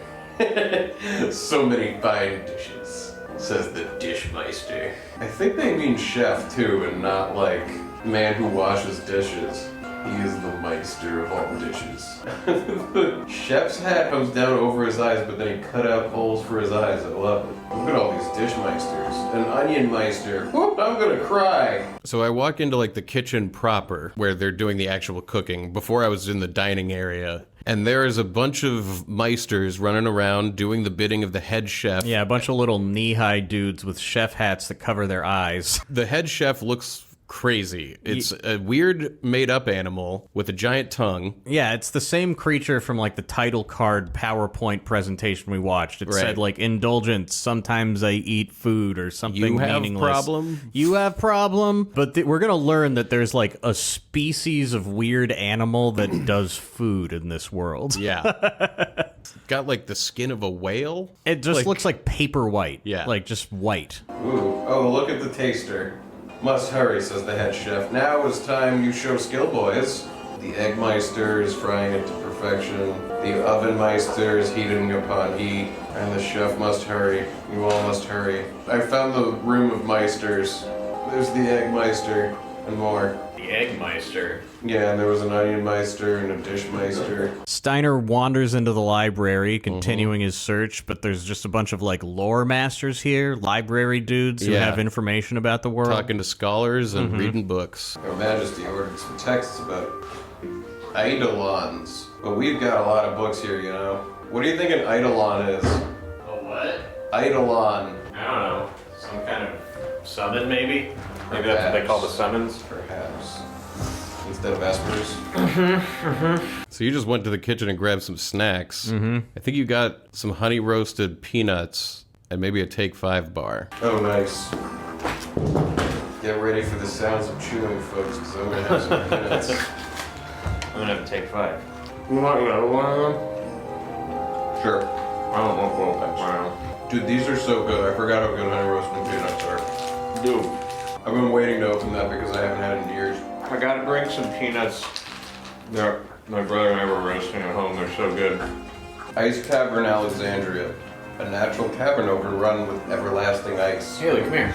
S2: So many fine dishes, says the Dishmeister. I think they mean chef too, and not like man who washes dishes. He is the Meister of all dishes. The chef's hat comes down over his eyes, but then he cut out holes for his eyes. I love it. Look at all these Dishmeisters. An Onion Meister. Whoop, I'm gonna cry.
S6: So I walk into like the kitchen proper where they're doing the actual cooking. Before I was in the dining area. And there is a bunch of Meisters running around doing the bidding of the head chef.
S3: Yeah, a bunch of little knee-high dudes with chef hats that cover their eyes.
S6: The head chef looks crazy. It's a weird made-up animal with a giant tongue.
S3: Yeah, it's the same creature from like the title card PowerPoint presentation we watched. It
S6: Right.
S3: said like indulgence, sometimes I eat food or something
S6: You have
S3: meaningless.
S6: problem?
S3: You have problem? But we're going to learn that there's like a species of weird animal that does food in this world.
S6: Yeah. Got like the skin of a whale.
S3: It just looks like paper white.
S6: Yeah.
S3: Like just white.
S2: Ooh, oh, look at the taster. Must hurry, says the head chef. Now is time you show skill, boys. The Eggmeister is frying it to perfection. The Ovenmeister is heating upon heat. And the chef must hurry. You all must hurry. I found the room of Meisters. There's the Eggmeister and more.
S4: The Eggmeister.
S2: Yeah, and there was an Onion Meister and a Dishmeister.
S3: Steiner wanders into the library, continuing his search, but there's just a bunch of like lore masters here, library dudes who
S6: Yeah.
S3: have information about the world.
S6: Talking to scholars and reading books.
S2: Her Majesty ordered some texts about Eidolons. But we've got a lot of books here, you know. What do you think an Eidolon is?
S4: A what?
S2: Eidolon.
S4: I don't know. Some kind of summon, maybe? Maybe that's what they call the summons.
S2: Perhaps. Instead of espers.
S6: So you just went to the kitchen and grabbed some snacks. I think you got some honey roasted peanuts and maybe a Take 5 bar.
S2: Oh, nice. Get ready for the sounds of chewing, folks, because I'm gonna have some peanuts.
S4: I'm gonna have to take 5.
S2: You want another one of them? Sure.
S4: I don't want both.
S2: Dude, these are so good. I forgot how good honey roasted peanuts are.
S4: Dude,
S2: I've been waiting to open that because I haven't had it in years.
S4: I gotta bring some peanuts. Yeah, my brother and I were roasting at home. They're so good.
S2: Ice Cavern Alexandria. A natural cavern overrun with everlasting ice.
S4: Haley, come here.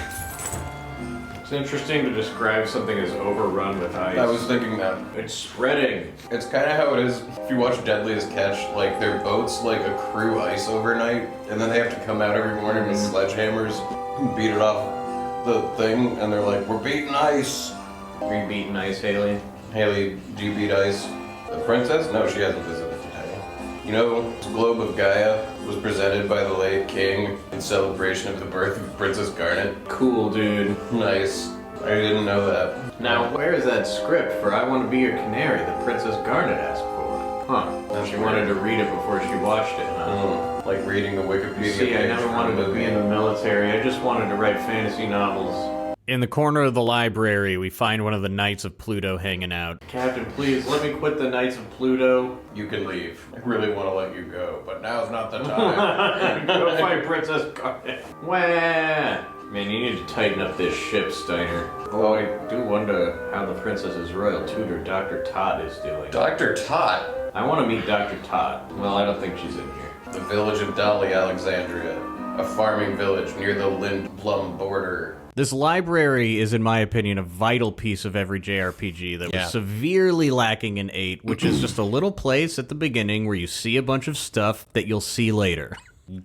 S4: It's interesting to describe something as overrun with ice.
S2: I was thinking that.
S4: It's spreading.
S2: It's kind of how it is if you watch Deadliest Catch, like their boats like accrue ice overnight, and then they have to come out every morning with sledgehammers and beat it off the thing, and they're like, we're beating ice.
S4: Are you beating ice, Haley?
S2: Haley, do you beat ice? The princess? No, she hasn't visited today.
S6: You know, this globe of Gaia was presented by the late king in celebration of the birth of Princess Garnet.
S4: Cool, dude.
S6: Nice. I didn't know that.
S4: Now, where is that script for I Want to Be Your Canary that Princess Garnet asked for? Huh. She wanted to read it before she watched it, huh?
S6: Like reading the Wikipedia
S4: See, I
S6: page
S4: never
S6: for
S4: wanted
S6: the
S4: to be
S6: movie.
S4: in the military. I just wanted to write fantasy novels.
S3: In the corner of the library, we find one of the Knights of Pluto hanging out.
S4: Captain, please, let me quit the Knights of Pluto.
S6: You can leave. I really want to let you go, but now's not the time.
S4: Go fight Princess Garnet. Wah! Man, you need to tighten up this ship, Steiner. Oh, I do wonder how the princess's royal tutor, Dr. Todd, is doing.
S6: Dr. Tot,
S4: I want to meet Dr. Todd. Well, I don't think she's in here.
S6: the village of Dolly, Alexandria, a farming village near the Lindblum border.
S3: This library is, in my opinion, a vital piece of every JRPG that was severely lacking in 8, which is just a little place at the beginning where you see a bunch of stuff that you'll see later.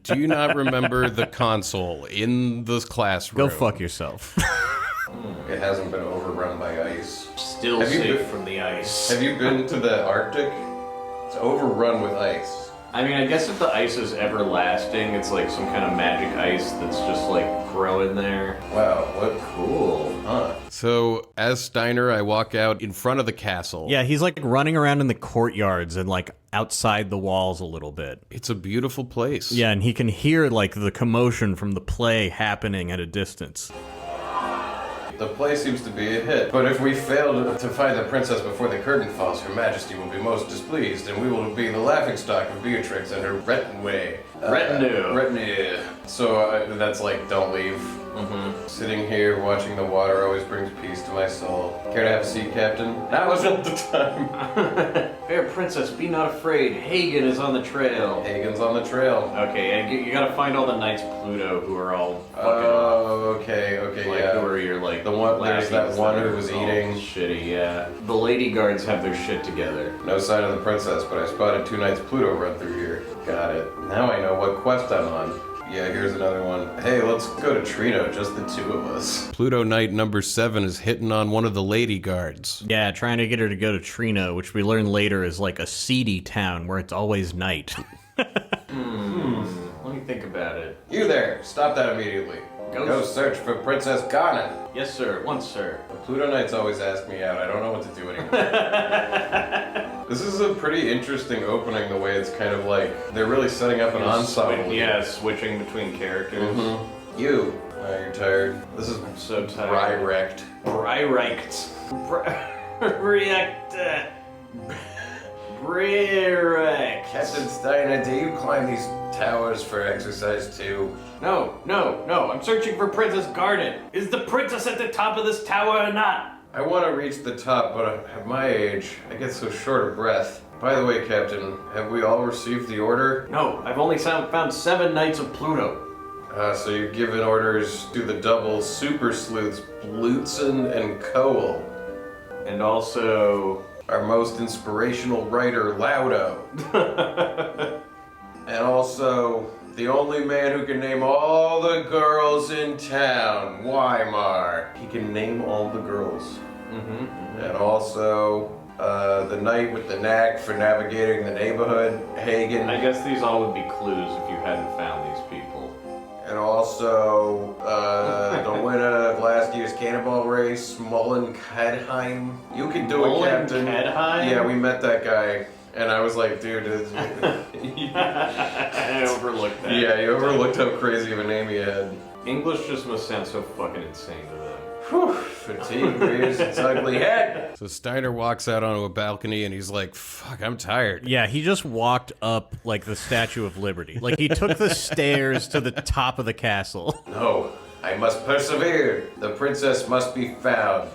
S6: Do you not remember the console in the classroom?
S3: Go fuck yourself.
S6: It hasn't been overrun by ice.
S4: Still
S6: Have you
S4: safe
S6: been-
S4: from the ice.
S6: Have you been to the Arctic? It's overrun with ice.
S4: I mean, I guess if the ice is everlasting, it's like some kind of magic ice that's just like growing there.
S6: Wow, what
S4: Cool.
S6: huh? So, as Steiner, I walk out in front of the castle.
S3: Yeah, he's like running around in the courtyards and like outside the walls a little bit.
S6: It's a beautiful place.
S3: Yeah, and he can hear like the commotion from the play happening at a distance.
S6: The play seems to be a hit, but if we fail to find the princess before the curtain falls, Her Majesty will be most displeased, and we will be the laughingstock of Beatrix and her retinue. Retinue. So that's like, don't leave. Sitting here watching the water always brings peace to my soul. Care to have a seat, Captain? That wasn't the time.
S4: Fair princess, be not afraid. Hagen is on the trail.
S6: Hagen's on the trail.
S4: Okay, you gotta find all the Knights of Pluto who are all fucking off.
S6: Oh, okay,
S4: Like,
S6: yeah.
S4: who are your, like,
S6: The one- there's that
S4: lackeys
S6: one
S4: that
S6: who
S4: are
S6: was
S4: all
S6: eating.
S4: Shitty, yeah. The lady guards have their shit together.
S6: No sign of the princess, but I spotted 2 Knights Pluto run through here. Got it. Now I know what quest I'm on. Yeah, here's another one. Hey, let's go to Trino, just the 2 of us. Pluto Knight number 7 is hitting on one of the lady guards.
S3: Yeah, trying to get her to go to Trino, which we learn later is like a seedy town where it's always night.
S4: Let me think about it.
S6: You there, stop that immediately. Go search for Princess Garnet.
S4: Yes, sir. Once, sir.
S6: The Pluto Knights always ask me out. I don't know what to do anymore. This is a pretty interesting opening, the way it's kind of like, they're really setting up an ensemble.
S4: Yeah, switching between characters.
S6: You. You're tired. This is
S4: I'm so tired.
S6: wrecked.
S4: React. React.
S6: Captain Steiner, do you climb these towers for exercise too?
S4: No. I'm searching for Princess Garnet. Is the princess at the top of this tower or not?
S6: I want to reach the top, but at my age, I get so short of breath. By the way, Captain, have we all received the order?
S4: No, I've only found 7 Knights of Pluto.
S6: So you've given orders to the double super sleuths, Blutzen and Cole.
S4: And also...
S6: Our most inspirational writer, Laudo. And also, the only man who can name all the girls in town, Weimar. He can name all the girls. And also, the knight with the knack for navigating the neighborhood, Hagen.
S4: I guess these all would be clues if you hadn't found these people.
S6: And also, the winner of last year's cannonball race, Mullen Kedheim. You can do it, Captain.
S4: Kedheim?
S6: Yeah, we met that guy. And I was like, dude,
S4: I overlooked that.
S6: yeah, you overlooked how crazy of a name he had.
S4: English just must sound so fucking insane to them.
S6: Whew, fatigue rears its ugly head. So Steiner walks out onto a balcony and he's like, fuck, I'm tired.
S3: Yeah, he just walked up like the Statue of Liberty. Like he took the stairs to the top of the castle.
S6: No, I must persevere. The princess must be found.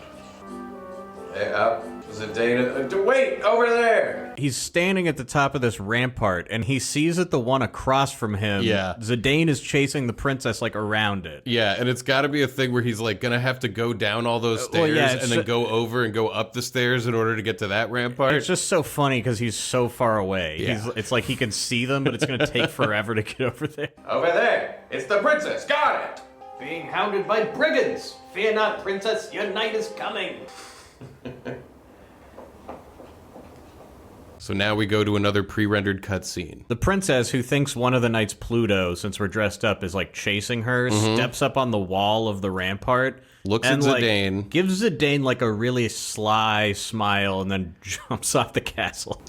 S6: Hey, up. Zidane. Wait, over there.
S3: He's standing at the top of this rampart, and he sees that the one across from him, Zidane is chasing the princess, like, around it.
S6: Yeah, and it's got to be a thing where he's, like, gonna have to go down all those stairs and then go over and go up the stairs in order to get to that rampart.
S3: It's just so funny because he's so far away.
S6: Yeah.
S3: It's like he can see them, but it's going to take forever to get over there.
S6: Over there. It's the princess. Got it.
S4: Being hounded by brigands! Fear not, princess, your knight is coming!
S6: So now we go to another pre-rendered cutscene.
S3: The princess, who thinks one of the knights Pluto, since we're dressed up, is like chasing her, steps up on the wall of the rampart.
S6: Looks
S3: and,
S6: at Zidane.
S3: Like, gives Zidane like a really sly smile and then jumps off the castle.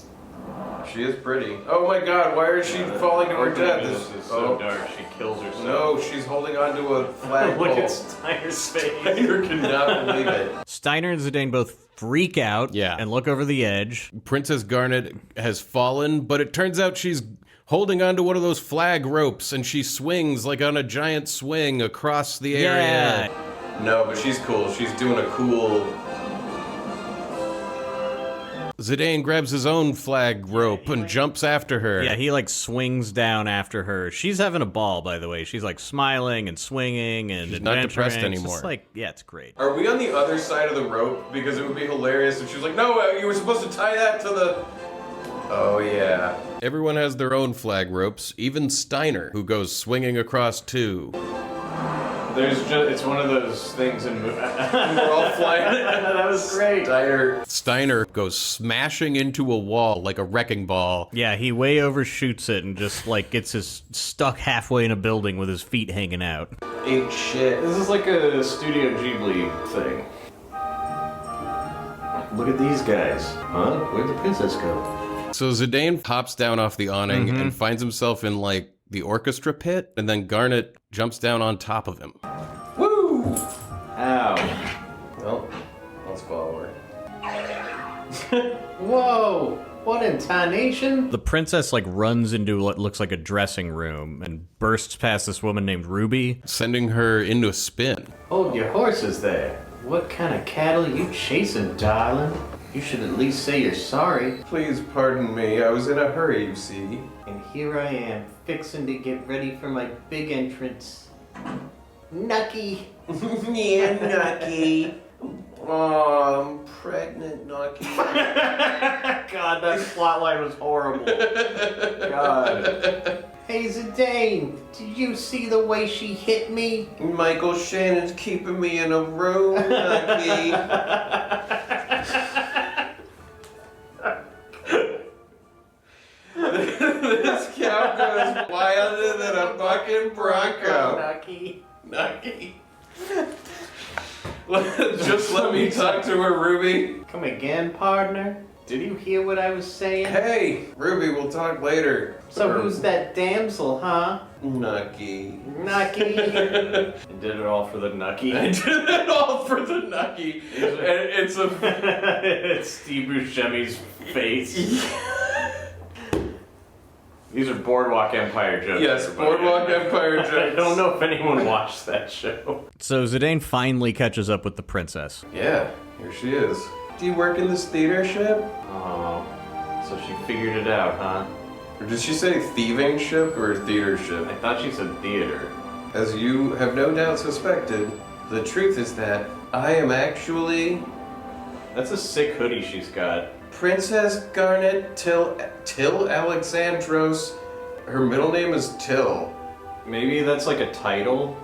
S2: She is pretty. Oh my god, why is she falling to her death?
S4: This is so dark, she kills herself.
S2: No, she's holding onto a flagpole.
S4: Look at Steiner's face.
S2: Steiner cannot believe it.
S3: Steiner and Zidane both freak out and look over the edge.
S6: Princess Garnet has fallen, but it turns out she's holding onto one of those flag ropes, and she swings like on a giant swing across the area.
S2: No, but she's cool. She's doing a cool...
S6: Zidane grabs his own flag rope and jumps after her.
S3: Yeah, he like swings down after her. She's having a ball, by the way. She's like smiling and swinging and
S6: She's not depressed
S3: adventuring.
S6: anymore.
S3: It's like, yeah, it's great.
S2: Are we on the other side of the rope? Because it would be hilarious if she was like, no, you were supposed to tie that to the... Oh, yeah.
S6: Everyone has their own flag ropes, even Steiner, who goes swinging across too.
S4: It's one of those things in...
S2: We're all flying.
S4: That was great.
S6: Steiner goes smashing into a wall like a wrecking ball.
S3: Yeah, he way overshoots it and just like gets his stuck halfway in a building with his feet hanging out.
S2: Ain't shit.
S4: This is like a Studio Ghibli thing. Look at these guys. Huh? Where'd the princess go?
S6: So Zidane hops down off the awning and finds himself in like the orchestra pit, and then Garnet jumps down on top of him.
S2: Woo!
S4: Ow.
S2: Well, let's follow her.
S4: Whoa! What in tarnation?
S3: The princess like runs into what looks like a dressing room and bursts past this woman named Ruby.
S6: Sending her into a spin.
S4: Hold your horses there. What kind of cattle you chasing, darling? You should at least say you're sorry.
S2: Please pardon me. I was in a hurry, you see.
S4: And here I am, fixing to get ready for my big entrance. Nucky!
S2: Yeah, Nucky. Oh, I'm pregnant, Nucky.
S4: God, that plotline was horrible. God. Hey, Zidane, did you see the way she hit me?
S2: Michael Shannon's keeping me in a room, Nucky. This cow goes wilder than a bucking bronco. Nucky. Just let me talk to her, Ruby.
S4: Come again, partner? Did you hear what I was saying?
S2: Hey, Ruby, we'll talk later.
S4: So who's that damsel, huh?
S2: Nucky.
S4: Nucky. You did it all for the Nucky.
S2: I did it all for the Nucky. And it's a...
S4: It's Steve Buscemi's face. These are Boardwalk Empire jokes.
S2: Yes,
S4: everybody.
S2: Boardwalk Empire jokes.
S4: I don't know if anyone watched that show.
S3: So Zidane finally catches up with the princess.
S2: Yeah, here she is. Do you work in this theater ship?
S4: Oh, so she figured it out, huh?
S2: Or did she say thieving ship or theater ship?
S4: I thought she said theater.
S2: As you have no doubt suspected, the truth is that I am actually
S4: That's a sick hoodie she's got.
S2: Princess Garnet Till Alexandros. Her middle name is Till.
S4: Maybe that's like a title.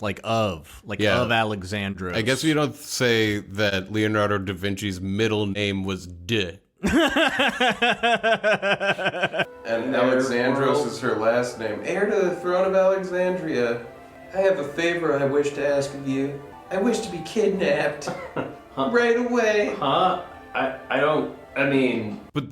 S3: Of Alexandros.
S6: I guess we don't say that Leonardo da Vinci's middle name was De.
S2: And Alexandros is her last name. Heir to the throne of Alexandria. I have a favor I wish to ask of you. I wish to be kidnapped. Right away.
S4: Huh?
S6: But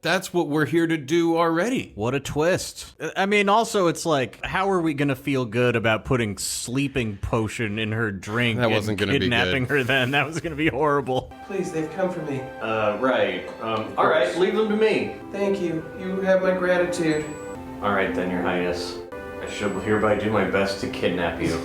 S6: that's what we're here to do already.
S3: What a twist. I mean, also, it's like, how are we going to feel good about putting sleeping potion in her drink
S6: That wasn't
S3: and
S6: gonna be
S3: kidnapping
S6: good.
S3: her then? That was going to be horrible.
S2: Please, they've come for me.
S4: Right. Alright, leave them to me.
S2: Thank you. You have my gratitude.
S4: Alright then, Your Highness. I shall hereby do my best to kidnap you.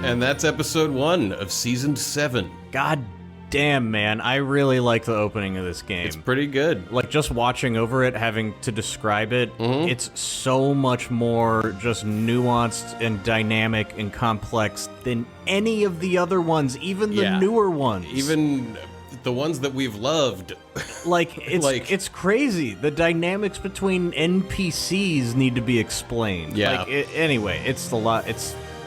S6: And that's episode 1 of season 7.
S3: God damn, man. I really like the opening of this game.
S6: It's pretty good.
S3: Like, just watching over it, having to describe it, it's so much more just nuanced and dynamic and complex than any of the other ones, even the newer ones.
S6: Even the ones that we've loved.
S3: It's crazy. The dynamics between NPCs need to be explained.
S6: Yeah.
S3: Anyway, it's a lot.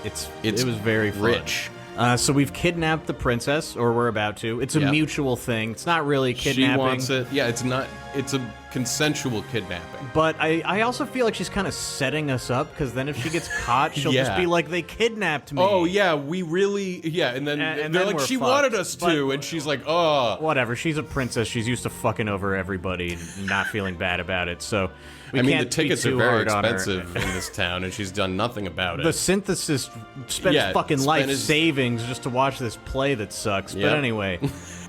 S3: It was very fun.
S6: Rich.
S3: So we've kidnapped the princess, or we're about to. It's a mutual thing. It's not really kidnapping.
S6: She wants it. Yeah, it's not. It's a consensual kidnapping.
S3: But I also feel like she's kind of setting us up, because then if she gets caught, she'll just be like, they kidnapped me.
S6: Oh, yeah, we really... Yeah, and then they're like, she wanted us to, and she's like, oh.
S3: Whatever, she's a princess. She's used to fucking over everybody and not feeling bad about it, so...
S6: I mean, the tickets are very expensive in this town, and she's done nothing about it.
S3: The synthesis spends fucking life savings just to watch this play that sucks. But anyway,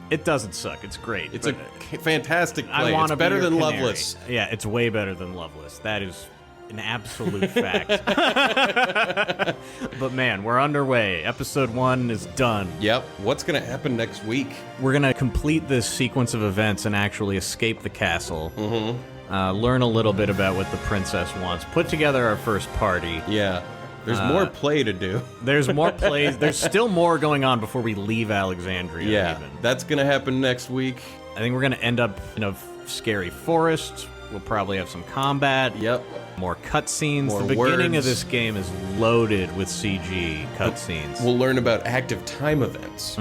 S3: it doesn't suck. It's great.
S6: It's a fantastic play. It's better than Loveless.
S3: Yeah, it's way better than Loveless. That is an absolute fact. But man, we're underway. Episode 1 is done.
S6: Yep. What's going to happen next week?
S3: We're going to complete this sequence of events and actually escape the castle. Learn a little bit about what the princess wants. Put together our first party.
S6: Yeah. There's more play to do.
S3: There's more plays. There's still more going on before we leave Alexandria.
S6: Yeah.
S3: Even.
S6: That's going to happen next week.
S3: I think we're going to end up in a scary forest. We'll probably have some combat.
S6: Yep.
S3: More cutscenes.
S6: More
S3: The beginning of
S6: words.
S3: this game is loaded with CG cutscenes.
S6: We'll learn about active time events.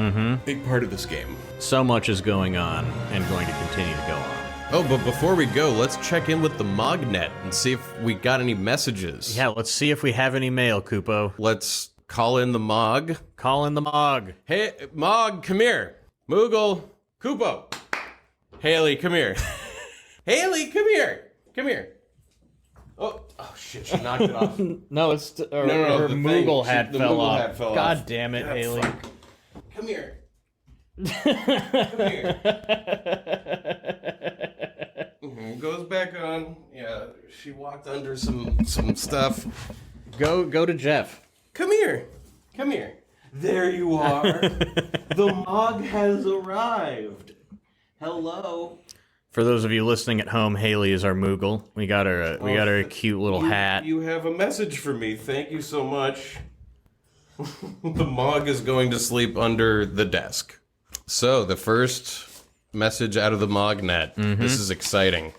S6: Big part of this game.
S3: So much is going on and going to continue to go on.
S6: Oh, but before we go, let's check in with the Mognet and see if we got any messages.
S3: Yeah, let's see if we have any mail, Kupo.
S6: Let's call in the Mog.
S3: Call in the Mog.
S6: Hey, Mog, come here. Moogle, Kupo. Haley, come here. Haley, come here. Come here. Oh shit, she knocked it off.
S3: No, it's
S6: No,
S3: her
S6: the
S3: Moogle
S6: thing.
S3: hat
S6: The
S3: fell
S6: Moogle
S3: off.
S6: hat fell
S3: God
S6: off.
S3: damn it,
S6: Ah,
S3: Haley.
S6: fuck. Come here. Come here. Goes back on. Yeah, she walked under some stuff.
S3: Go to Jeff.
S6: Come here. Come here. There you are. The Mog has arrived. Hello.
S3: For those of you listening at home, Haley is our Moogle. We got her a cute little hat.
S6: You have a message for me. Thank you so much. The Mog is going to sleep under the desk. So, the first message out of the Mognet. This is exciting.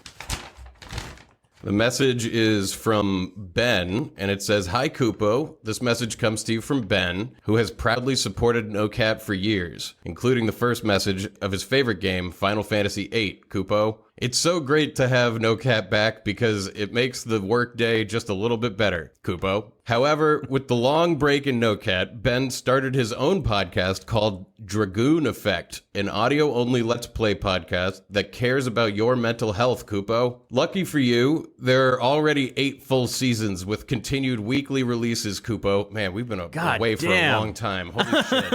S6: The message is from Ben, and it says, "Hi, Kupo. This message comes to you from Ben, who has proudly supported NoCap for years, including the first message of his favorite game, Final Fantasy VIII, Kupo. It's so great to have NoCap back because it makes the workday just a little bit better, Kupo. However, with the long break in NoCat, Ben started his own podcast called Dragoon Effect, an audio-only Let's Play podcast that cares about your mental health, Kupo. Lucky for you, there are already 8 full seasons with continued weekly releases, Kupo. Man, we've been away for a long time. Holy shit.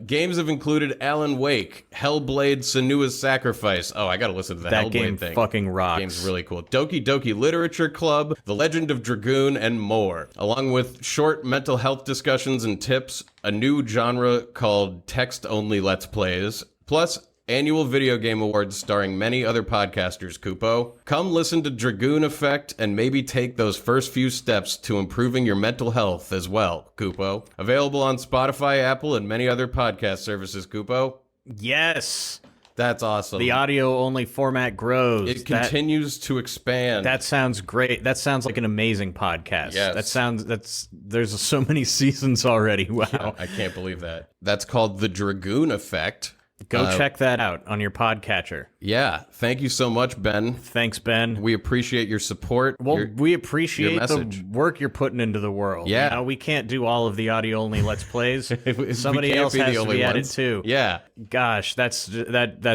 S6: Games have included Alan Wake, Hellblade Senua's Sacrifice. Oh, I gotta listen to the
S3: That
S6: Hellblade
S3: game
S6: thing.
S3: fucking rocks.
S6: Game's really cool. Doki Doki Literature Club, The Legend of Dragoon, and more. Along with short mental health discussions and tips, a new genre called text-only Let's Plays, plus annual video game awards starring many other podcasters, Kupo. Come listen to Dragoon Effect and maybe take those first few steps to improving your mental health as well, Kupo. Available on Spotify, Apple, and many other podcast services, Kupo."
S3: Yes.
S6: That's awesome.
S3: The audio-only format grows.
S6: It continues to expand.
S3: That sounds great. That sounds like an amazing podcast.
S6: Yes.
S3: There's so many seasons already. Wow.
S6: Yeah, I can't believe that. That's called The Dragoon Effect.
S3: Go check that out on your podcatcher.
S6: Yeah. Thank you so much, Ben.
S3: Thanks, Ben.
S6: We appreciate your support.
S3: Well, we appreciate the
S6: message.
S3: work you're putting into the world.
S6: Yeah.
S3: You know, we can't do all of the audio-only Let's Plays. Somebody
S6: can't
S3: else
S6: be the
S3: has to
S6: only
S3: be added
S6: ones.
S3: too.
S6: Yeah.
S3: Gosh, that's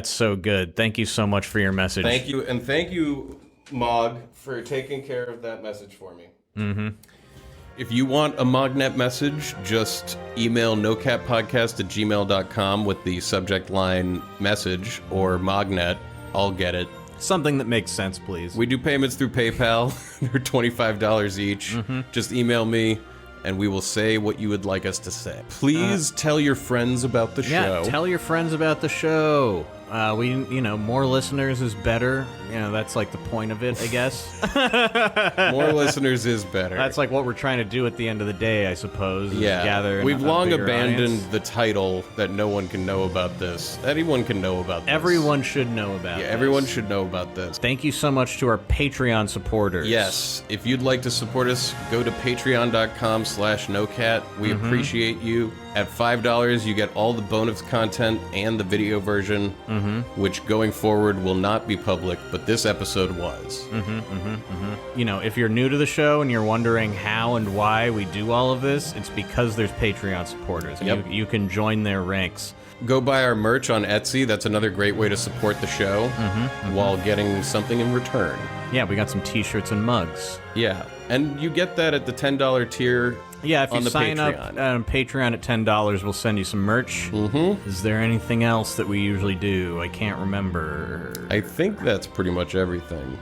S3: so good. Thank you so much for your message.
S6: Thank you. And thank you, Mog, for taking care of that message for me. Mm-hmm. If you want a Mognet message, just email nocappodcast@gmail.com with the subject line message or Mognet. I'll get it.
S3: Something that makes sense, please.
S6: We do payments through PayPal. They're $25 each. Just email me, and we will say what you would like us to say. Please tell your friends about the show.
S3: Yeah, tell your friends about the show. More listeners is better. That's like the point of it, I guess.
S6: More listeners is better.
S3: That's like what we're trying to do at the end of the day, I suppose. Is gather
S6: we've long abandoned
S3: audience.
S6: the title that no one can know about this. Anyone can know about this.
S3: Everyone should know about this.
S6: Everyone should know about this.
S3: Thank you so much to our Patreon supporters.
S6: Yes, if you'd like to support us, go to patreon.com/nocat. We appreciate you. At $5, you get all the bonus content and the video version, which going forward will not be public, but this episode was.
S3: If you're new to the show and you're wondering how and why we do all of this, it's because there's Patreon supporters.
S6: Yep.
S3: You can join their ranks.
S6: Go buy our merch on Etsy. That's another great way to support the show while getting something in return.
S3: Yeah, we got some t-shirts and mugs.
S6: Yeah, and you get that at the $10 tier.
S3: Yeah, if you
S6: on the
S3: sign
S6: Patreon.
S3: up on Patreon at $10, we'll send you some merch. Is there anything else that we usually do? I can't remember.
S6: I think that's pretty much everything.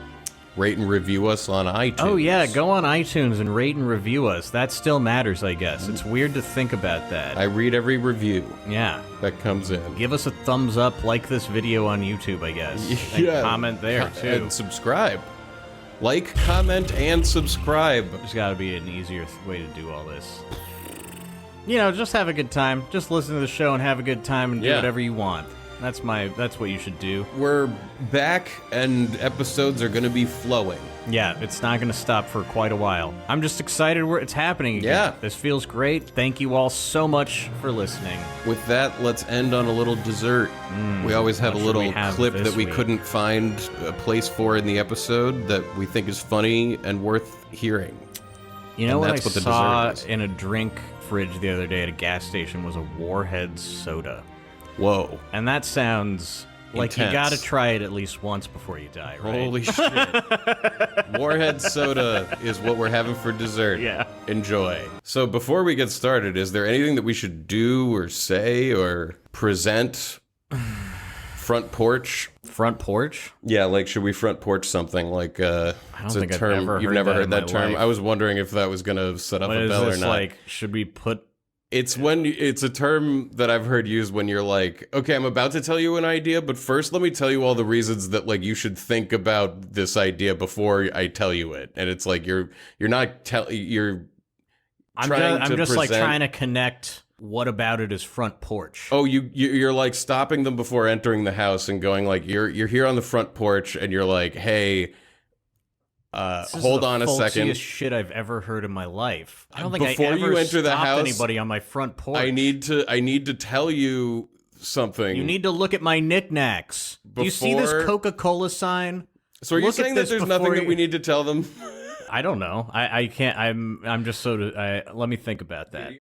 S6: Rate and review us on iTunes.
S3: Oh yeah, go on iTunes and rate and review us. That still matters, I guess. It's weird to think about that.
S6: I read every review
S3: Yeah.
S6: that comes in.
S3: Give us a thumbs up, like this video on YouTube, I guess. And comment there, too.
S6: And subscribe. Like, comment, and subscribe.
S3: There's got to be an easier way to do all this. Just have a good time. Just listen to the show and have a good time and do whatever you want. That's what you should do.
S6: We're back, and episodes are going to be flowing.
S3: Yeah, it's not going to stop for quite a while. I'm just excited it's happening again.
S6: Yeah.
S3: This feels great. Thank you all so much for listening.
S6: With that, let's end on a little dessert. We always have a
S3: what should
S6: little
S3: we have
S6: clip
S3: this
S6: that we
S3: week?
S6: couldn't find a place for in the episode that we think is funny and worth hearing.
S3: You know
S6: And
S3: what I
S6: that's what the
S3: saw
S6: dessert is.
S3: in a drink fridge the other day at a gas station was a Warhead soda.
S6: Whoa.
S3: And that sounds like you
S6: Intense.
S3: gotta try it at least once before you die, right?
S6: Holy shit. Warhead soda is what we're having for dessert.
S3: Yeah.
S6: Enjoy. So before we get started, is there anything that we should do or say or present? Front porch?
S3: Front porch?
S6: Yeah, like should we front porch something like
S3: I don't think I've ever
S6: you've
S3: heard
S6: never
S3: that
S6: heard
S3: in
S6: that
S3: my
S6: term?
S3: life.
S6: I was wondering if that was gonna set up
S3: What
S6: a
S3: is
S6: bell
S3: this
S6: or not.
S3: like? Should we put...
S6: It's it's a term that I've heard used when you're like, okay, I'm about to tell you an idea, but first let me tell you all the reasons that like you should think about this idea before I tell you it. And it's like you're
S3: I'm
S6: trying
S3: just
S6: to
S3: like
S6: present-
S3: trying to connect what about it is front porch.
S6: Oh, you're like stopping them before entering the house and going like you're here on the front porch and you're like, hey,
S3: This is
S6: hold
S3: the
S6: on a second.
S3: folksiest shit I've ever heard in my life. I don't think
S6: Before
S3: I ever
S6: you enter the
S3: stopped
S6: house,
S3: anybody on my front porch.
S6: I need to tell you something.
S3: You need to look at my knickknacks. Do you see this
S6: Before-
S3: Coca-Cola sign?
S6: So are you
S3: Look at
S6: saying that
S3: this
S6: there's
S3: before
S6: nothing that
S3: you-
S6: we need to tell them?
S3: I don't know. I can't. I'm just so. Let me think about that.